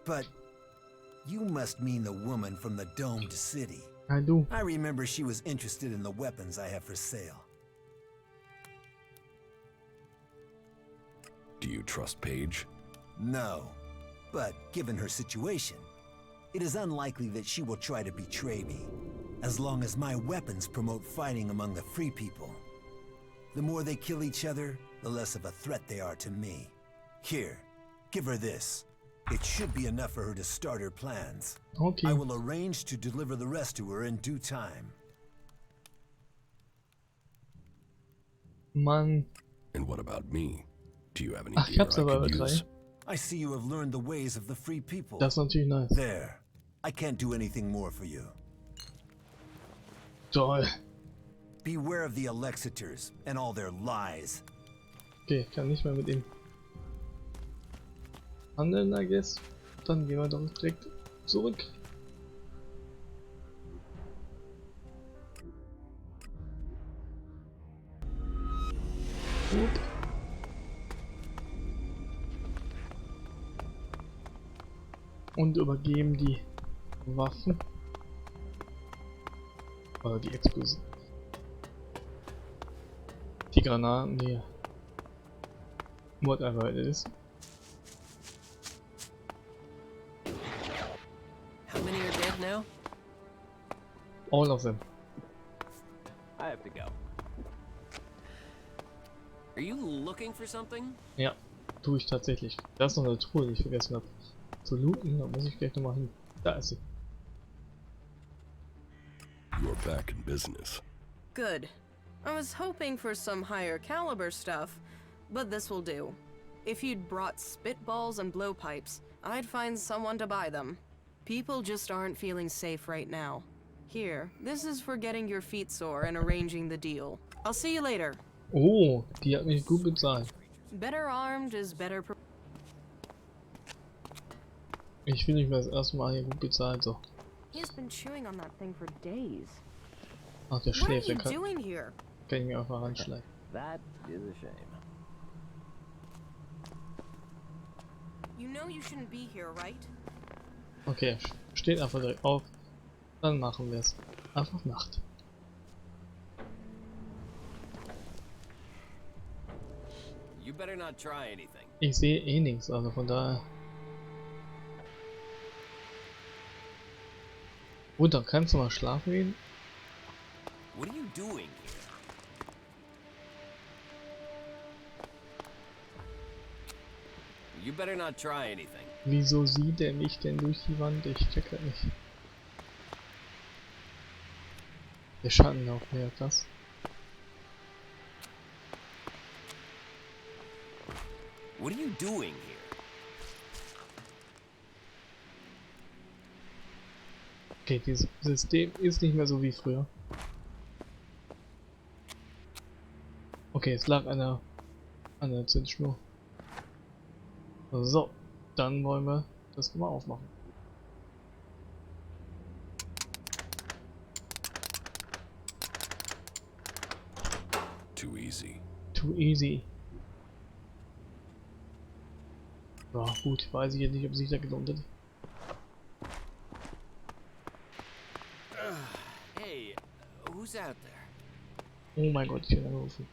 But you must mean the woman from the domed city. I do. I remember she was interested in the weapons I have for sale. Do you trust Paige? No. But given her situation, it is unlikely that she will try to betray me, as long as my weapons promote fighting among the free people. The more they kill each other, the less of a threat they are to me. Here, give her this. It should be enough for her to start her plans. Okay. I will arrange to deliver the rest to her in due time. Mann. And what about me? Do you have any Ach, ich hab's aber drei. I see you have learned the ways of the free people. Das ist natürlich nice. There. I can't do anything more for you. Toll. Beware of the Alexiters and all their lies. Okay, ich kann nicht mehr mit ihm handeln, I guess. Dann gehen wir doch direkt zurück. Gut. Und übergeben die Waffen. Oder die Explosiven. Die Granaten hier. Whatever it is. How many are dead now? All of them. I have to go. Are you looking for something? Ja, tue ich tatsächlich. Da ist noch eine Truhe, die ich vergessen habe zu looten. Da muss ich gleich nochmal hin. Da ist sie. You're back in business. Good. I was hoping for some higher caliber stuff, but this will do. If you'd brought spitballs and blowpipes, I'd find someone to buy them. People just aren't feeling safe right now. Here, this is for getting your feet sore and arranging the deal. I'll see you later. Oh, die hat mich gut bezahlt. Better armed is better prepared. Ich finde, ich werde das erste Mal hier gut bezahlt, so. He's been chewing on that thing for days. Ach, der schläft, der kann doing here? ich mir einfach ranschleichen. That is a shame. You know you shouldn't be here, right? Okay, steht einfach direkt auf. Dann machen wir es. Einfach Nacht. You better not try anything. Ich sehe eh nichts, also von daher. Gut, dann kannst du mal schlafen gehen. What are you doing here? You better not try anything. Wieso sieht er mich denn durch die Wand? Ich check das nicht. Der Schatten auf mir, das. What are you doing here? Okay, dieses System ist nicht mehr so wie früher. Okay, es lag an der Zündschnur. So, dann wollen wir das mal aufmachen. Too easy. Too easy. Ja, gut, weiß ich jetzt nicht, ob sich da gelohnt hat. Hey, who's out there? Oh mein Gott, ich bin angerufen.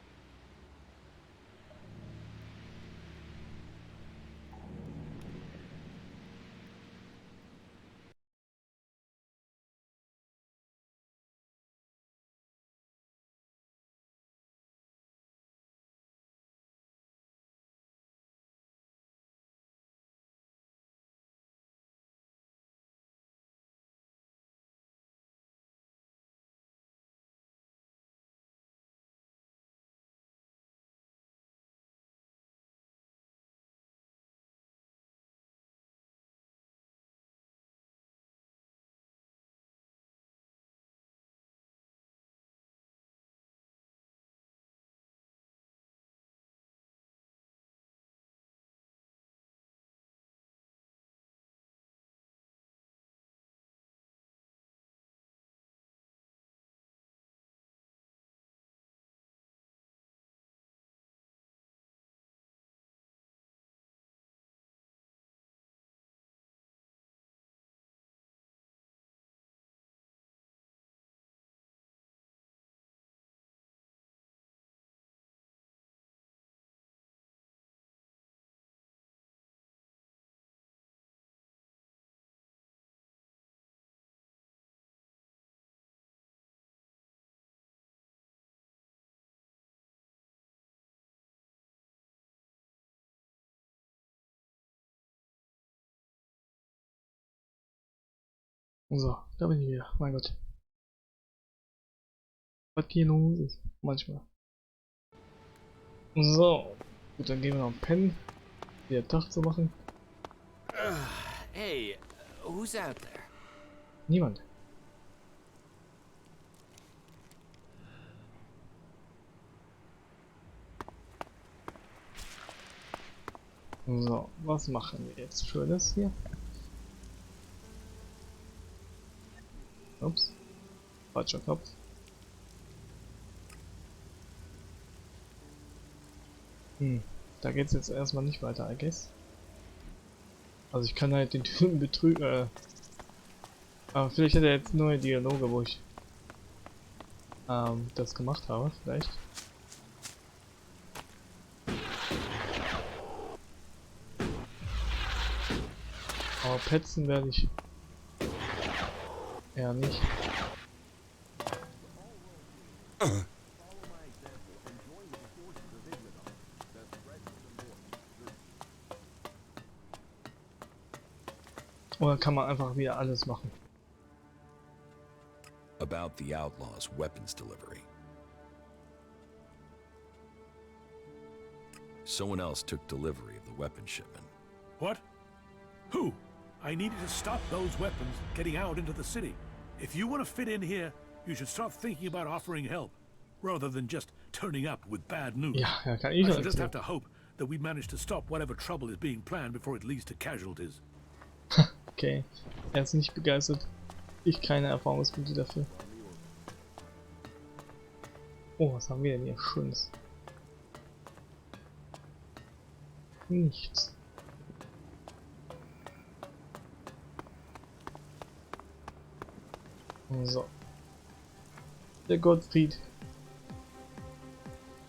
So, da bin ich wieder. Mein Gott. Was hier los ist. Manchmal. So. Gut, dann gehen wir noch pennen. Wieder Tag zu machen. Hey, who's out there? Niemand. So, was machen wir jetzt Schönes hier? Ups. Falscher Kopf. Da geht's jetzt erstmal nicht weiter, I guess. Also ich kann halt den Typen betrügen, aber vielleicht hat er jetzt neue Dialoge, wo ich das gemacht habe, vielleicht. Aber petzen werde ich eher nicht. Oder kann man einfach wieder alles machen? About the outlaws' weapons delivery. Someone else took delivery of the weapon shipment. What? Who? I needed to stop those weapons getting out into the city. If you want to fit in here, you should start thinking about offering help, rather than just turning up with bad news. Ja, kann ich I shall just have to hope that we manage to stop whatever trouble is being planned before it leads to casualties. Okay, er ist nicht begeistert. Ich keine Erfahrungspunkte dafür. Oh, was haben wir denn hier Schönes? nichts. So. Der Gottfried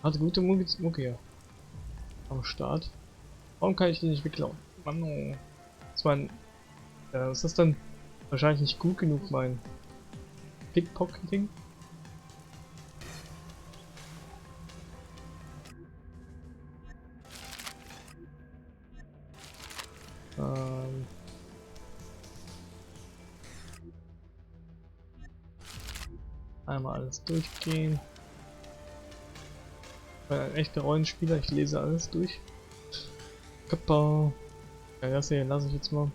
hat gute Mucke hier am Start. Warum kann ich die nicht beklauen? Mann, oh. Ist das dann wahrscheinlich nicht gut genug, mein Pickpocketing? Einmal alles durchgehen. Ich bin ein echter Rollenspieler, ich lese alles durch. Kappa. Ja, das hier lasse ich jetzt mal.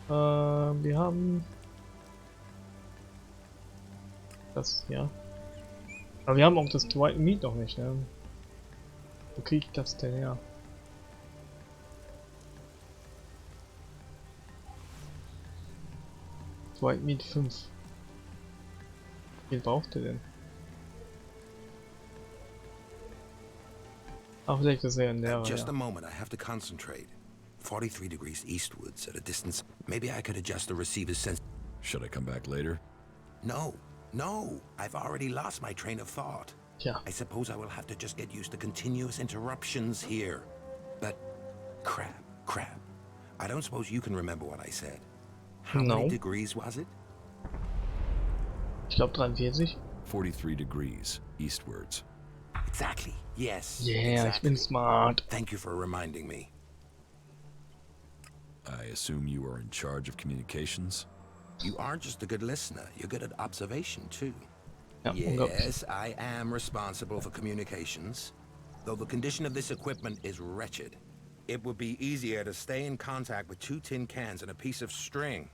Wir haben das, ja. Aber wir haben auch das White Meat noch nicht, ne? Wo krieg ich das denn her? White Meat 5. Wie viel braucht ihr denn? Ach, vielleicht ist er in der. Just a moment, I have to concentrate. 43 degrees eastwards at a distance. Maybe I could adjust the receiver's sense. Should I come back later? No, no. I've already lost my train of thought. Yeah. I suppose I will have to just get used to continuous interruptions here. But crap. I don't suppose you can remember what I said. How many degrees was it? Ich glaube 43. 43 degrees eastwards. Exactly. Yes. Yeah, exactly. ich bin smart. Thank you for reminding me. I assume you are in charge of communications? You aren't just a good listener, you're good at observation too. Ja, yes, I am responsible for communications. Though the condition of this equipment is wretched. It would be easier to stay in contact with 2 tin cans and a piece of string.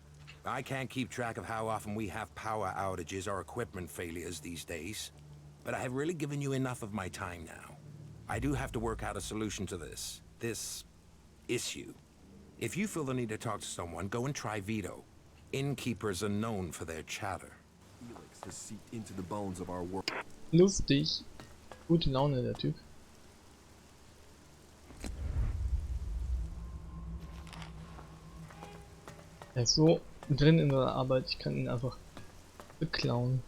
I can't keep track of how often we have power outages or equipment failures these days. But I have really given you enough of my time now. I do have to work out a solution to this issue. If you feel the need to talk to someone, go and try Vito. Innkeepers are known for their chatter. ELEX has seeped into the bones of our world. Lustig. Gute Laune, der Typ. Er ist so drin in der Arbeit, ich kann ihn einfach beklauen.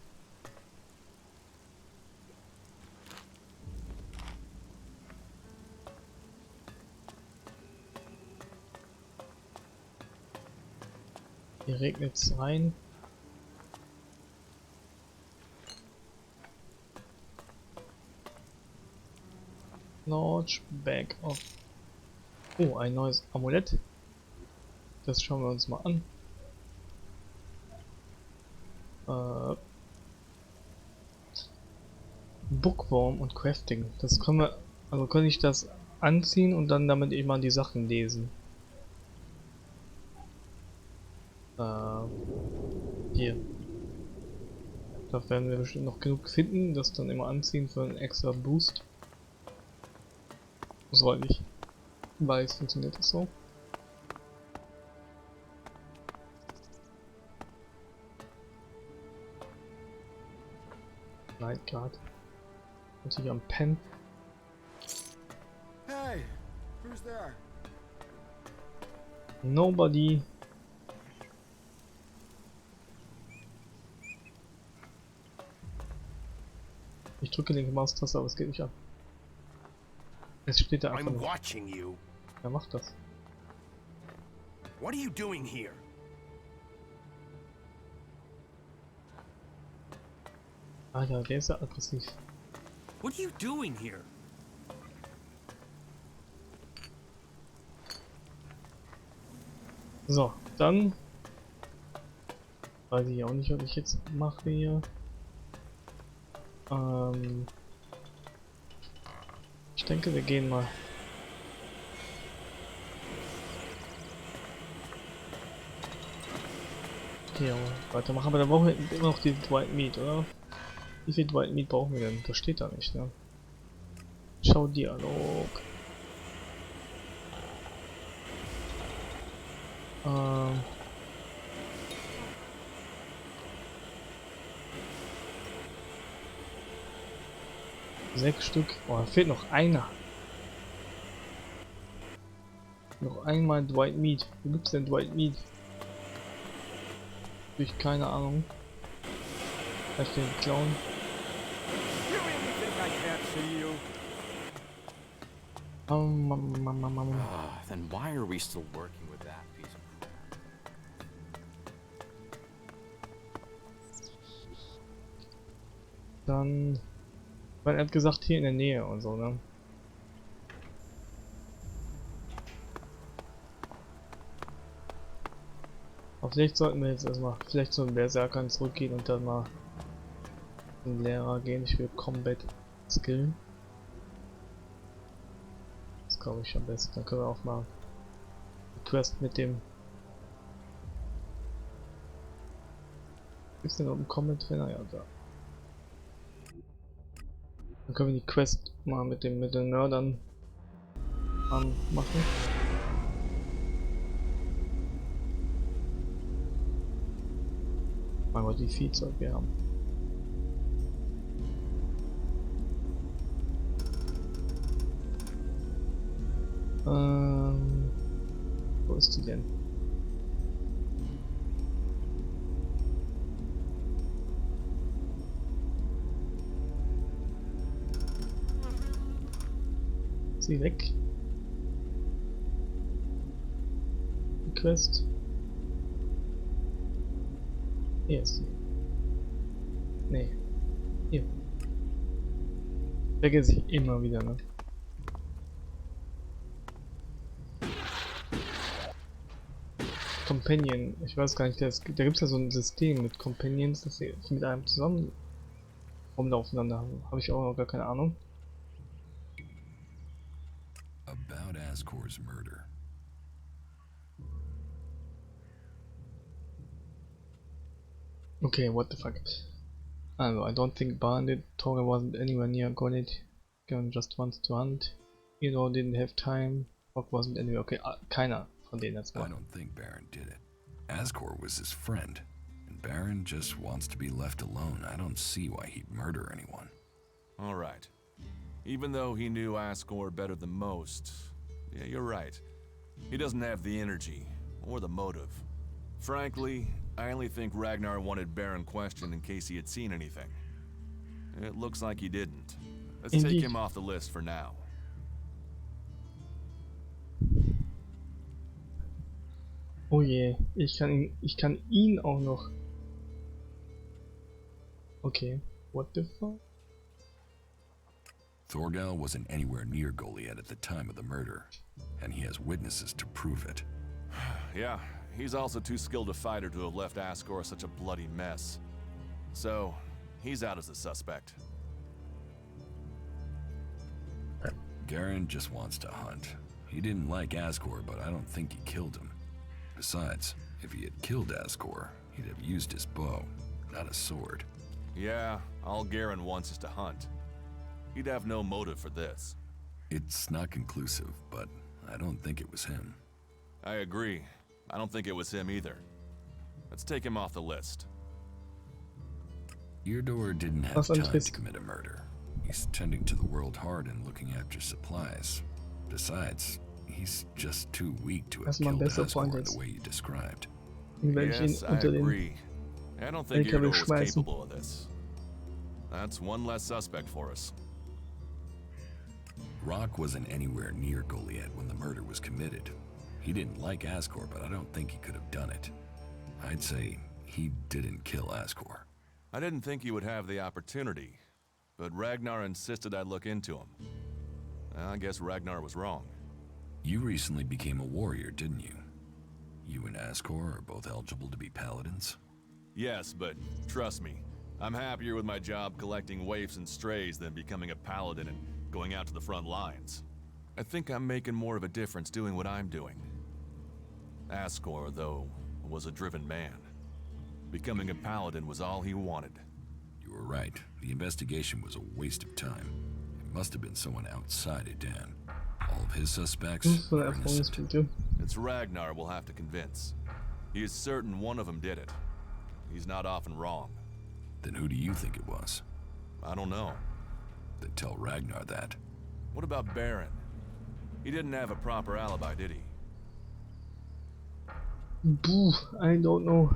Hier regnet es rein. Large Bag of. Oh, ein neues Amulett. Das schauen wir uns mal an. Bookworm und Crafting. Das können wir. Also kann ich das anziehen und dann damit eben mal die Sachen lesen. Hier. Da werden wir bestimmt noch genug finden, das dann immer anziehen für einen extra Boost. Soweit ich weiß, funktioniert das so. Night Guard. Natürlich am Pen. Hey, who's there? Nobody. Ich drücke linke Maustaste, aber es geht nicht an. Es steht da einfach. I'm watching you. Wer macht das? What are you doing here? Alter, der ist ja aggressiv. What are you doing here? So, dann weiß ich auch nicht, was ich jetzt mache hier. Ich denke, wir gehen mal. Hier weitermachen, aber da brauchen wir immer noch die White Meat, oder? Wie viel White Meat brauchen wir denn? Das steht da nicht, ne? Schau Dialog. Sechs Stück. Oh, da fehlt noch einer. Noch einmal Dwight Mead. Wo gibt's denn Dwight Mead? Durch keine Ahnung. Vielleicht den Clown. Then why are we still working with that piece of crap? Dann, weil er hat gesagt hier in der Nähe und so, ne? Aber vielleicht sollten wir jetzt erstmal vielleicht zu den Berserkern zurückgehen und dann mal zum Lehrer gehen. Ich will Combat skillen. Das glaube ich am besten. Dann können wir auch mal die Quest mit dem. Gibt's denn noch einen Combat Trainer? Ja, da. Dann können wir die Quest mal mit den Nerdern machen. Mein Gott, wie viel Zeug wir haben. Wo ist die denn? Ist sie weg? Die Quest. Hier ist sie. Nee. Hier. Vergesse ich immer wieder, ne? Companion. Ich weiß gar nicht, da gibt es ja so ein System mit Companions, dass sie mit einem zusammen rumlaufen. Dann habe ich auch noch gar keine Ahnung. About Ascor's murder. Okay, what the fuck. I don't think Bandit Torga wasn't anywhere near Gonit. Gon just wants to hunt. Didn't have time. Rock wasn't anywhere. Okay, keiner von denen jetzt mal. I don't think Baron did it. Ascor was his friend, and Baron just wants to be left alone. I don't see why he'd murder anyone. All right. Even though he knew Ascor better than most, yeah, you're right. He doesn't have the energy or the motive. Frankly, I only think Ragnar wanted Baron questioned in case he had seen anything. It looks like he didn't. Let's take him off the list for now. Oh je, ich kann ihn auch noch. Okay, what the fuck? Thorgal wasn't anywhere near Goliath at the time of the murder, and he has witnesses to prove it. Yeah, he's also too skilled a fighter to have left Ascor such a bloody mess. So, he's out as a suspect. Garen just wants to hunt. He didn't like Ascor, but I don't think he killed him. Besides, if he had killed Ascor, he'd have used his bow, not a sword. Yeah, all Garen wants is to hunt. He'd have no motive for this. It's not conclusive, but I don't think it was him. I agree. I don't think it was him either. Let's take him off the list. Eardor didn't have time to commit a murder. He's tending to the world hard and looking after supplies. Besides, he's just too weak to have killed Ascor the way you described. Yes, I agree. I don't think Eardor was capable of this. That's one less suspect for us. Rock wasn't anywhere near Goliath when the murder was committed. He didn't like Ascor, but I don't think he could have done it. I'd say he didn't kill Ascor. I didn't think he would have the opportunity, but Ragnar insisted I look into him. I guess Ragnar was wrong. You recently became a warrior, didn't you? You and Ascor are both eligible to be paladins? Yes, but trust me, I'm happier with my job collecting waifs and strays than becoming a paladin and going out to the front lines. I think I'm making more of a difference doing what I'm doing. Ascor, though, was a driven man. Becoming a paladin was all he wanted. You were right. The investigation was a waste of time. It must have been someone outside Edan. All of his suspects are innocent. It's Ragnar we'll have to convince. He is certain one of them did it. He's not often wrong. Then who do you think it was? I don't know. Then tell Ragnar that. What about Baron? He didn't have a proper alibi, did he? Buh, I don't know.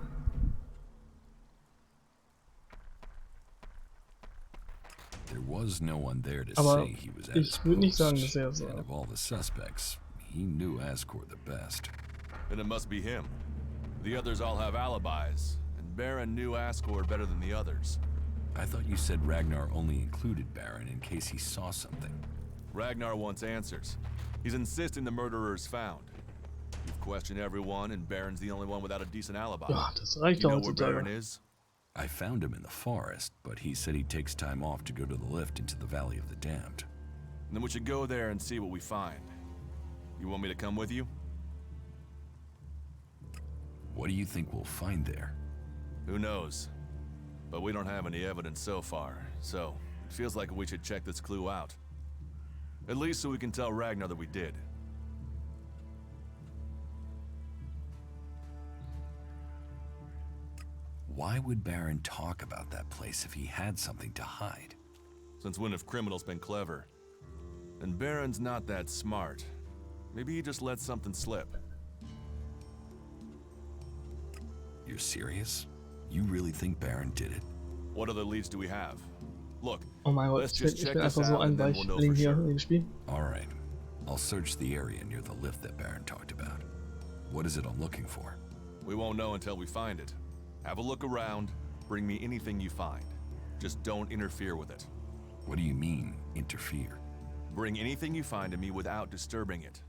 There was no one there to Aber say he was at his ich würde nicht sagen, post, dass er and of all the suspects, he knew Ascor the best. Then it must be him. The others all have alibis, and Baron knew Ascor better than the others. I thought you said Ragnar only included Baron in case he saw something. Ragnar wants answers. He's insisting the murderer is found. You've questioned everyone, and Baron's the only one without a decent alibi. Ja, das reicht You doch know where heutzutage. Baron is? I found him in the forest, but he said he takes time off to go to the lift into the Valley of the Damned. Then we should go there and see what we find. You want me to come with you? What do you think we'll find there? Who knows? But we don't have any evidence so far, so it feels like we should check this clue out. At least so we can tell Ragnar that we did. Why would Baron talk about that place if he had something to hide? Since when have criminals been clever? And Baron's not that smart. Maybe he just let something slip. You're serious? You really think Baron did it? What other leads do we have? Look, Oh mein Gott, let's ich just bin check this einfach so out ein and then we'll know Weichling for hier sure. in dem Spiel. Alright. I'll search the area near the lift that Baron talked about. What is it I'm looking for? We won't know until we find it. Have a look around, bring me anything you find. Just don't interfere with it. What do you mean, interfere? Bring anything you find to me without disturbing it.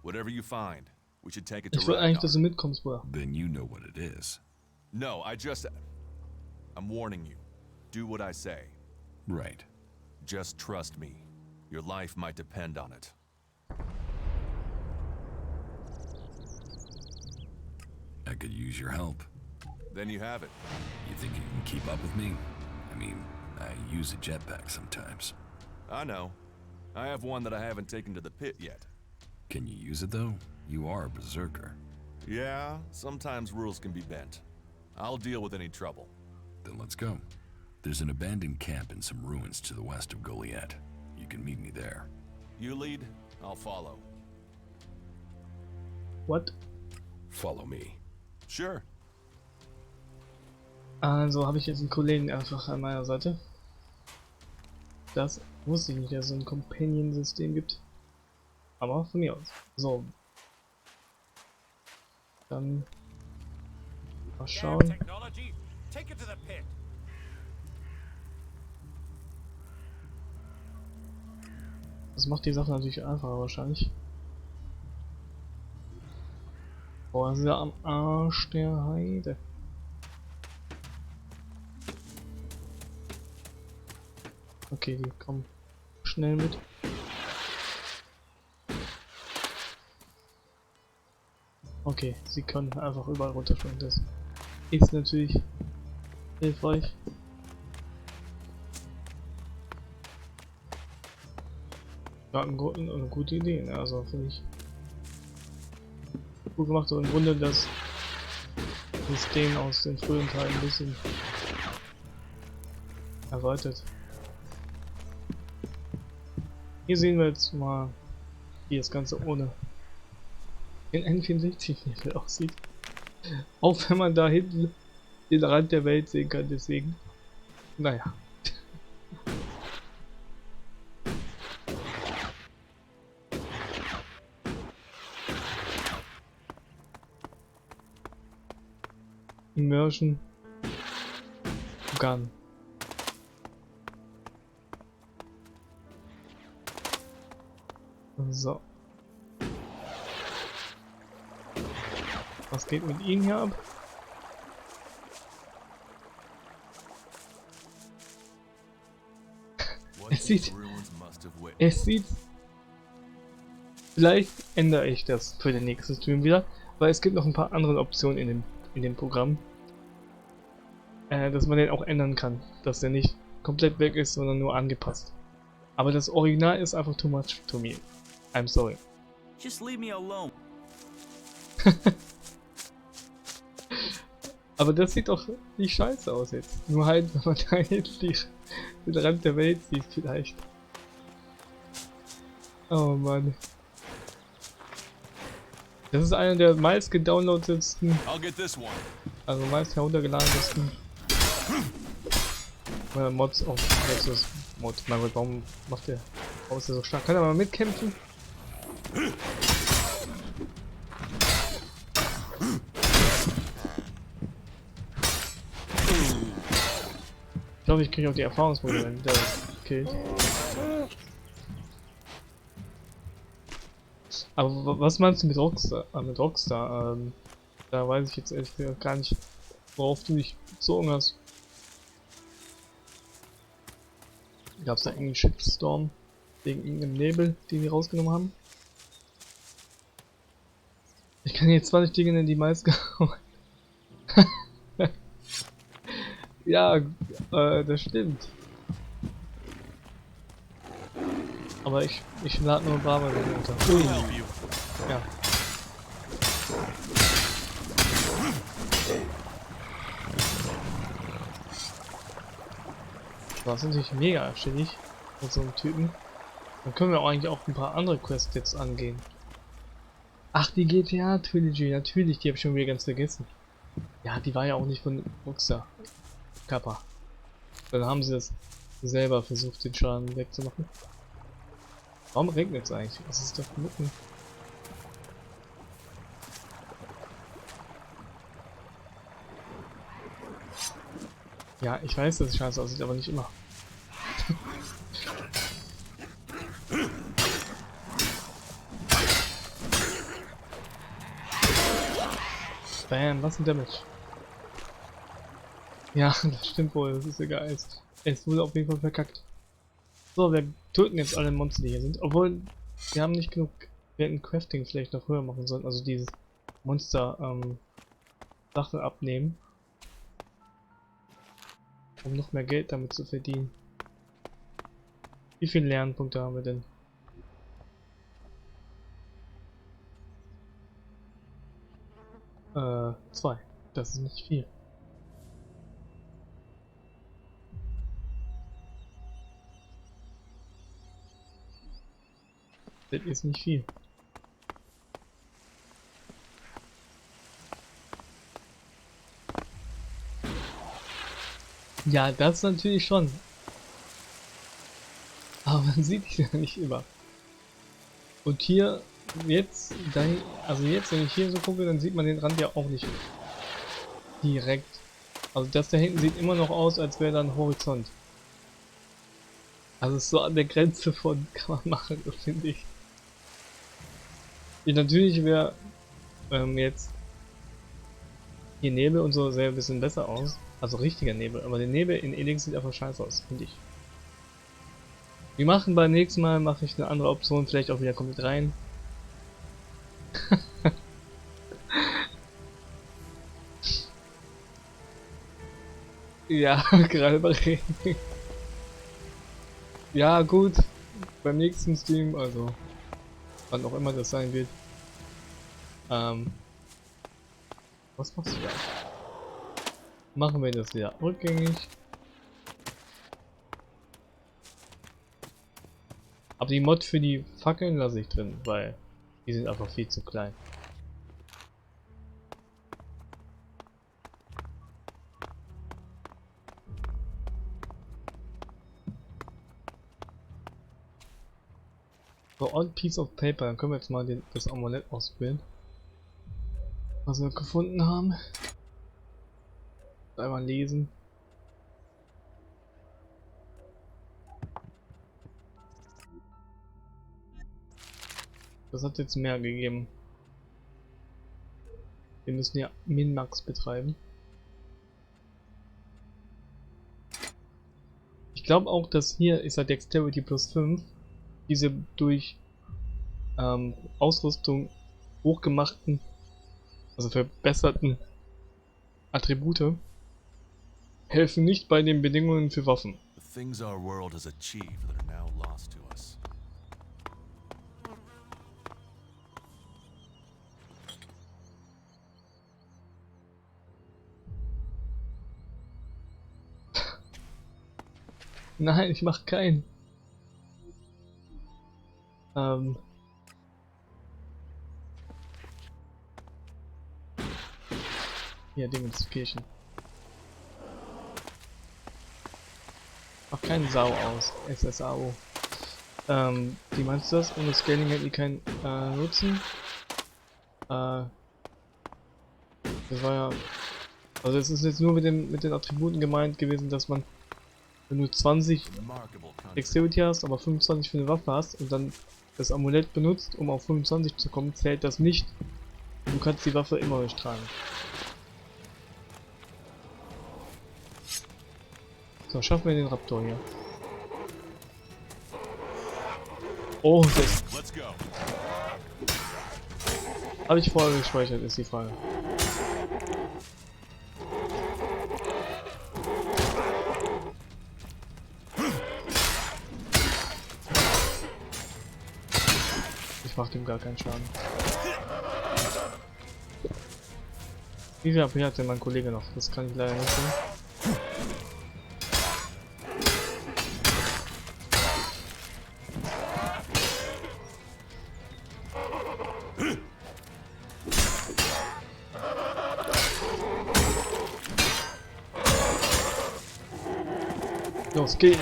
Whatever you find, we should take it to Ich will Ragnar. eigentlich, dass du mitkommst, Bruder. Then you know what it is. No, I'm warning you. Do what I say. Right. Just trust me. Your life might depend on it. I could use your help. Then you have it. You think you can keep up with me? I mean, I use a jetpack sometimes. I know. I have one that I haven't taken to the pit yet. Can you use it though? You are a berserker. Yeah, sometimes rules can be bent. I'll deal with any trouble. Then let's go. There's an abandoned camp in some ruins to the west of Goliath. You can meet me there. You lead, I'll follow. What? Follow me. Sure. Also habe ich jetzt einen Kollegen einfach an meiner Seite. Das wusste ich nicht, dass es so ein Companion-System gibt. Aber von mir aus. So. Dann mal schauen. Das macht die Sache natürlich einfacher wahrscheinlich. Boah, ist ja am Arsch der Heide. Okay, die kommen schnell mit. Okay, sie können einfach überall runterspringen. Das ist natürlich hilfreich. Ja, eine gute Idee, ne? Also finde ich gut gemacht. So im Grunde das System aus den frühen Teilen ein bisschen erweitert. Hier sehen wir jetzt mal, wie das Ganze ohne den N64-Level aussieht. Auch wenn man da hinten den Rand der Welt sehen kann, deswegen. Naja. Immersion Gun. So. Was geht mit ihm hier ab? Es sieht... Vielleicht ändere ich das für den nächsten Stream wieder, weil es gibt noch ein paar andere Optionen in dem Programm. Dass man den auch ändern kann, dass der nicht komplett weg ist, sondern nur angepasst. Aber das Original ist einfach too much to me. I'm sorry. Just leave me alone. Aber das sieht doch nicht scheiße aus jetzt. Nur halt, wenn man da jetzt den Rand der Welt sieht vielleicht. Oh Mann. Das ist einer der meist gedownloadetsten, also meist heruntergeladensten Mods auf Nexus Mod. Mein Gott, warum macht der aus so stark? Kann er mal mitkämpfen? Ich glaube, ich kriege auch die Erfahrungspunkte, wenn der killt. Aber was meinst du mit Rockstar? Da weiß ich jetzt ehrlich gesagt gar nicht, worauf du dich bezogen hast. Gab es da irgendeinen Shitstorm wegen irgendeinem Nebel, den die rausgenommen haben? Ich kann jetzt 20 Dinge nennen, die meist ja, das stimmt. Aber ich lade nur Barber runter. Ja. Das ist natürlich mega chillig mit so einem Typen. Dann können wir auch eigentlich auch ein paar andere Quests jetzt angehen. Ach, die GTA-Trilogy, natürlich, die habe ich schon wieder ganz vergessen. Ja, die war ja auch nicht von Rockstar. Kappa. Dann haben sie das selber versucht, den Schaden wegzumachen. Warum regnet es eigentlich? Es ist doch mitten. Ja, ich weiß, dass es scheiße aussieht, aber nicht immer. Bam, was ein Damage. Ja, das stimmt wohl, das ist egal. Es wurde auf jeden Fall verkackt. So, wir töten jetzt alle Monster, die hier sind. Obwohl, wir haben nicht genug. Wir hätten Crafting vielleicht noch höher machen sollen. Also dieses Monster Sachen abnehmen. Um noch mehr Geld damit zu verdienen. Wie viele Lernpunkte haben wir denn? Zwei. Das ist nicht viel. Das ist nicht viel. Ja, das natürlich schon. Aber man sieht die ja nicht immer. Und hier, jetzt, also jetzt, wenn ich hier so gucke, dann sieht man den Rand ja auch nicht direkt. Also das da hinten sieht immer noch aus, als wäre da ein Horizont. Also so an der Grenze von kann man machen, finde ich. Natürlich wäre jetzt hier Nebel und so sähe ein bisschen besser aus. Also richtiger Nebel, aber der Nebel in ELEX sieht einfach scheiße aus, finde ich. Wir machen beim nächsten Mal, mache ich eine andere Option, vielleicht auch wieder komplett rein. Ja, gerade bei Regen. Ja gut, beim nächsten Stream, also wann auch immer das sein wird. Was machst du da? Machen wir das wieder rückgängig. Aber die Mod für die Fackeln lasse ich drin, weil die sind einfach viel zu klein. So, on piece of paper, dann können wir jetzt mal das Amulett auswählen. Was wir gefunden haben. Einmal lesen. Das hat jetzt mehr gegeben. Wir müssen ja Min-Max betreiben. Ich glaube auch, dass hier ist ja Dexterity plus 5 diese durch Ausrüstung hochgemachten, also verbesserten Attribute helfen nicht bei den Bedingungen für Waffen. The things our world has achieved that are now lost to us. Nein, ich mach keinen. Hier, Demonstration. Macht keinen Sau aus. SSAO. Wie meinst du das? Ohne Scaling hätten die keinen Nutzen. Das war ja. Also es ist jetzt nur mit den Attributen gemeint gewesen, dass man, wenn du 20 Dexterity hast, aber 25 für eine Waffe hast und dann das Amulett benutzt, um auf 25 zu kommen, zählt das nicht. Und du kannst die Waffe immer nicht tragen. So, schaffen wir den Raptor hier. Oh, das habe ich vorher gespeichert, ist die Frage. Ich mach dem gar keinen Schaden. Wie viel AP hat denn mein Kollege noch? Das kann ich leider nicht sehen. Los, geh!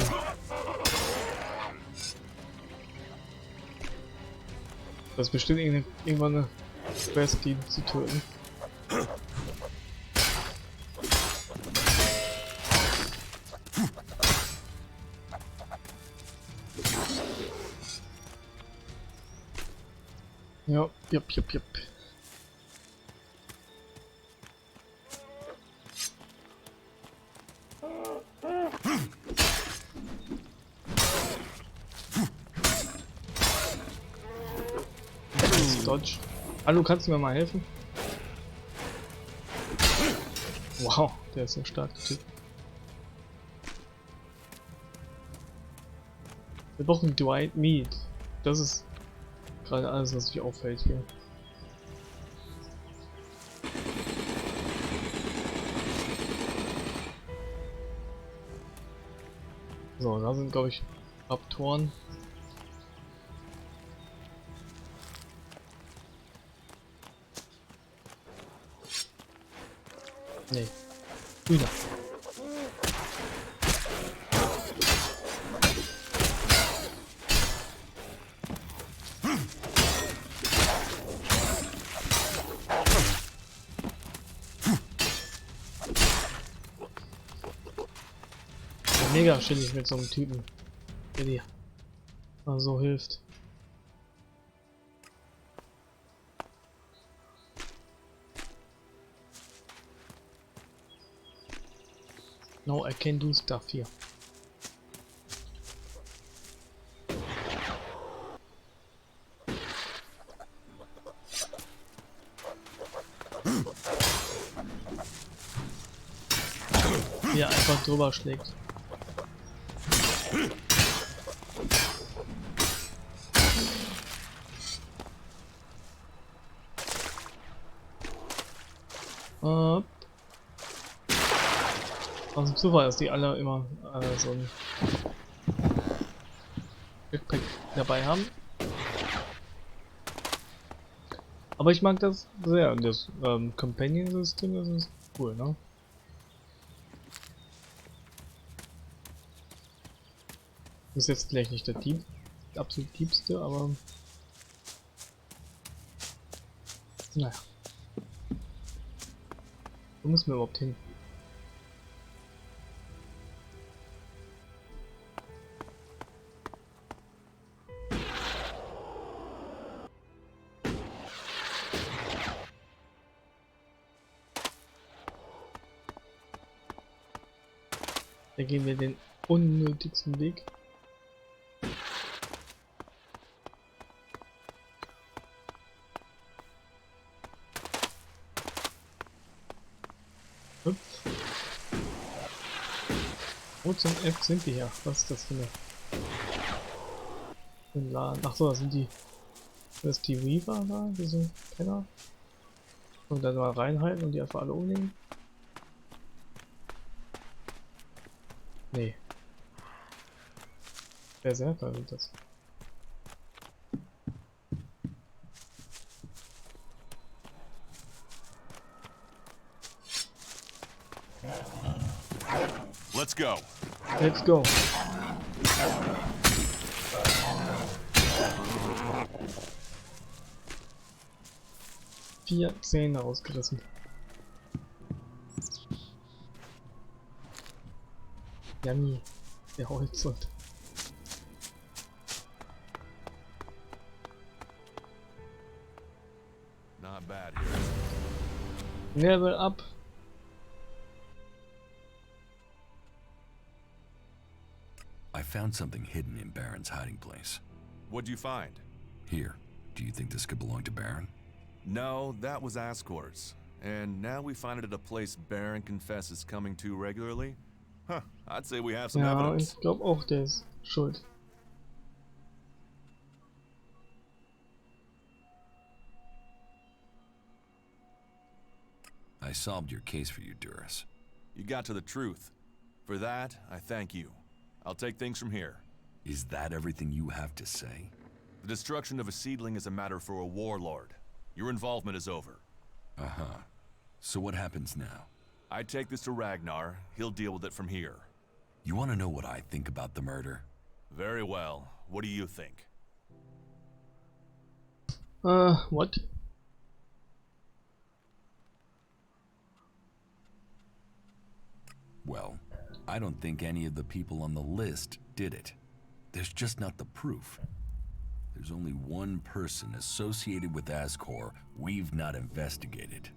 Das ist bestimmt irgendwann eine Quest, die zu töten. Ja, jupp. Dodge. Hallo, kannst du mir mal helfen? Wow, der ist ja stark, der Typ. Wir brauchen Dwight Meat. Das ist gerade alles, was mich auffällt hier. So, da sind, glaube ich, Raptoren. Nee. Hühner. Mega chillig mit so einem Typen, der dir mal so hilft. No, I can do stuff here. Wie er einfach drüber schlägt. Aus dem Zufall, dass die alle immer so ein Gepäck dabei haben. Aber ich mag das sehr. Das Companion-System, das ist cool, ne? Ist jetzt vielleicht nicht der absolut tiefste, aber naja. Wo müssen wir überhaupt hin? Da gehen wir den unnötigsten Weg. Hüpf. Wo zum F sind wir hier? Was ist das für ein Laden? Achso, das sind die. Das ist die Weaver da, diese Penner. Und dann mal reinhalten und die einfach alle umlegen. Nee. Berserker sind das. Let's go. Let's go. Vier Zähne ausgerissen. Yummy. Der Horizont. Not bad here. Level up. I found something hidden in Baron's hiding place. What'd you find? Here. Do you think this could belong to Baron? No, that was Ascor's. And now we find it at a place Baron confesses coming to regularly? Huh, I'd say we have some Ja, evidence. ich glaube auch, der ist schuld. I solved your case for you, Duras. You got to the truth. For that, I thank you. I'll take things from here. Is that everything you have to say? The destruction of a seedling is a matter for a warlord. Your involvement is over. Uh-huh. So what happens now? I take this to Ragnar. He'll deal with it from here. You want to know what I think about the murder? Very well. What do you think? What? Well, I don't think any of the people on the list did it. There's just not the proof. There's only one person associated with Ascor we've not investigated.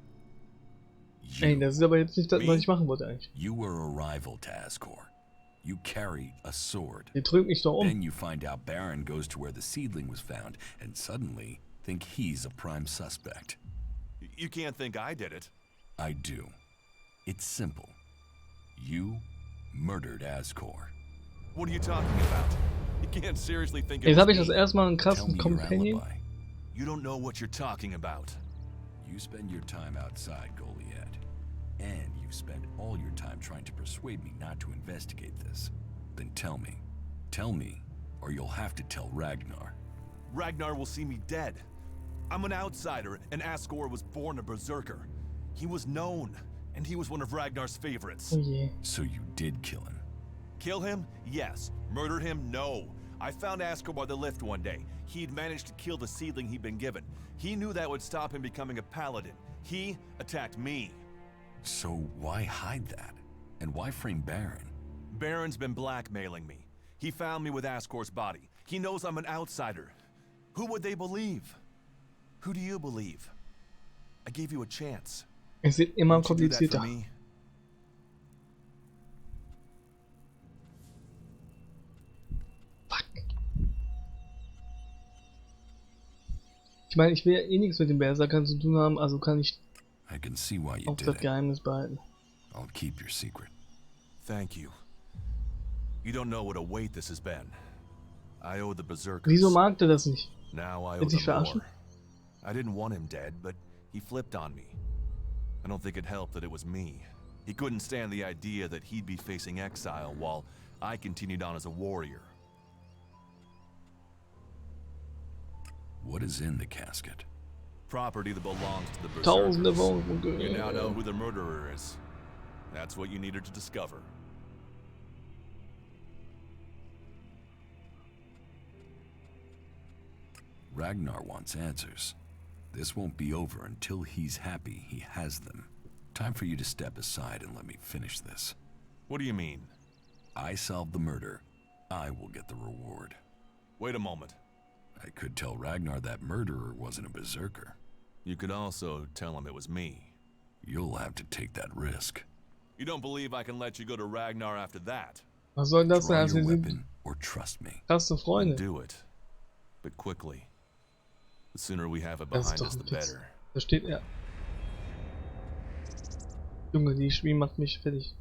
Ey, das ist aber jetzt nicht das, was ich machen wollte eigentlich. You were a rival to Ascor. You carry a sword. Der drückt mich doch um. Then you find out Baron goes to where the seedling was found and suddenly think he's a prime suspect. You can't think I did it. I do. It's simple. You murdered Ascor. What are you talking about? You can't seriously think Jetzt it habe ich was das me. erstmal einen Tell krassen me your Companion. alibi. You don't know what you're talking about. You spend your time outside, Goliath. And you spend all your time trying to persuade me not to investigate this. Then tell me. Tell me, or you'll have to tell Ragnar. Ragnar will see me dead. I'm an outsider, and Ascor was born a berserker. He was known, and he was one of Ragnar's favorites. Oh yeah. So you did kill him? Kill him? Yes. Murder him? No. I found Ascor by the lift one day. He'd managed to kill the seedling he'd been given. He knew that would stop him becoming a paladin. He attacked me. So why hide that? And why frame Baron? Baron's been blackmailing me. He found me with Ascor's body. He knows I'm an outsider. Who would they believe? Who do you believe? I gave you a chance. Es wird immer Won't you do that for komplizierter. me? Ich meine, ich will ja eh nichts mit den Berserkern zu tun haben, also kann ich I can see why you auch did das it. Geheimnis behalten. I'll keep your secret. Thank you. You don't know what a weight this has been. I owe the berserkers. Wieso mag der das nicht? Now I owe Willst du dich them verarschen? more. I didn't want him dead, but he flipped on me. I don't think it helped that it was me. He couldn't stand the idea that he'd be facing exile while I continued on as a warrior. What is in the casket? Property that belongs to the Tausende berserkers. von You now know who the murderer is. That's what you needed to discover. Ragnar wants answers. This won't be over until he's happy he has them. Time for you to step aside and let me finish this. What do you mean? I solved the murder. I will get the reward. Wait a moment. I could tell Ragnar that murderer wasn't a berserker. You could also tell him it was me. You'll have to take that risk. You don't believe I can let you go to Ragnar after that? Was soll das Draw denn? your Sie sind weapon or trust me. krasse Freunde. Do it. But quickly. The sooner we have it Das ist behind doch us, ein the Witz. better. Da steht er. Junge, die Spiel macht mich fertig.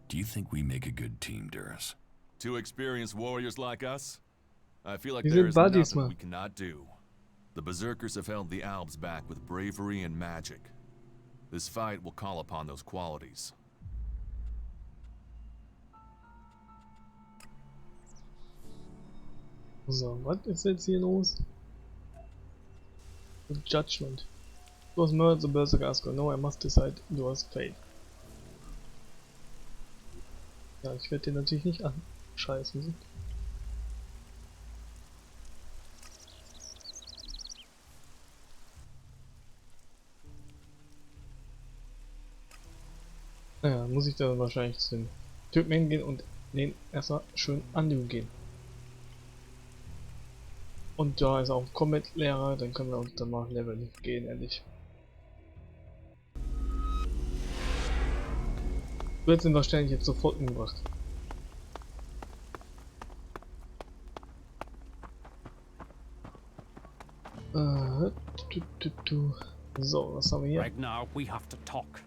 Do you think we make a good team, Duras? Two experienced warriors like us? I feel like Wir there sind is Buddies, nothing man. we cannot do. The berserkers have held the Alps back with bravery and magic. This fight will call upon those qualities. So, was ist jetzt hier los? The Judgment. It was murdered the Berserker Ascor. No, I must decide Duras' fate. Ja, ich werde den natürlich nicht anscheißen. Naja, muss ich dann wahrscheinlich zu den Typen gehen und den erstmal schön gehen. Und da ist auch Combat-Lehrer, dann können wir uns dann mal Level gehen, endlich. Wird sind wahrscheinlich jetzt sofort umgebracht. So, was haben wir hier? Right now, we have to talk.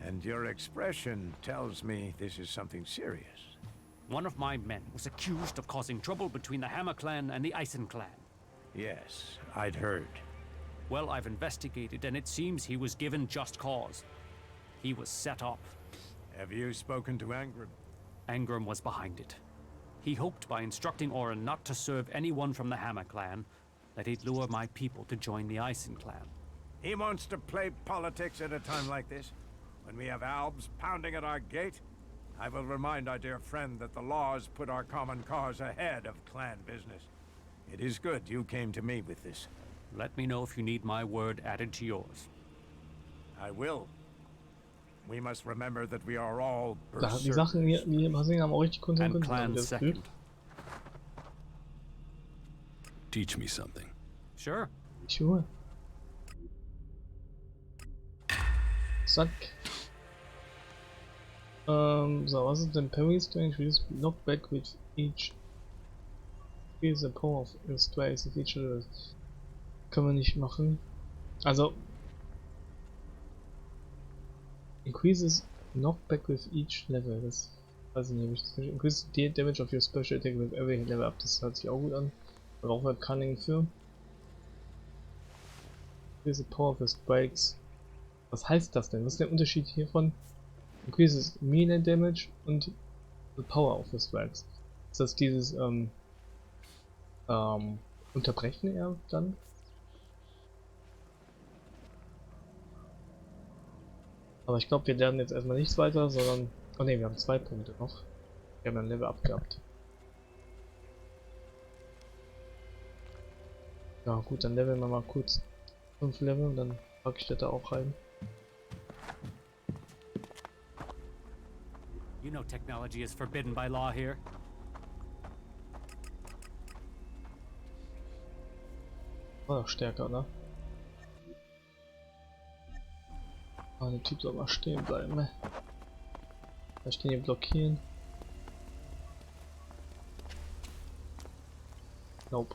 And your expression tells me this is something serious. One of my men was accused of causing trouble between the Hammer clan and the Eisen clan. Yes, I'd heard. Well, I've investigated, and it seems he was given just cause. He was set up. Have you spoken to Angram? Angram was behind it. He hoped by instructing Oren not to serve anyone from the Hammer clan, that he'd lure my people to join the Eisen clan. He wants to play politics at a time like this? When we have Albs pounding at our gate? I will remind our dear friend that the laws put our common cause ahead of clan business. It is good you came to me with this. Let me know if you need my word added to yours. I will. We must remember that we are all Da die Sachen hier, die Massingen haben auch richtig And clan second. Teach me something. Sure. Sure. Zack. So, was ist denn Parry Strange? We just knock back with each. Is the power of strikes of each other. Können wir nicht machen. Also. Increases knockback with each level. Das weiß ich nicht. Increases the damage of your special attack with every level up. Das hört sich auch gut an. Brauchen wir Cunning für. Increase the power of your strikes. Was heißt das denn? Was ist der Unterschied hiervon? Increases melee damage und the power of the strikes. Ist das dieses Unterbrechen eher dann? Aber ich glaube, wir lernen jetzt erstmal nichts weiter, sondern... Oh ne, wir haben 2 Punkte noch. Wir haben ein Level abgehabt. Ja gut, dann leveln wir mal kurz 5 Level und dann packe ich das da auch rein. You know technology is forbidden by law here. War doch stärker, ne? Ah, der Typ soll mal stehen bleiben, ne? Da stehen hier blockieren. Nope.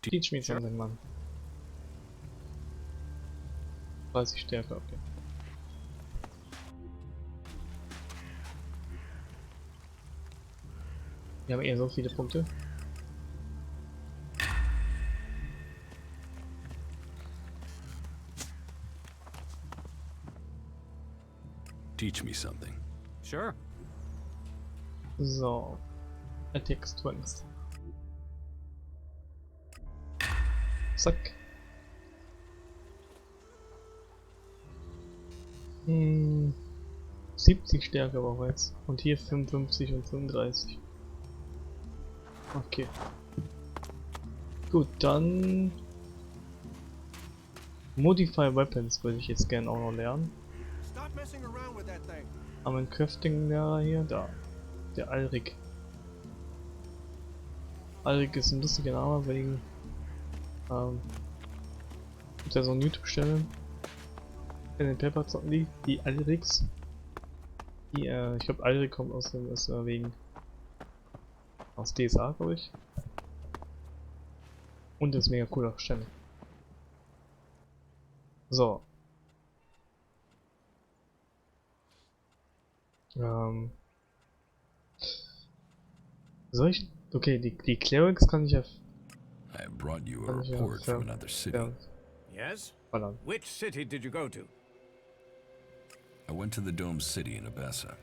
Teach me something, Mann. 30 Stärke, okay. Wir haben eher so viele Punkte. Teach me something. Sure. So. Attack Strength. Zack. 70 Stärke brauchen wir jetzt. Und hier 55 und 35. Okay. Gut, dann... Modify Weapons würde ich jetzt gerne auch noch lernen. Haben wir einen Crafting-Lehrer hier? Da. Der Alrik. Alrik ist ein lustiger Name wegen... gibt ja so einen YouTube-Channel. In den Pepper zocken die Alriks. Die, ich glaube Alrik kommt aus dem, wegen... aus DSA, glaube ich. Und ist mega cooler Channel. So. Soll ich... Okay, die Clerics kann ich ja... I brought you a report from another city. Yes? Ballern. Which city did you go to? I went to the Dome City in Abessa.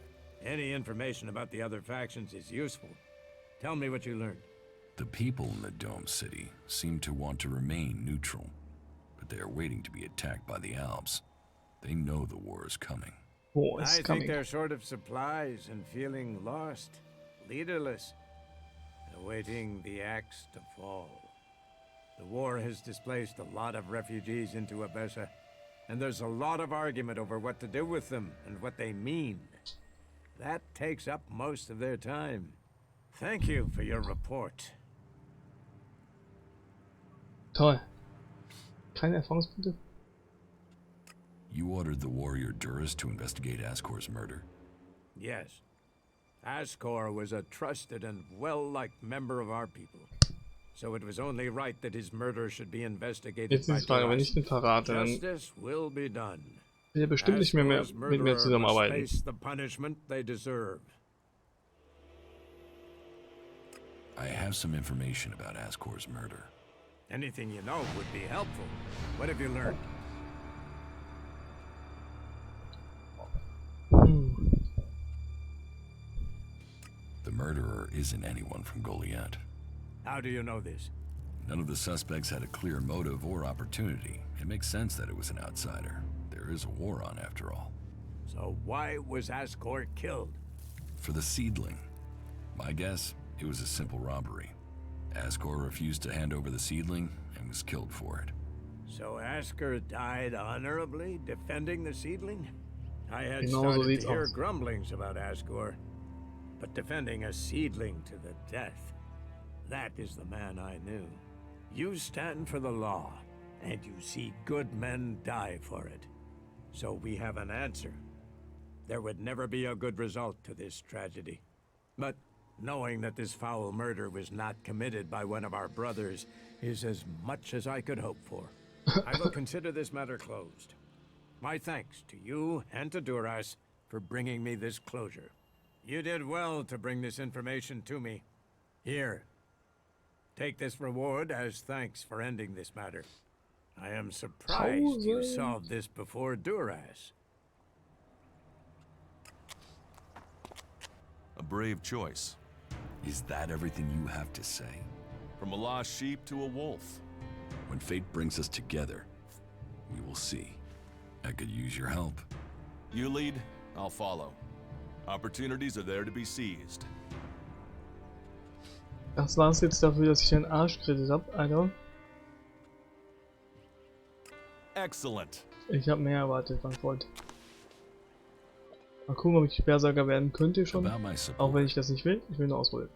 Any information about the other factions is useful. Tell me what you learned. The people in the Dome City seem to want to remain neutral, but they are waiting to be attacked by the Alps. They know the war is coming. War is I coming. think they're short of supplies and feeling lost, leaderless, awaiting the axe to fall. The war has displaced a lot of refugees into Abessa, and there's a lot of argument over what to do with them and what they mean. That takes up most of their time. Thank you for your report. Toll. Keine Erfahrungspunkte. You ordered the warrior Duras to investigate Ascor's murder? Yes. Ascor was a trusted and well-liked member of our people. So it was only right that his murder should be investigated. Jetzt ist die Frage, wenn ich den verrate, dann Justice will be done. will er bestimmt nicht mehr mit mir zusammenarbeiten. The punishment they deserve. I have some information about Ascor's murder. Anything you know would be helpful. What have you learned? The murderer isn't anyone from Goliath. How do you know this? None of the suspects had a clear motive or opportunity. It makes sense that it was an outsider. There is a war on, after all. So why was Ascor killed? For the seedling. My guess, it was a simple robbery. Ascor refused to hand over the seedling and was killed for it. So Ascor died honorably defending the seedling? I had Genauso started sieht's to hear aus. grumblings about Ascor, but defending a seedling to the death, that is the man I knew. You stand for the law, and you see good men die for it. So we have an answer. There would never be a good result to this tragedy. But knowing that this foul murder was not committed by one of our brothers is as much as I could hope for. I will consider this matter closed. My thanks to you and to Duras for bringing me this closure. You did well to bring this information to me. Here, take this reward as thanks for ending this matter. I am surprised you solved this before Duras. A brave choice. Is that everything you have to say? From a lost sheep to a wolf. When fate brings us together, we will see. I could use your help. You lead, I'll follow. Opportunities are there to be seized. Das war's jetzt dafür, dass ich den Arsch gerettet habe, Alter. Excellent. Ich habe mehr erwartet, mein Freund. Mal gucken, ob ich Berserker werden könnte schon. Auch wenn ich das nicht will. Ich will nur ausprobieren.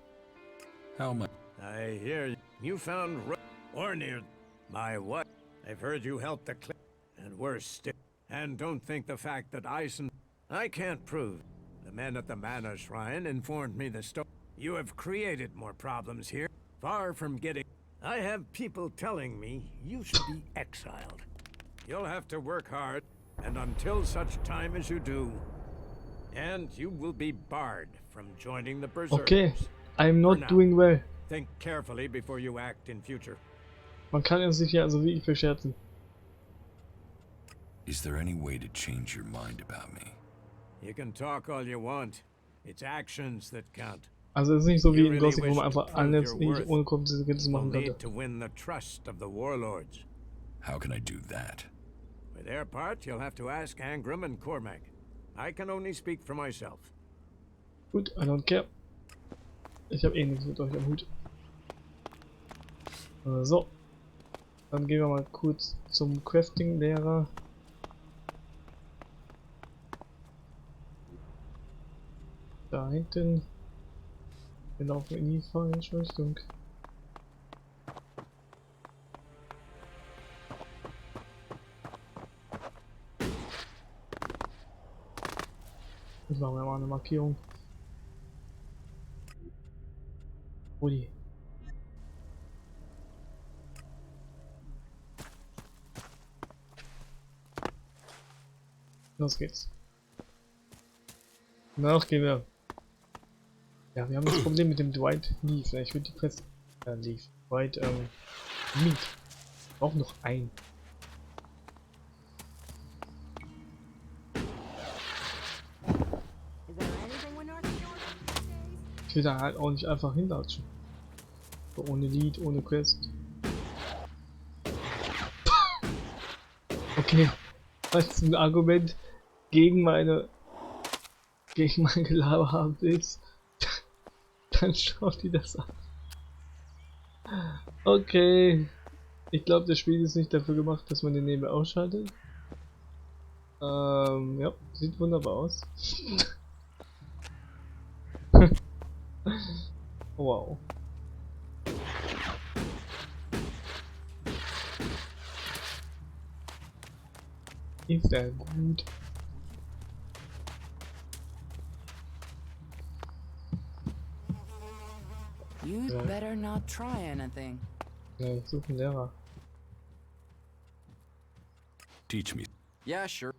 I hear you found or near my what? I've heard you helped the clip, and worse still. And don't think the fact that I can't prove. The men at the Mana Shrine informed me the story. You have created more problems here. Far from getting... I have people telling me you should be exiled. You'll have to work hard, and until such time as you do, and you will be barred from joining the Berserkers. Okay, I'm not doing well. Think carefully before you act in future. Man kann es sich ja also wirklich verscherzen. Is there any way to change your mind about me? You can talk all you want. It's actions that count. Also es ist nicht so wie in Gothic, wo man einfach alles nicht ohne Konsequenzen machen könnte. To win the trust of the warlords. How can I do that? For their part, you'll have to ask Angram and Cormac. I can only speak for myself. Gut, I don't care. Ich habe eh nichts mit euch am Hut. So. Dann gehen wir mal kurz zum Crafting-Lehrer. Da hinten. Wir laufen in die falsche Richtung. Jetzt machen wir mal eine Markierung. Uli. Los geht's. Noch gehen wir. Ja, wir haben das Problem mit dem Dwight Leaf. Ich würde die Presse. Leaf. Dwight, Meat. Wir brauchen noch einen. Ich will da halt auch nicht einfach hinlatschen. So, ohne Lied, ohne Quest. Okay. falls du ein Argument gegen mein Gelaber haben willst, dann schau dir das an. Okay. Ich glaube, das Spiel ist nicht dafür gemacht, dass man den Nebel ausschaltet. Ja, sieht wunderbar aus. Wow. Ist ja gut. You'd better not try anything. Ja, ich suche einen Lehrer. Teach me. Yeah, sure.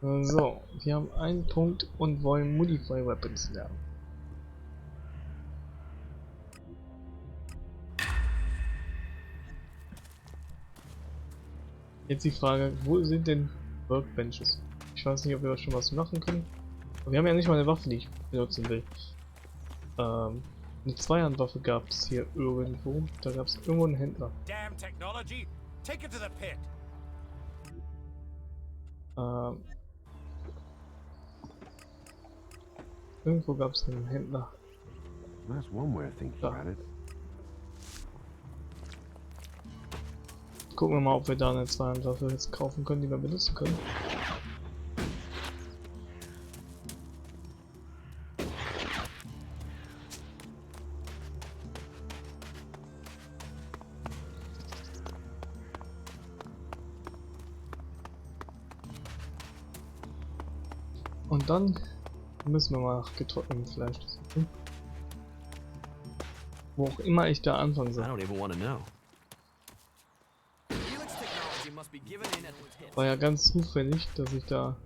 So, wir haben einen Punkt und wollen Modify Weapons lernen. Jetzt die Frage, wo sind denn Workbenches? Ich weiß nicht, ob wir da schon was machen können. Aber wir haben ja nicht mal eine Waffe, die ich benutzen will. Eine Zweihandwaffe gab es hier irgendwo. Da gab es irgendwo einen Händler. Damn technology! Take it to the pit! Irgendwo gab es einen Händler. That's one way of thinking about it. Gucken wir mal, ob wir da eine Zweihandwaffe jetzt kaufen können, die wir benutzen können. Und dann müssen wir mal nach getrocknetem Fleisch suchen. Wo auch immer ich da anfangen soll. I don't even want to know. War ja ganz zufällig, dass ich da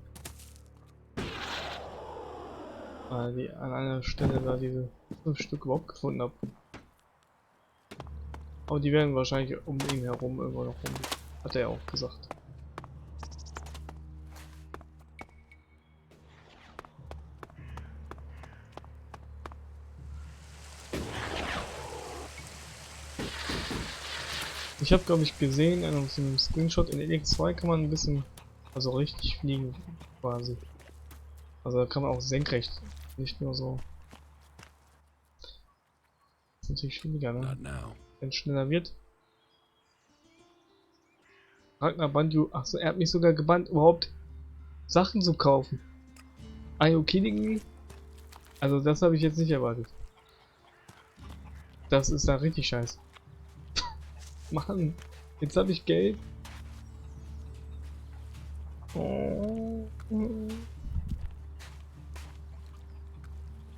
an einer Stelle da diese 5 Stück überhaupt gefunden habe. Aber die werden wahrscheinlich um ihn herum irgendwo noch rum. Hat er ja auch gesagt. Ich habe, glaube ich, gesehen, in einem Screenshot in ELEX 2 kann man ein bisschen, also richtig fliegen, quasi. Also da kann man auch senkrecht, nicht nur so. Das ist natürlich schwieriger, ne? Wenn es schneller wird. Ragnar Bandu, achso, er hat mich sogar gebannt, überhaupt Sachen zu kaufen. Are you kidding me? Also das habe ich jetzt nicht erwartet. Das ist da richtig scheiße. Mann, jetzt habe ich Geld. Oh. Und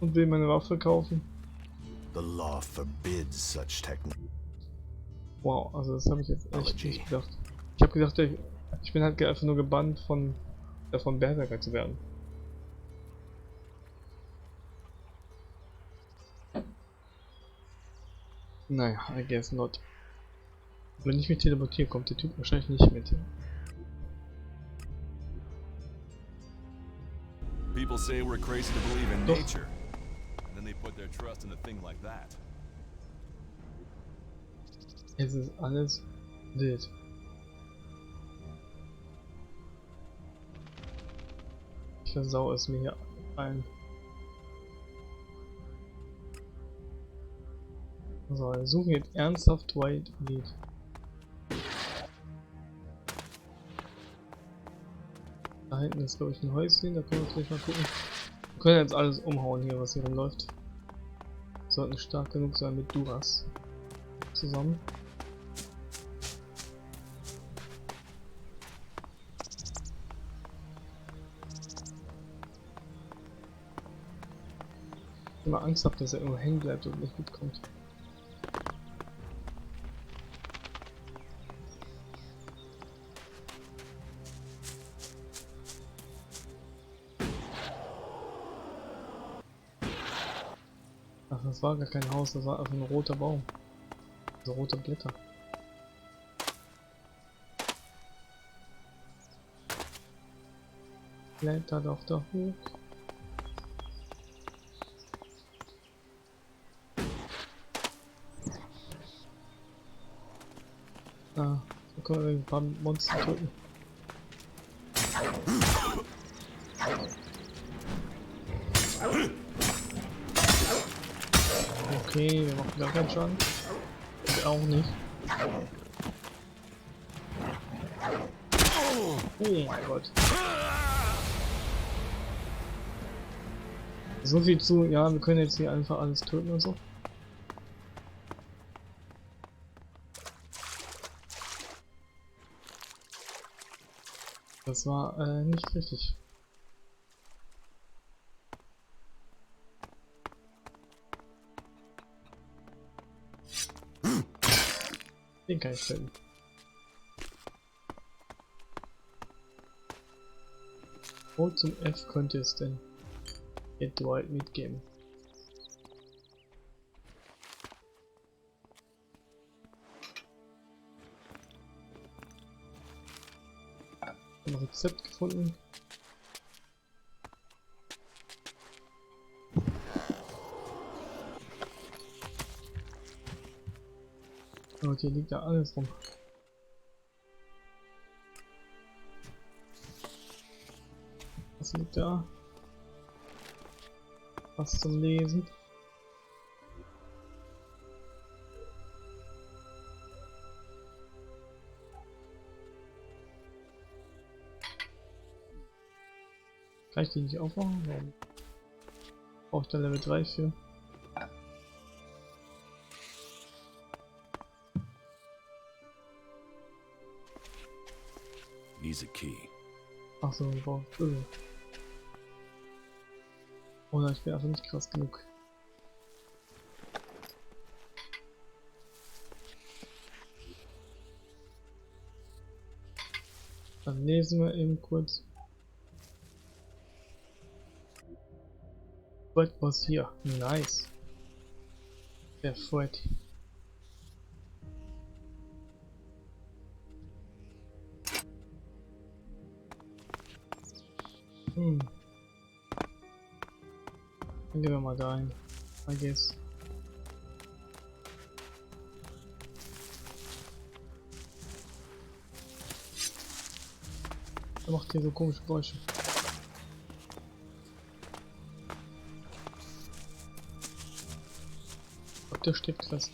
will meine Waffe kaufen. The law forbids such technique. Wow, also das habe ich jetzt echt nicht gedacht. Ich habe gedacht, ich bin halt einfach nur gebannt von davon Berserker zu werden. Naja, I guess not. Wenn ich mich teleportiere, kommt der Typ wahrscheinlich nicht mit. People say we're crazy to believe in nature, and then they put their trust in a thing like that. Es ist alles wild. Ich versau es mir hier ein. So, wir suchen jetzt ernsthaft White Meat. Da hinten ist, glaube ich, ein Häuschen, da können wir vielleicht mal gucken. Wir können jetzt alles umhauen hier, was hier rumläuft. Sollten stark genug sein mit Duras. Zusammen. Ich immer Angst habe, dass er irgendwo hängen bleibt und nicht mitkommt. Ach, das war gar kein Haus, das war einfach ein roter Baum. Also rote Blätter. Klettert doch da hoch. Ah, so können wir ein paar Monster töten. Okay, wir machen gar keinen Schaden. Ich auch nicht. Oh mein Gott. So viel zu, ja, wir können jetzt hier einfach alles töten und so. Das war nicht richtig. Den kann ich töten. Wo zum F könnte es denn Get Dwight mitgeben? Ein Rezept gefunden. Und hier liegt da alles rum. Was liegt da? Was zum Lesen? Kann ich die nicht aufmachen? Warum? Brauche ich da Level 3 für? Needs a key. Achso, ich brauche Schlüssel. Oder ich bin einfach nicht krass genug. Dann lesen wir eben kurz. What was here? Nice. Der freut. Dann gehen wir mal da rein. I guess. Er macht hier so komische Geräusche. Ob der steckt fest.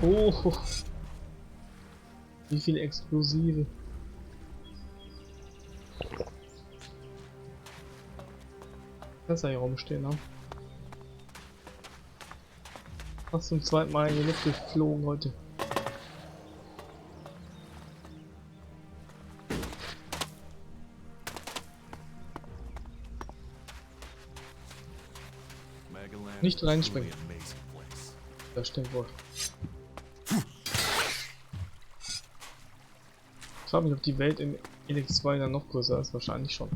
Oh, wie viele Explosive. Besser hier rumstehen, ne? Fast zum zweiten Mal in die Luft geflogen heute. Nicht reinspringen. Das stimmt wohl. Ich frage mich, ob die Welt in ELEX 2 dann noch größer ist. Wahrscheinlich schon.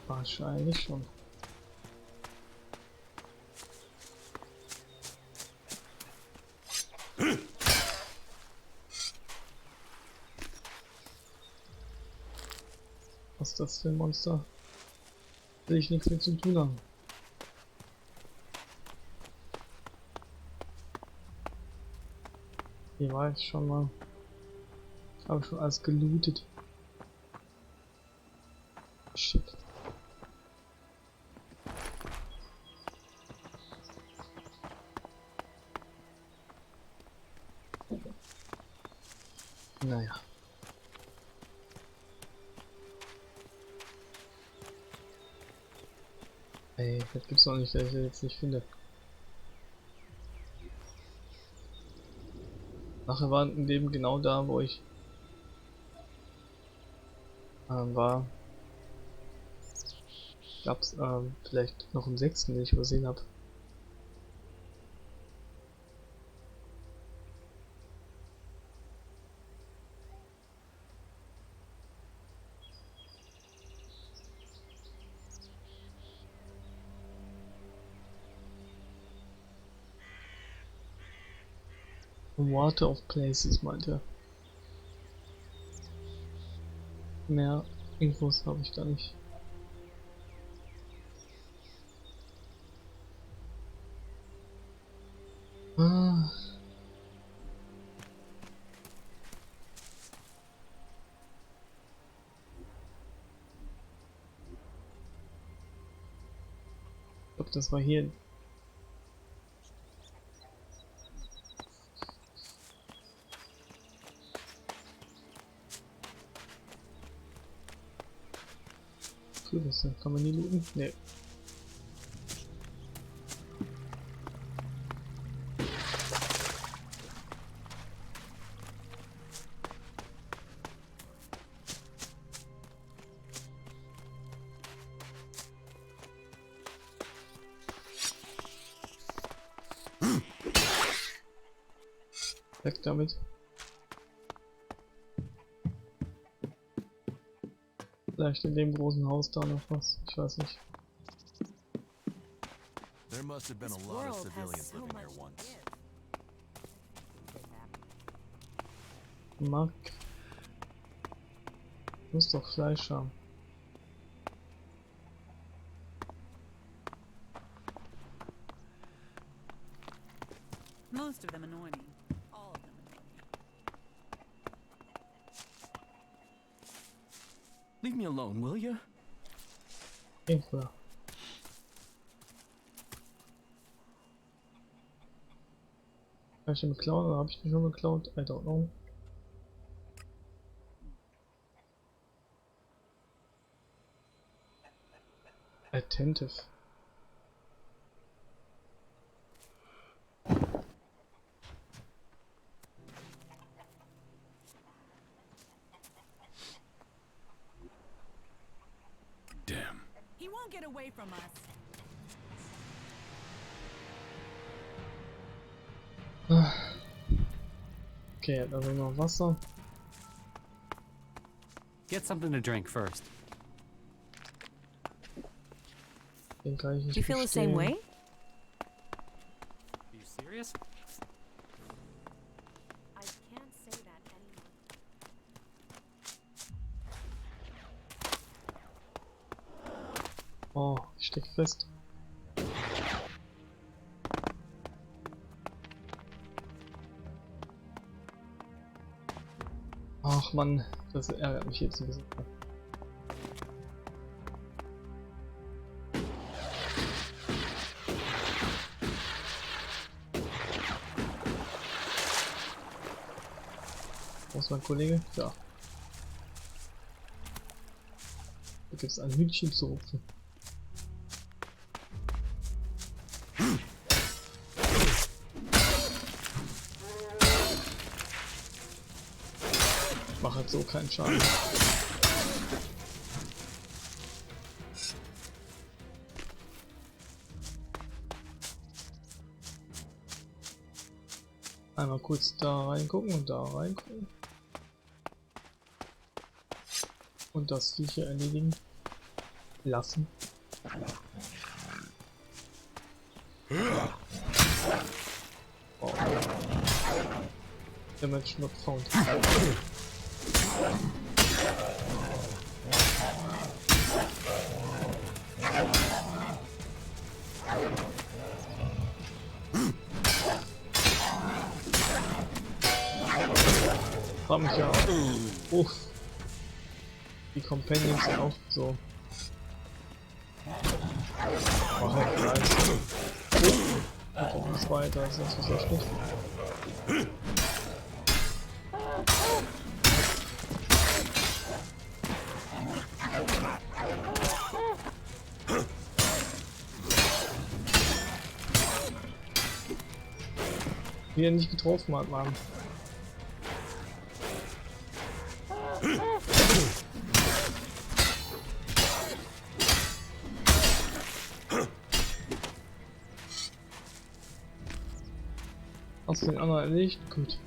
Wahrscheinlich schon. Was ist das für ein Monster? Will ich nichts mit zu tun haben. Hier war ich schon mal. Ich habe schon alles gelootet. Shit. Naja. Ey, das gibt's doch nicht, dass ich das jetzt nicht finde. Nachher war ein Leben genau da, wo ich war. Gab's vielleicht noch einen sechsten, den ich übersehen habe. Water of Places meinte er. Mehr Infos habe ich da nicht. Ah. Ich glaube, das war hier. Kürbisse, kann man nie looten? Nee. Weg damit. Vielleicht in dem großen Haus da noch was. Ich weiß nicht. There must have been a lot of civilians living here once. Mark. Muss doch Fleisch haben. Most of them annoy me. All of them annoy me. Leave me alone, will you? Irgendwo. Kann ich den beklauen oder habe ich den schon geklaut? I don't know. Attentive. Damn. He won't get away from us. Okay, also noch Wasser. Get something to drink first. Den kann ich nicht You feel the same way? Are you serious? I can't say that anymore. Oh, ich steck fest. Ach Mann, das ärgert mich jetzt ein bisschen. Wo ist mein Kollege? Ja. Da gibt es ein Hühnchen zu rupfen. Ich mache halt so keinen Schaden. Einmal kurz da reingucken und da reingucken. Und das Viech hier erledigen lassen. Oh. Damage not found. Frag mich ja auch. Uff. Die Companions sind auch so. Mach halt gleich. Und dann ist weiter, sonst ist das nicht. Wie er nicht getroffen hat, Mann. Hast du den anderen erledigt? Gut.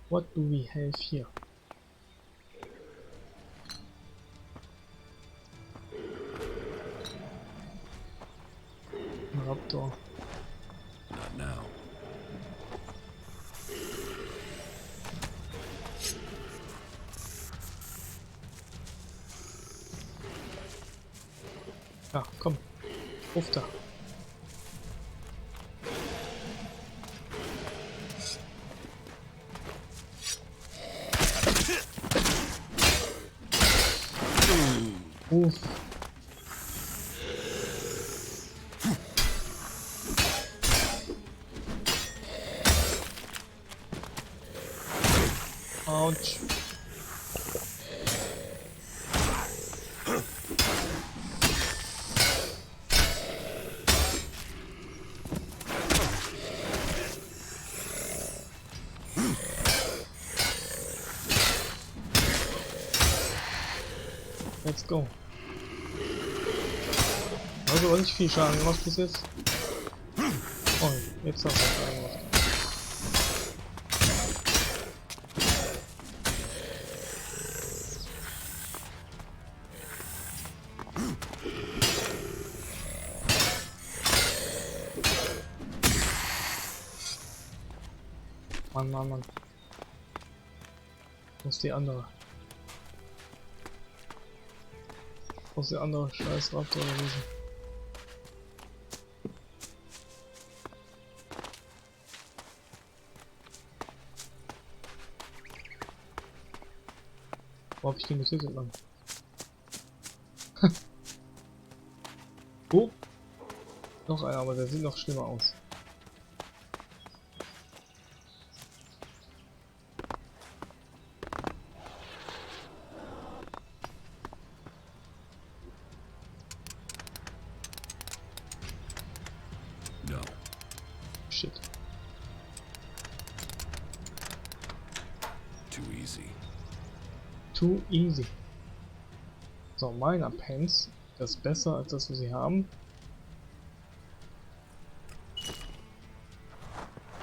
What do we have here? Raptor. Not now. Ja, komm. Ruf da. Ruf. Autsch. Let's go. Also auch nicht viel Schaden gemacht bis jetzt. Oh, jetzt hat er Schaden gemacht. Mann, Mann, Mann. Wo ist die andere? Wo ist die andere scheiß Raptor gewesen? Wo hab ich den getötet, Mann? Oh! Noch einer, aber der sieht noch schlimmer aus. No. Shit. Too easy. Too easy. So, meiner Pants. Das ist besser als das, was sie haben.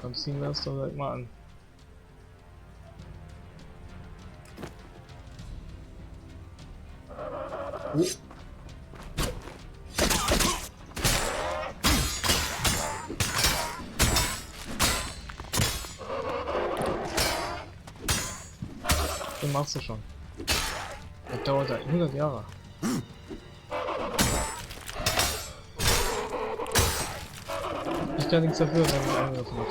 Dann ziehen wir das doch direkt mal an. Oh. Den machst du schon. Das dauert halt 100 Jahre. Ich kann nichts dafür, wenn er mich angegriffen hat.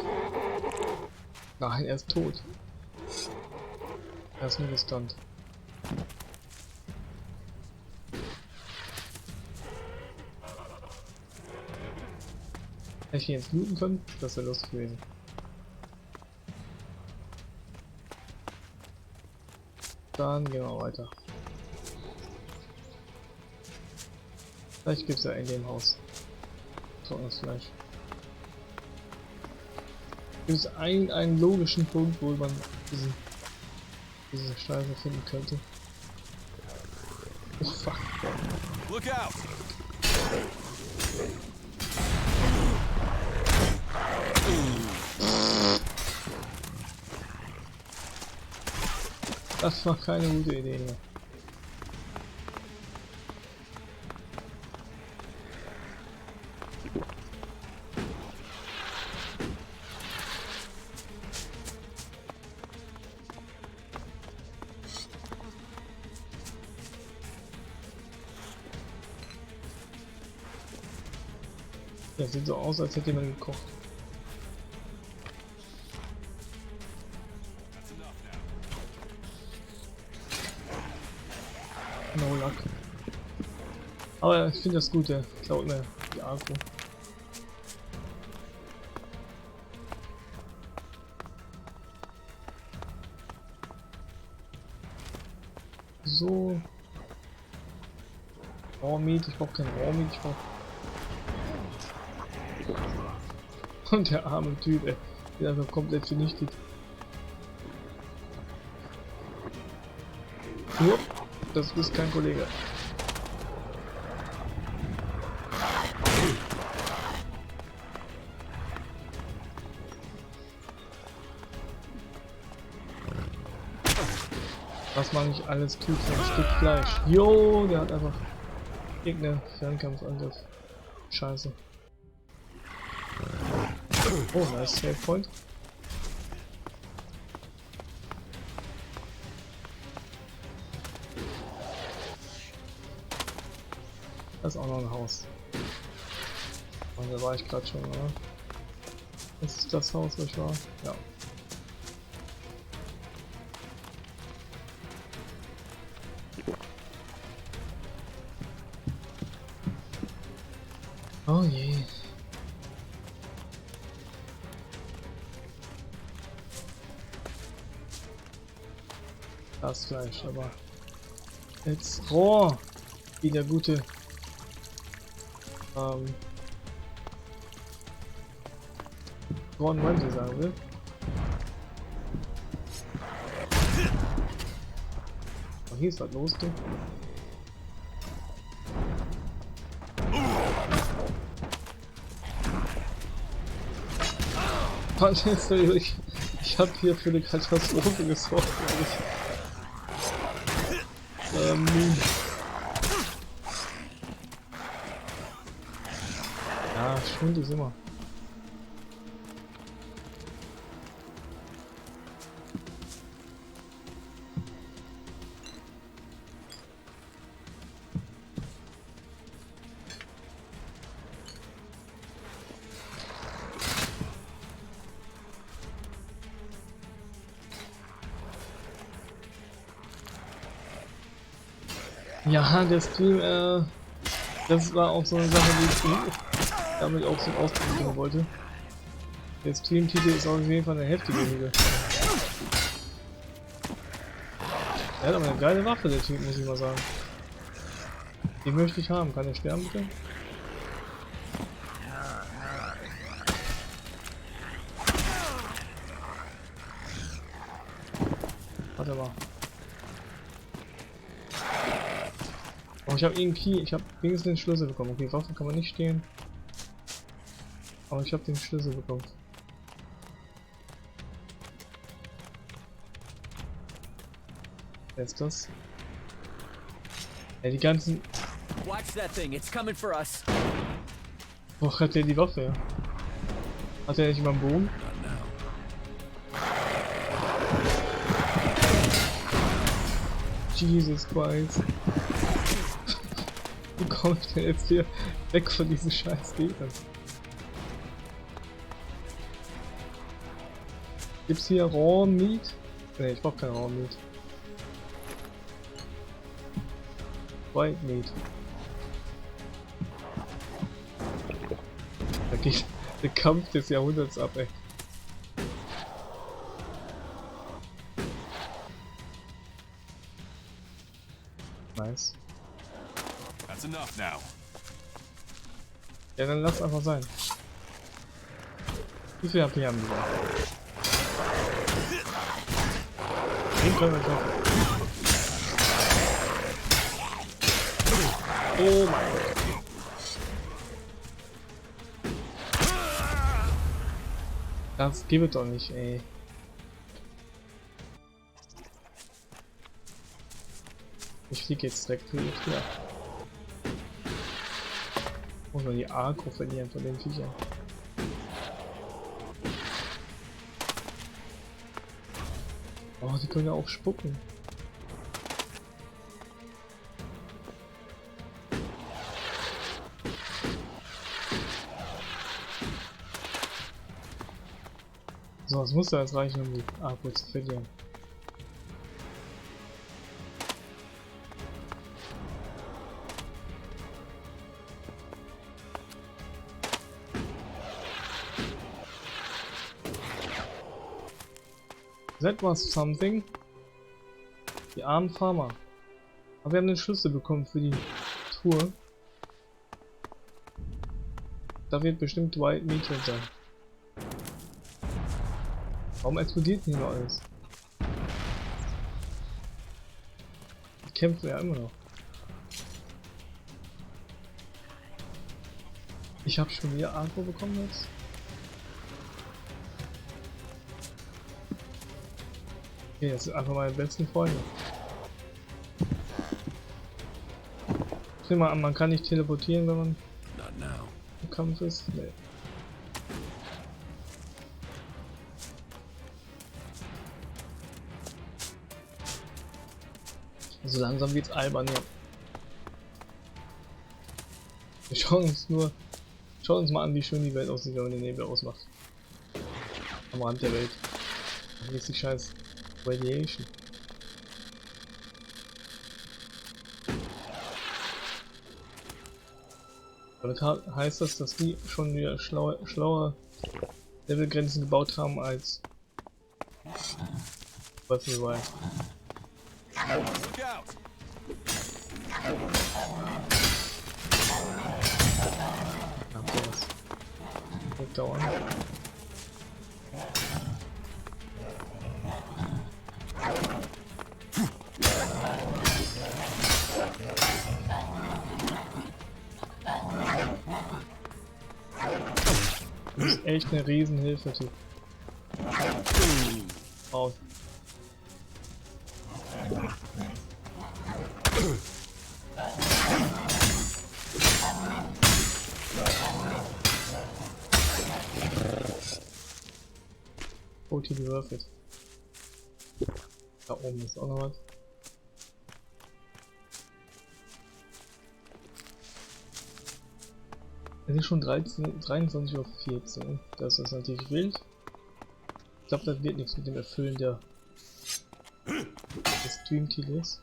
Nein, er ist tot. Er ist nur gestunt. Hätte ich ihn jetzt looten können? Das wäre lustig gewesen. Dann gehen wir weiter. Vielleicht gibt es ja in dem Haus trockenes Fleisch. Gibt es einen logischen Punkt, wo man diese Scheiße finden könnte? Oh fuck. Look out! Das war keine gute Idee mehr. Das sieht so aus, als hätte jemand gekocht. No luck. Aber ich finde das gut, der klaut mir die Agro. So. Raw Meat, ich brauche kein Raw Meat, ich brauche. Und der arme Typ, ey, der einfach komplett vernichtet. Nur, das ist kein Kollege. Was man nicht alles tut für ein Stück Fleisch. Jo, der hat einfach irgendeinen Fernkampfangriff. Scheiße. Oh, nice Save Point. Das ist auch noch ein Haus. Und da war ich gerade schon, oder? Das ist das Haus, wo ich war. Ja. Oh je. Das Fleisch, aber jetzt roh, wie der gute Gordon Ramsay sagen will. Oh, hier ist was los, du. Ich habe hier für eine Katastrophe gesorgt, ja, Schwund ist immer. Ja, der Stream, das war auch so eine Sache, die ich damit auch zum Ausdruck bringen wollte. Der Streamtitel ist auf jeden Fall eine heftige Hügel. Er hat aber eine geile Waffe, der Typ, muss ich mal sagen. Die möchte ich haben. Kann er sterben, bitte? Warte mal. Oh, ich habe irgendwie, ich habe wenigstens den Schlüssel bekommen. Okay, Waffe kann man nicht stehlen. Aber ich habe den Schlüssel bekommen. Wer ist das? Ja, die ganzen... Watch that thing, it's coming for us. Wo hat der die Waffe, ja? Hat er nicht immer einen Bogen? Jesus Christ. Wie komme ich denn jetzt hier weg von diesen scheiß Gegnern? Gibt's hier Raw Meat? Ne, ich brauch kein Raw Meat. White Meat. Da geht der Kampf des Jahrhunderts ab, ey. Nice. That's enough now. Ja, dann lass einfach sein. Wie viel HP haben die da? Den können wir schaffen. Oh mein Gott. Das gibt es doch nicht, ey. Ich fliege jetzt direkt für die Tür. Muss man die Agro verlieren von den Viechern. Oh, die können ja auch spucken. So, es muss ja jetzt reichen, um die Agro zu verlieren. That was something. Die armen Farmer. Aber wir haben den Schlüssel bekommen für die Truhe. Da wird bestimmt White Meat drin sein. Warum explodiert nicht nur alles? Die kämpfen ja immer noch. Ich habe schon wieder Agro bekommen jetzt. Okay, das sind einfach meine besten Freunde. Ich nehme mal an, man kann nicht teleportieren, wenn man im Kampf ist. Nee. So langsam wird's albern, ja. Wir schauen uns mal an, wie schön die Welt aussieht, wenn man den Nebel ausmacht. Am Rand der Welt. Hier ist die scheiß Radiation. Damit heißt das, dass die schon wieder schlaue Levelgrenzen gebaut haben als Breath of the Wild. Sowas. Wird dauern. Das ist echt eine Riesenhilfe, Typ. Raus. Totally worth it. Da oben ist auch noch was. Es ist schon 23:14 Uhr. Das ist natürlich wild. Ich glaube, das wird nichts mit dem Erfüllen des Streamtitels.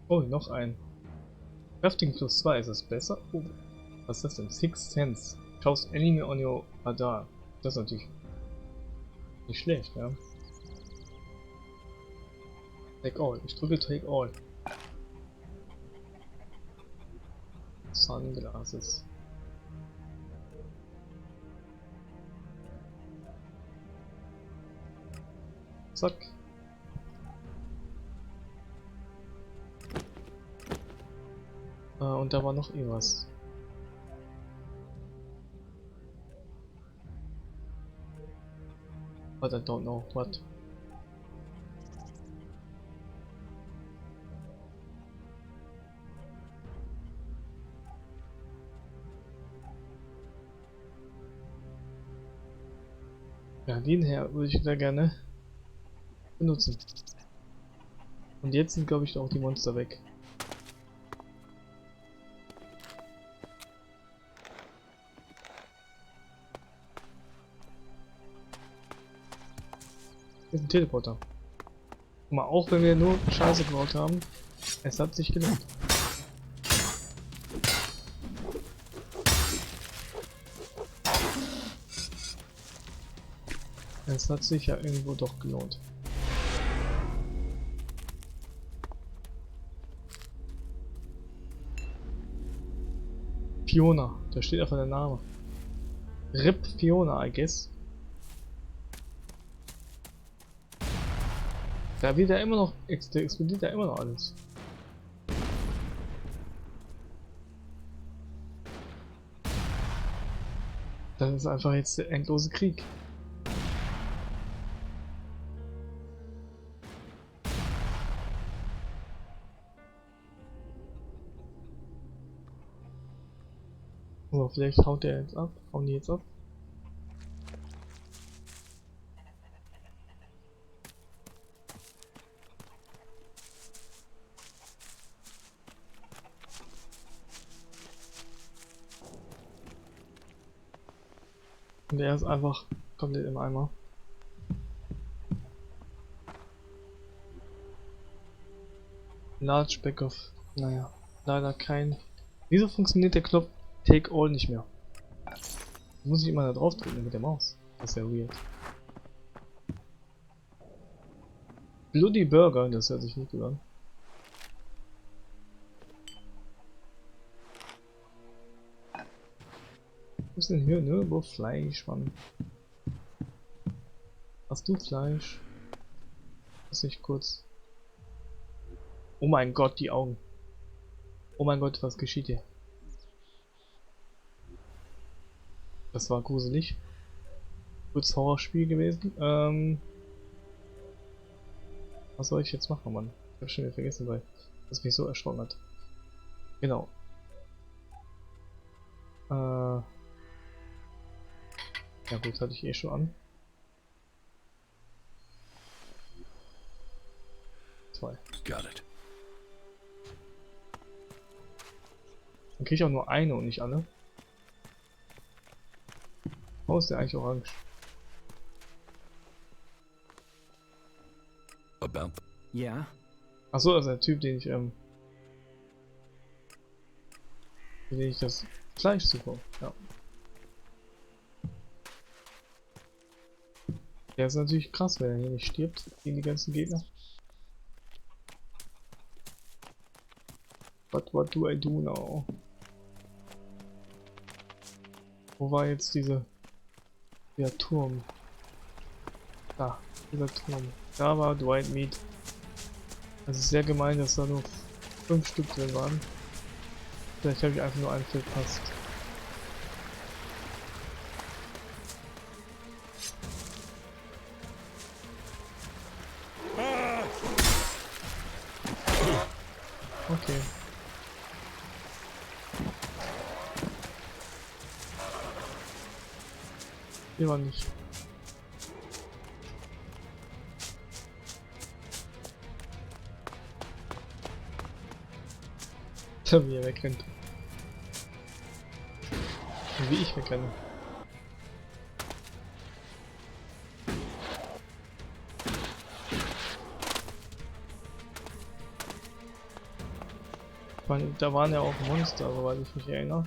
Oh, noch ein. Crafting plus 2, ist das besser? Oh, was ist das denn? Sixth Sense. Schaust Enemy on your radar. Das ist natürlich nicht schlecht, ja. Take all. Ich drücke Take all. Sunglasses. Zack. Und da war noch irgendwas. But I don't know what. Ja, den her würde ich sehr gerne benutzen. Und jetzt sind, glaube ich, auch die Monster weg. Hier ist ein Teleporter. Guck mal, auch wenn wir nur Scheiße gebaut haben, es hat sich gelohnt. Es hat sich ja irgendwo doch gelohnt. Fiona, da steht einfach der Name. RIP Fiona, I guess. Da wird ja immer noch, explodiert ja immer noch alles. Das ist einfach jetzt der endlose Krieg. So, vielleicht haut der jetzt ab. Hauen die jetzt ab? Und der ist einfach komplett im Eimer. Large Back of. Naja, leider kein. Wieso funktioniert der Knopf Take All nicht mehr? Muss ich immer da drauf drücken mit der Maus. Das ist ja weird. Bloody Burger, das hört sich nicht gut an. Was ist denn hier? Nirgendwo Fleisch, Mann. Hast du Fleisch? Lass mich kurz. Oh mein Gott, die Augen. Oh mein Gott, was geschieht hier? Das war gruselig. Kurz Horrorspiel gewesen. Was soll ich jetzt machen, Mann? Ich hab schon wieder vergessen, weil das mich so erschrocken hat. Genau. Ja gut, hatte ich eh schon an. 2. Got it. Dann kriege ich auch nur eine und nicht alle. Warum ist der eigentlich orange? About Ja. Achso, also der Typ, den ich das Fleisch suche. Ja. Der ist natürlich krass, wenn er hier nicht stirbt gegen die ganzen Gegner. What do I do now? Wo war jetzt der Turm? Da, dieser Turm. Da war Dwight Meat. Das ist sehr gemein, dass da nur 5 Stück drin waren. Vielleicht habe ich einfach nur einen verpasst. Okay. Hier war nicht. Wie er wegrennt. Und wie ich wegrenne. Da waren ja auch Monster, soweit ich mich erinnere.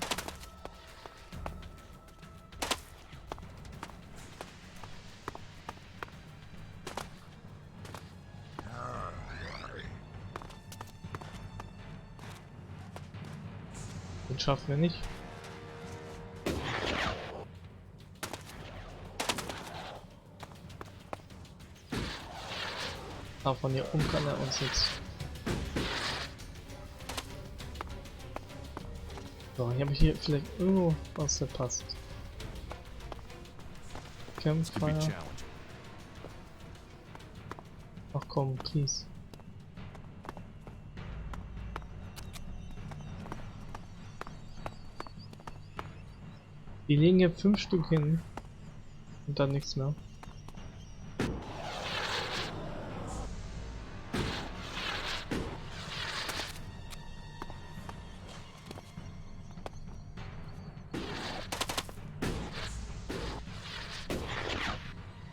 Den schaffen wir nicht. Aber von hier oben kann er uns jetzt. So, hier habe ich hier vielleicht irgendwo was verpasst. Campfire. Ach komm, please. Die legen jetzt 5 Stück hin und dann nichts mehr.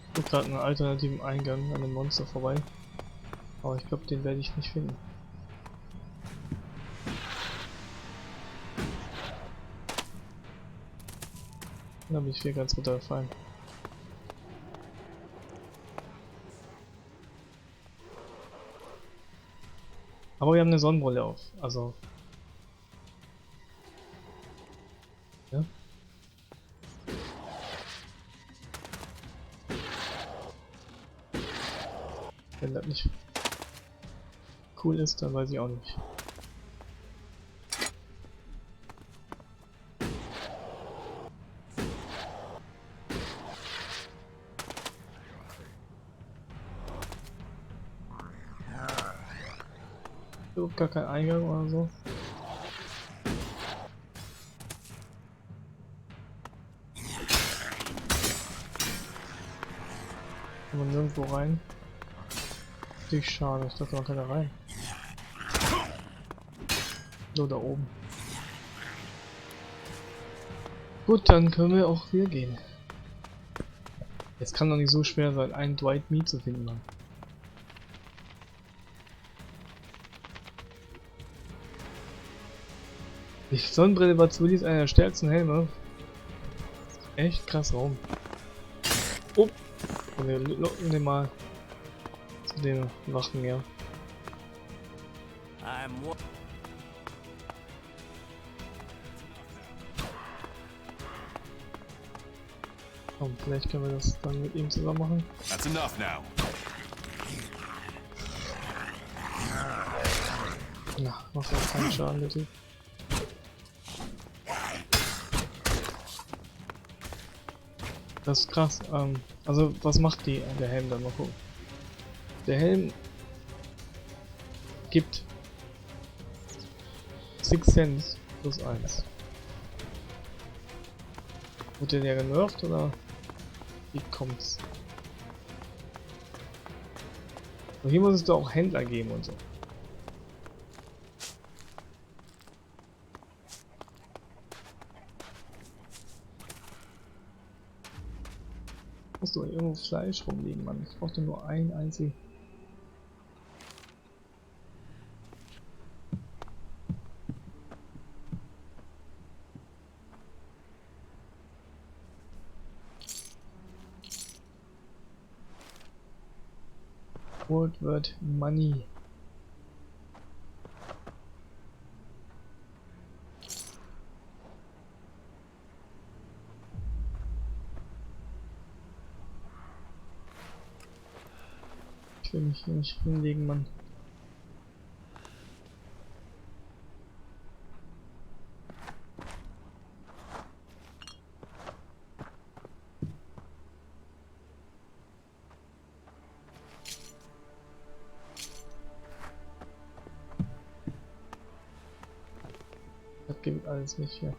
Ich guck gerade einen alternativen Eingang an dem Monster vorbei, aber ich glaube, den werde ich nicht finden. Da bin ich hier ganz runtergefallen. Aber wir haben eine Sonnenbrille auf, also. Ja. Wenn das nicht cool ist, dann weiß ich auch nicht. Gar kein Eingang oder so. Kann man nirgendwo rein. Natürlich schade, ich dachte man kann da rein. Nur da oben. Gut, dann können wir auch hier gehen. Es kann doch nicht so schwer sein, einen Dwight Meat zu finden, Mann. Die Sonnenbrille war zumindest einer der stärksten Helme. Echt krass Raum. Oh! Und wir locken den mal zu den Wachen, ja. Komm, vielleicht können wir das dann mit ihm zusammen machen. That's enough now. Na, macht auch keinen Schaden, der Typ. Das ist krass. Also was macht der Helm dann? Mal gucken. Der Helm gibt 6 Cent plus 1. Wurde der genervt oder wie kommt's? Und hier muss es doch auch Händler geben und so. Muss doch irgendwo Fleisch rumliegen, Mann. Ich brauchte nur ein einziges. Word wird Money. Ich will mich hier nicht hinlegen, Mann. Das geht alles nicht hier.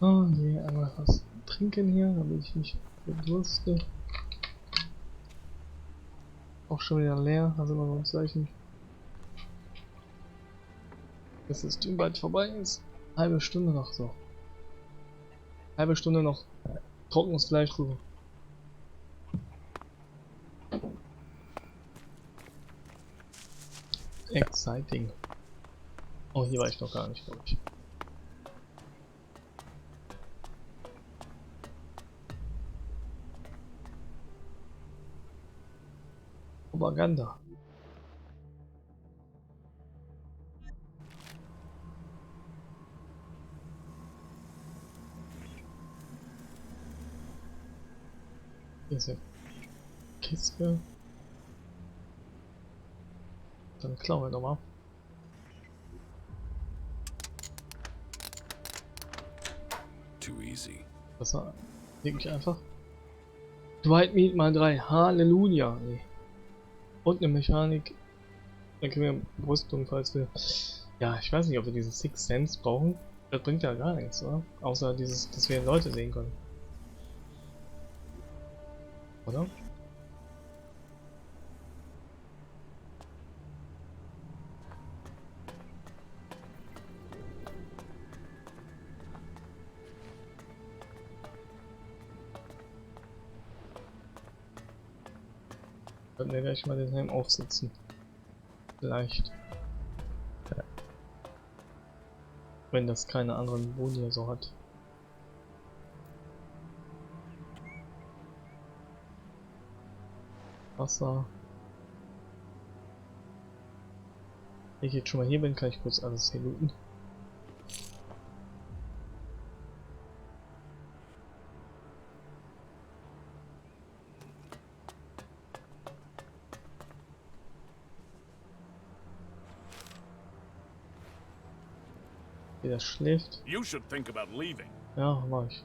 Oh nee, einmal was trinken hier, damit ich nicht verdurste. Auch schon wieder leer, also immer so ein Zeichen, dass das Stream bald vorbei ist. Halbe Stunde noch so. Halbe Stunde noch trockenes Fleisch so. Exciting. Oh, hier war ich noch gar nicht, glaube ich. Propaganda. Hier ist eine Kiste. Dann klauen wir nochmal. Too easy. Das war wirklich einfach. Dwight Meat mal 3. Halleluja. Ey. Und eine Mechanik. Dann kriegen wir Rüstung, falls wir... Ja, ich weiß nicht, ob wir diese 6 Cents brauchen. Das bringt ja gar nichts, oder? Außer dieses, dass wir Leute sehen können. Oder? Sollten wir gleich mal den Helm aufsetzen. Vielleicht. Wenn das keine anderen Boni so hat. Wasser. Wenn ich jetzt schon mal hier bin, kann ich kurz alles hier looten. Wie das schläft. You should think about leaving. Ja, mach ich.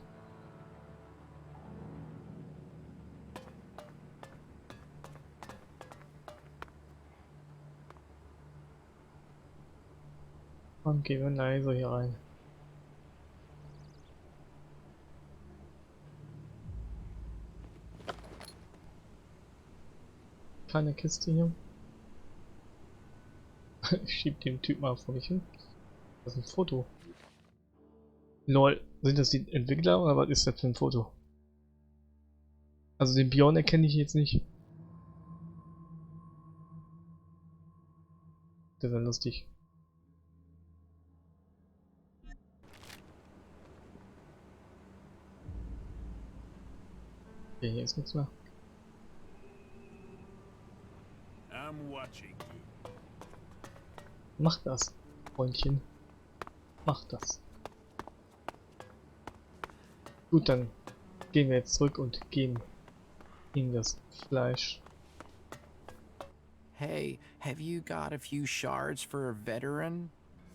Und gehen wir leise hier rein. Keine Kiste hier. Ich schieb den Typ mal vor mich hin. Das ist ein Foto. Lol, sind das die Entwickler oder was ist das für ein Foto? Also den Bjorn erkenne ich jetzt nicht. Das ist ja lustig. Okay, hier ist nichts mehr. I'm watching. Mach das, Freundchen. Mach das. Gut, dann gehen wir jetzt zurück und geben ihm das Fleisch. Hey, have you got a few shards for a veteran?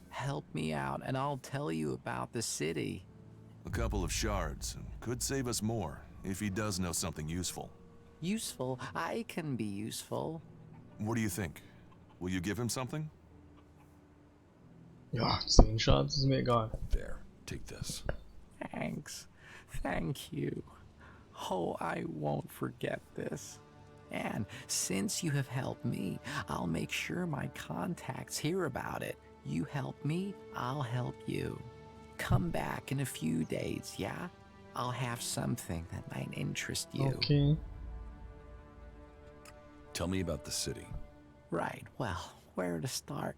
Help me out and I'll tell you about the city. A couple of shards could save us more if he does know something useful. Useful? I can be useful. What do you think? Will you give him something? Ja, 10 Shards ist mir egal. There, take this. Thanks. Thank you. Oh, I won't forget this. And since you have helped me, I'll make sure my contacts hear about it. You help me, I'll help you. Come back in a few days, yeah? I'll have something that might interest you. Okay. Tell me about the city. Right, well, where to start?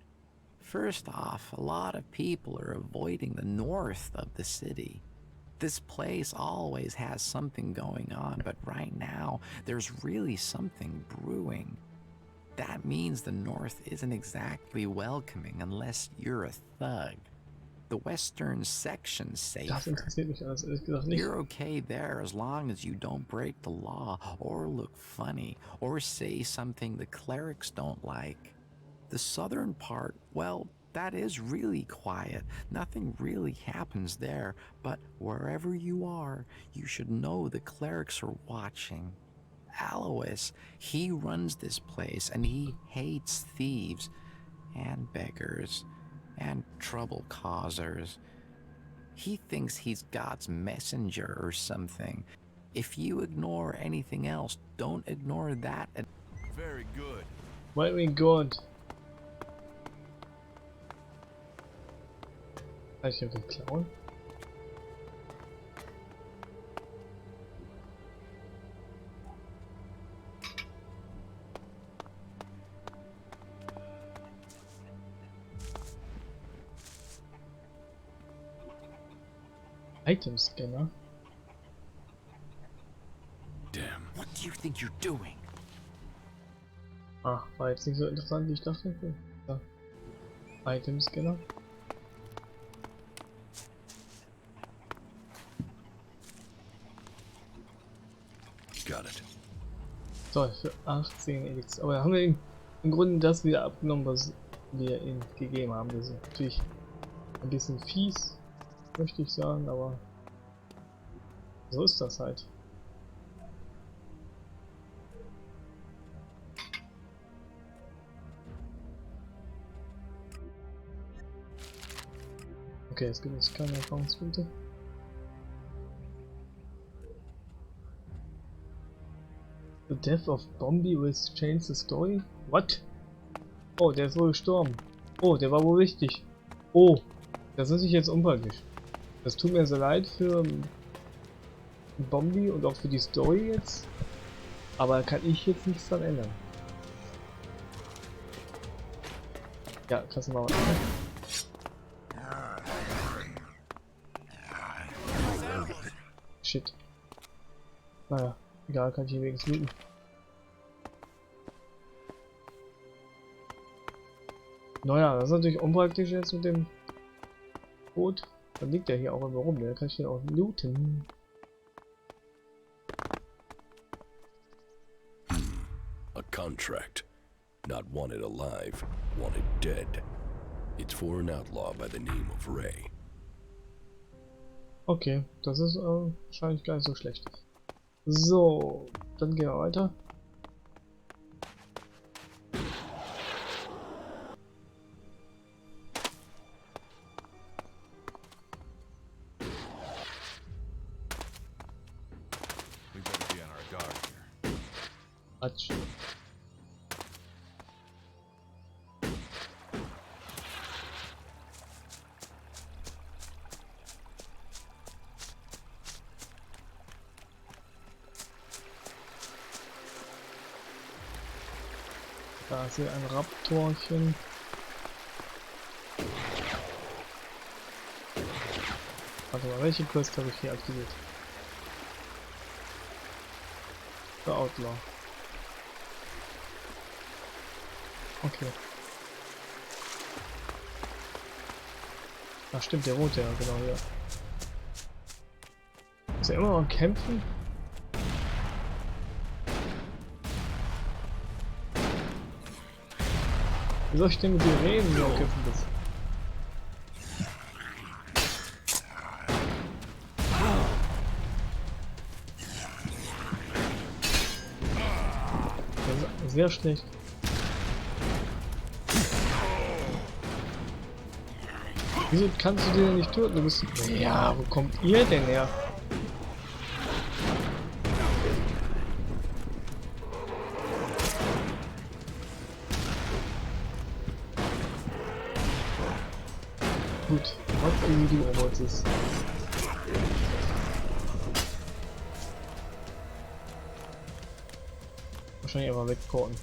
First off, a lot of people are avoiding the north of the city. This place always has something going on, but right now, there's really something brewing. That means the north isn't exactly welcoming unless you're a thug. The western section's safer. Das interessiert mich alles ehrlich gesagt nicht. You're okay there as long as you don't break the law or look funny or say something the clerics don't like. The southern part, well, that is really quiet. Nothing really happens there, but wherever you are, you should know the clerics are watching. Alois, he runs this place and he hates thieves and beggars and trouble causers. He thinks he's God's messenger or something. If you ignore anything else, don't ignore that. Very good. Very good. Kann ich irgendwie klauen? Item Scanner. Damn. What do you think you're doing? Ah, war jetzt nicht so interessant, wie ich dachte. Ja. Item Scanner. Got it. So, für 18 ELEX. Aber haben wir im Grunde das wieder abgenommen, was wir ihm gegeben haben. Das ist natürlich ein bisschen fies, möchte ich sagen, aber so ist das halt. Okay, es gibt jetzt keine Erfahrungspunkte. The death of Bombi will change the story? What? Oh, der ist wohl gestorben. Oh, der war wohl wichtig. Oh, das ist jetzt unpraktisch. Das tut mir sehr leid für Bombi und auch für die Story jetzt. Aber kann ich jetzt nichts dran ändern. Ja, lassen wir mal. Shit. Naja, egal, kann ich hier wenigstens looten. Naja, das ist natürlich unpraktisch jetzt mit dem Boot. Dann liegt der hier auch immer rum, der kann ich hier auch looten. A contract. Not wanted alive, wanted dead. It's for an outlaw by the name of Ray. Okay, das ist wahrscheinlich gar nicht so schlecht. So, dann gehen wir weiter. We better be on our guard here. Quatsch. Da ist hier ein Raptorchen. Warte mal, welche Quest habe ich hier aktiviert? The Outlaw. Okay. Ach stimmt, der rote, ja genau, ja. Ist er immer noch am Kämpfen? Wie soll ich denn mit dir reden, wie du am Kämpfen bist? Sehr schlecht. Wieso kannst du den denn nicht töten? Du bist... Ja, wo kommt ihr denn her? Gut, was wie du wolltest. Wahrscheinlich aber wegkorten.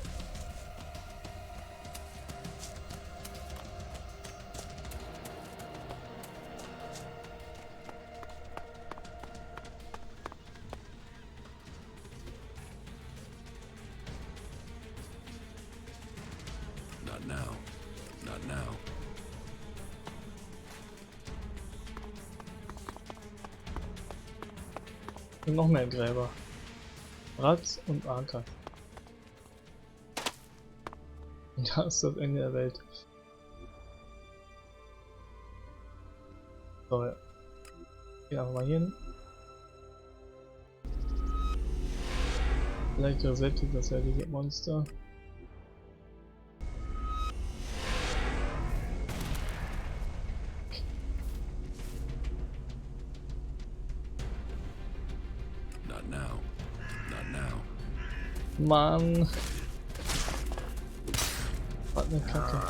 Not now. Not now. Und noch mehr Gräber. Ratz und Anker. Und da ist das Ende der Welt. So, ja. Gehen wir mal hier hin. Vielleicht resettet das ja diese Monster. Not now. Not now. Mann. Was eine Kacke.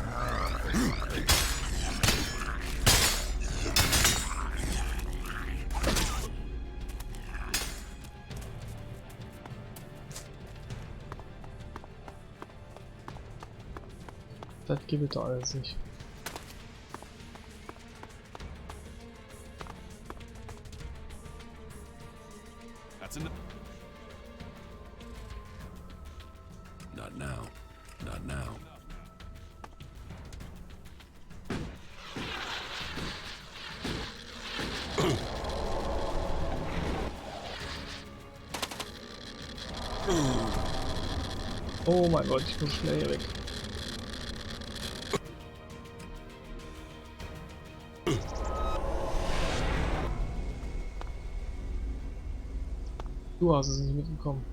Das gibt es doch alles nicht. That's enough. Not now. Not now. Oh mein Gott, ich muss schnell hier weg. Du hast es nicht mitbekommen.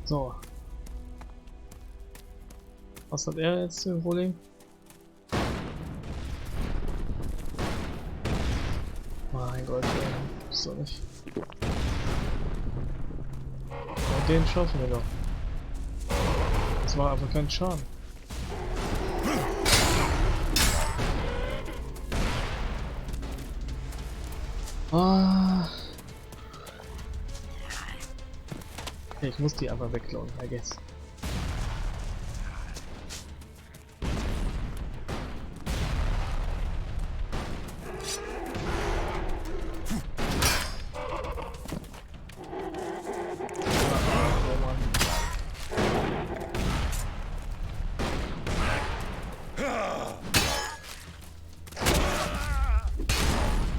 So. Was hat er jetzt für ein Problem? Mein Gott, ey. Ist doch nicht. Und den schaffen wir doch. Das war einfach kein Schaden. Ah. Okay, ich muss die einfach wegklauen, I guess.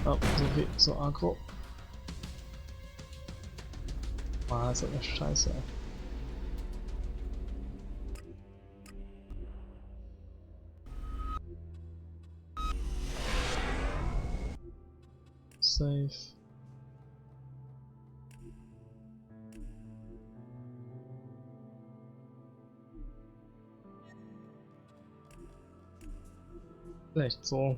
Oh, so aggro. Ah, ist das eine Scheiße. Safe. Vielleicht so.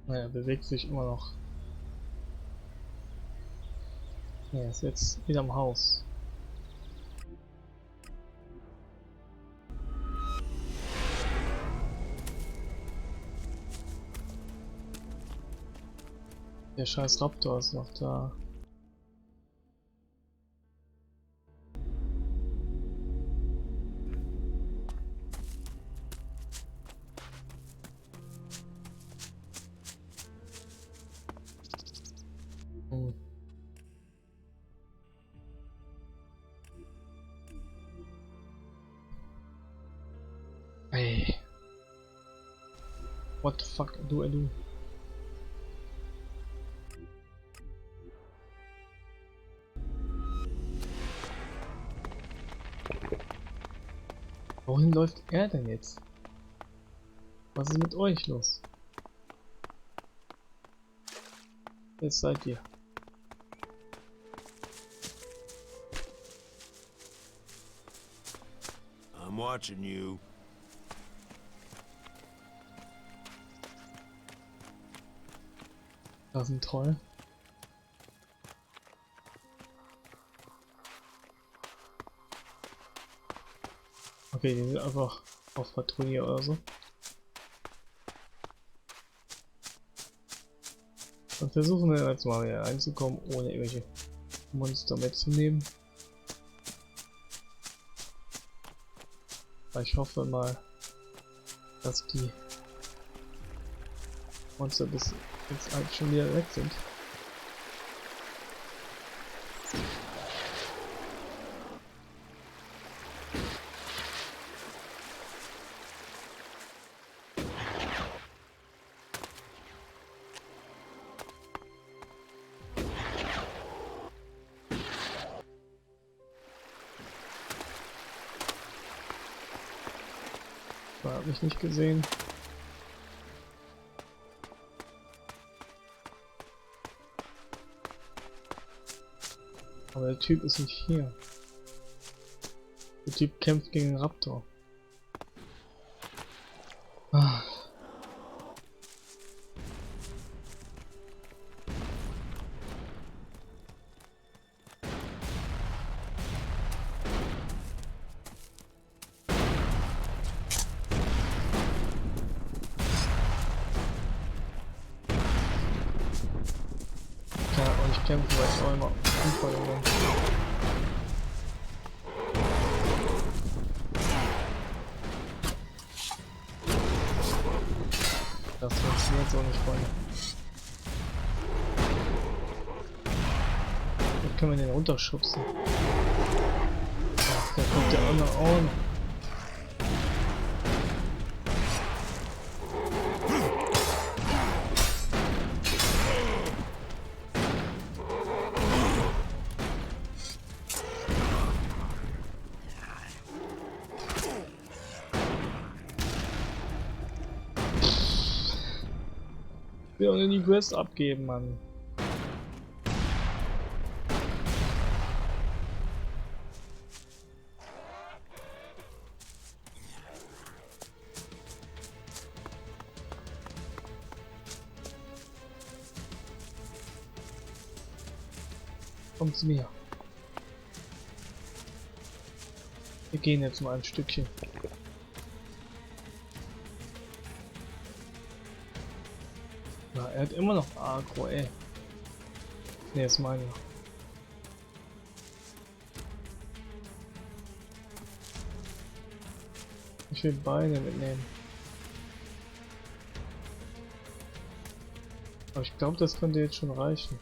Naja, bewegt sich immer noch. Er ist jetzt wieder im Haus. Der scheiß Raptor ist noch da. Hey. What the fuck do I do? Wohin läuft er denn jetzt? Was ist mit euch los? Jetzt seid ihr. I'm watching you. Das ist ein Troll. Okay, die sind einfach auf Patrouille oder so. Dann versuchen wir jetzt mal wieder reinzukommen, ohne irgendwelche Monster mitzunehmen. Aber ich hoffe mal, dass die Monster bis jetzt halt schon wieder weg sind. Hab mich nicht gesehen. Aber der Typ ist nicht hier. Der Typ kämpft gegen den Raptor. Ah. Kämpfen, weil ich auch immer anfangen bin. Das funktioniert so nicht, Freunde. Jetzt können wir den runterschubsen. Ach, da kommt der andere auch noch. Ich will auch nur die Quest abgeben, Mann. Komm zu mir. Wir gehen jetzt mal ein Stückchen. Ja, er hat immer noch Agro, ey. Ne, ist meine. Ich will Beine mitnehmen. Aber ich glaube, das könnte jetzt schon reichen.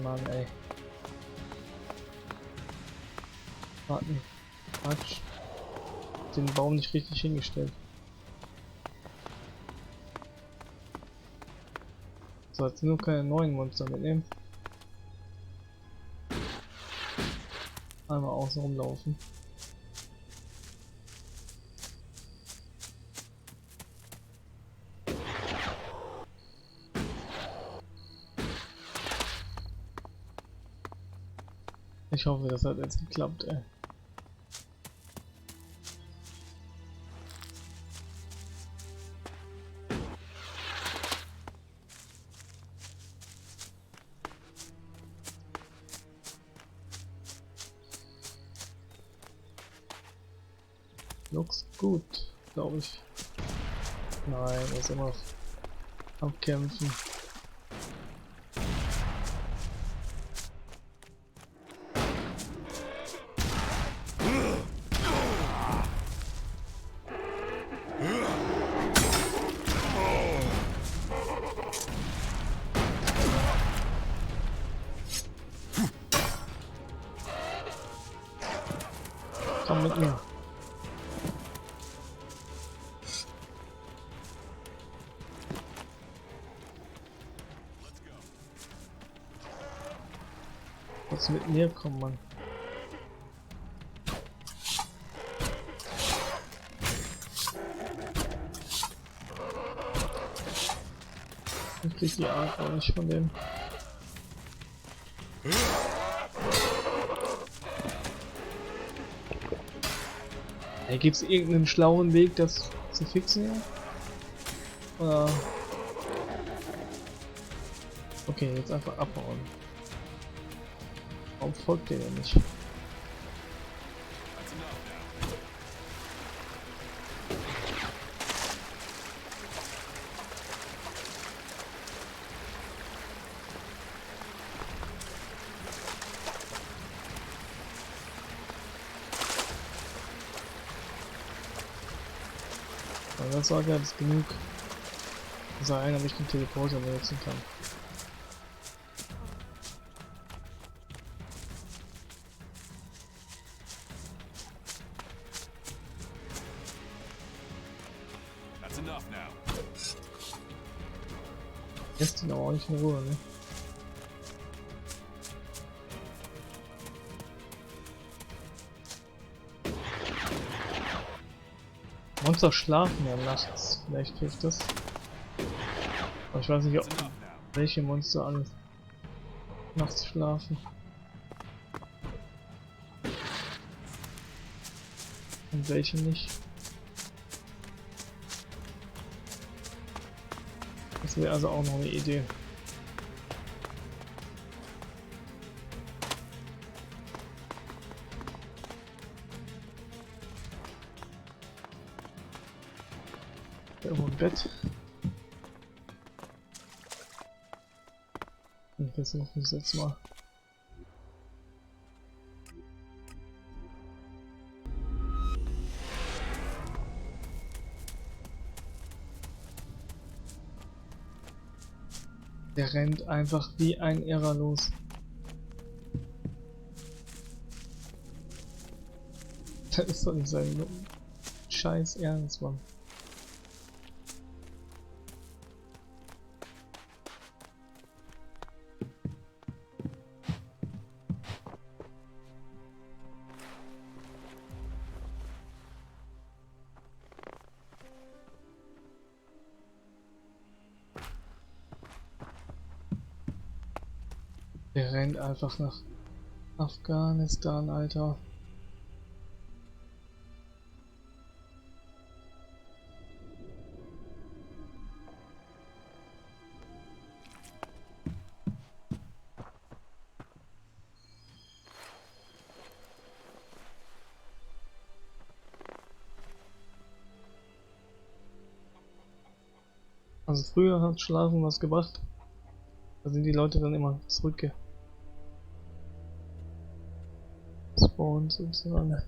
Mann, ey. Warten. Quatsch. Den Baum nicht richtig hingestellt. So, jetzt nur keine neuen Monster mitnehmen. Einmal außen rumlaufen. Ich hoffe, das hat jetzt geklappt, ey. Looks gut, glaube ich. Nein, er ist immer noch am Kämpfen. mir. Was mit mir kommen, Mann? Ich krieg die Art auch nicht von dem. Hey, gibt's irgendeinen schlauen Weg, das zu fixen hier? Oder? Okay, jetzt einfach abhauen. Warum folgt der denn nicht? Das war ja jetzt genug. Also einer mich den Teleporter benutzen kann. Lässt ihn aber auch nicht in Ruhe, ne? Monster schlafen ja nachts, vielleicht hilft das. Aber ich weiß nicht, ob welche Monster alles nachts schlafen. Und welche nicht. Das wäre also auch noch eine Idee. Irgendwo im Bett. Und jetzt noch das letzte Mal. Der rennt einfach wie ein Irrer los. Das ist doch nicht sein Scheiß Ernst, Mann. Der rennt einfach nach Afghanistan, Alter. Also früher hat Schlafen was gebracht. Da sind die Leute dann immer zurückgespawnt sozusagen.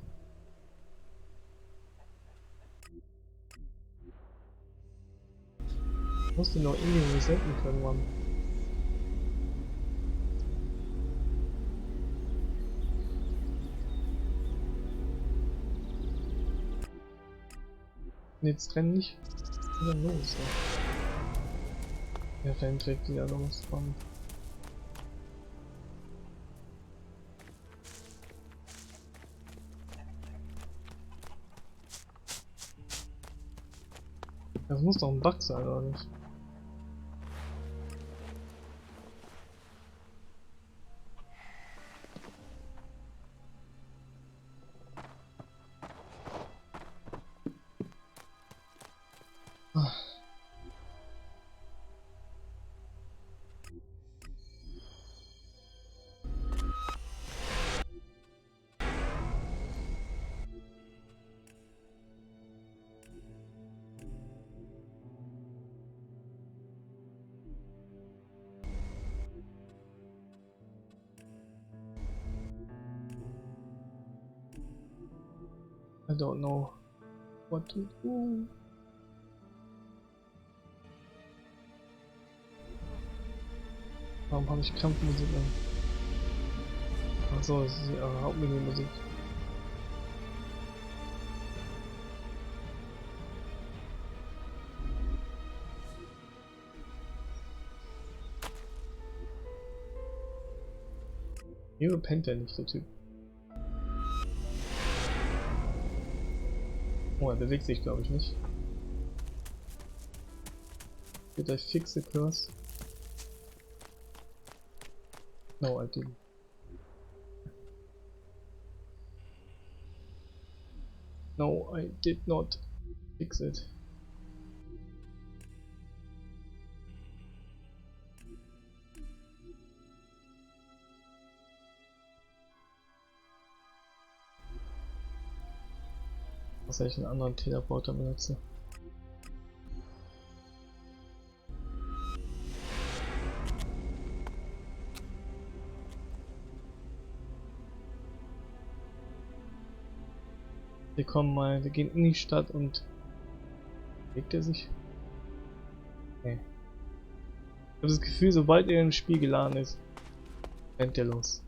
Ich muss den noch irgendwie resetten können, Mann. Jetzt renn nicht wieder los. Ja, der trägt wieder los von. Das muss doch ein Bug sein, oder nicht? I don't know what to do. Warum habe ich Kampfmusik an? Achso, das ist die Hauptmenümusik. Hier pennt er nicht, der Typ. Oh, er bewegt sich, glaube ich, nicht. Wird der fixe Curse. No, I didn't. No, I did not fix it. Was soll ich einen anderen Teleporter benutzen? Wir kommen mal, wir gehen in die Stadt und... Bewegt er sich? Nee. Ich habe das Gefühl, sobald er im Spiel geladen ist, rennt er los.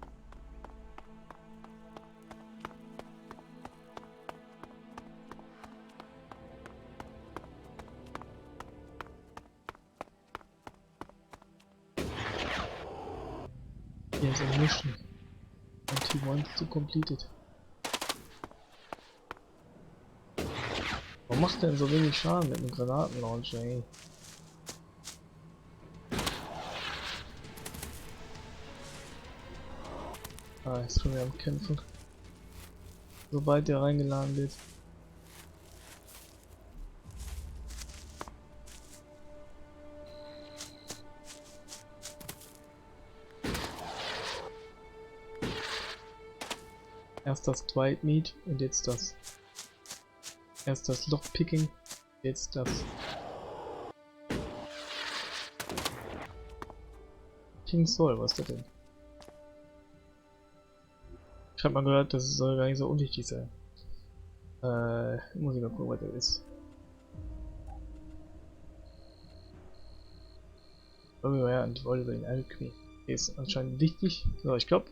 Hier ist ein Mission. And he wants to complete it. Warum macht er denn so wenig Schaden mit einem Granatenlauncher, ey? Ah, ist schon wieder am Kämpfen. Sobald der reingeladen wird. Erst das Dwight Meat und jetzt das. Erst das Lockpicking, jetzt das. King Soul, was ist das denn? Ich habe mal gehört, das soll gar nicht so unwichtig sein. Muss ich mal gucken, was das ist. Oh ja, und wollte über den Alchemy. Ist anscheinend wichtig. So, ich glaube.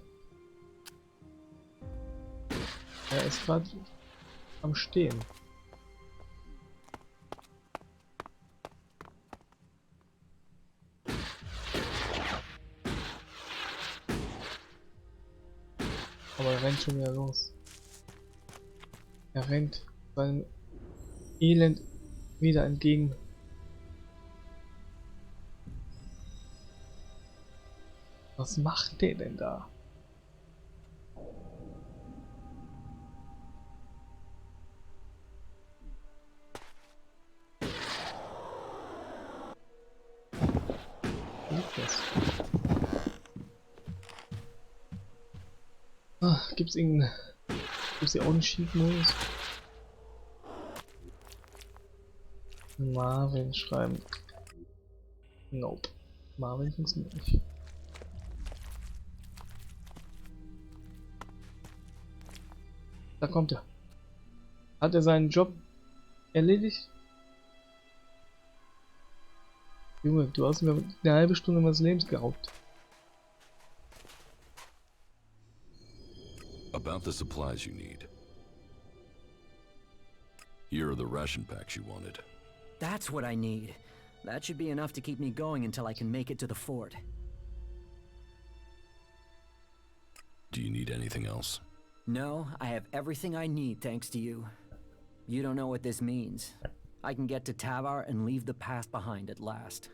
Er ist gerade am Stehen. Aber er rennt schon wieder los. Er rennt seinem Elend wieder entgegen. Was macht der denn da? Wo liegt das? Ah, gibt's hier auch einen Cheat-Modus? Marvin schreiben. Nope. Marvin funktioniert nicht. Da kommt er. Hat er seinen Job erledigt? Junge, du hast mir eine halbe Stunde meines Lebens geraubt. About the supplies you need. Here are the ration packs you wanted. That's what I need. That should be enough to keep me going until I can make it to the fort. Do you need anything else? No, I have everything I need thanks to you. You don't know what this means. I can get to Tavar and leave the past behind at last.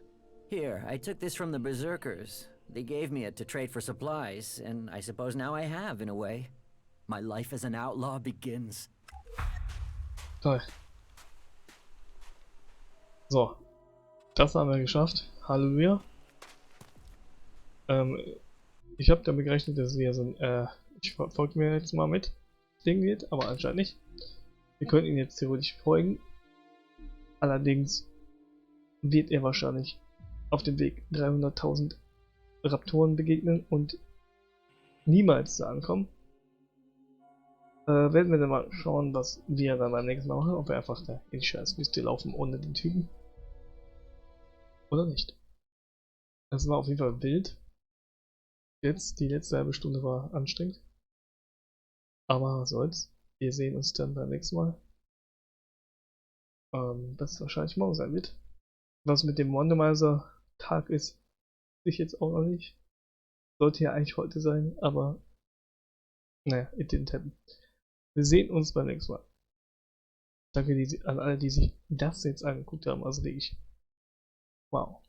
Here, I took this from the Berserkers. They gave me it to trade for supplies, and I suppose now I have, in a way. My life as an outlaw begins. Toll. So. Das haben wir geschafft. Halleluja. Ich habe damit gerechnet, dass es wieder so ein, ich folge mir jetzt mal mit Ding wird, aber anscheinend nicht. Wir können ihn jetzt theoretisch folgen. Allerdings wird er wahrscheinlich auf dem Weg 300.000 Raptoren begegnen und niemals da ankommen. Werden wir dann mal schauen, was wir dann beim nächsten Mal machen, ob wir einfach da in die Scheißwüste laufen ohne den Typen. Oder nicht. Das war auf jeden Fall wild. Jetzt, die letzte halbe Stunde war anstrengend. Aber was soll's. Wir sehen uns dann beim nächsten Mal. Das wahrscheinlich morgen sein wird. Was mit dem Randomizer Tag ist, ich jetzt auch noch nicht. Sollte ja eigentlich heute sein, aber Naja, it didn't happen. Wir sehen uns beim nächsten Mal. Danke an alle, die sich das jetzt angeguckt haben. Also ich. Wow.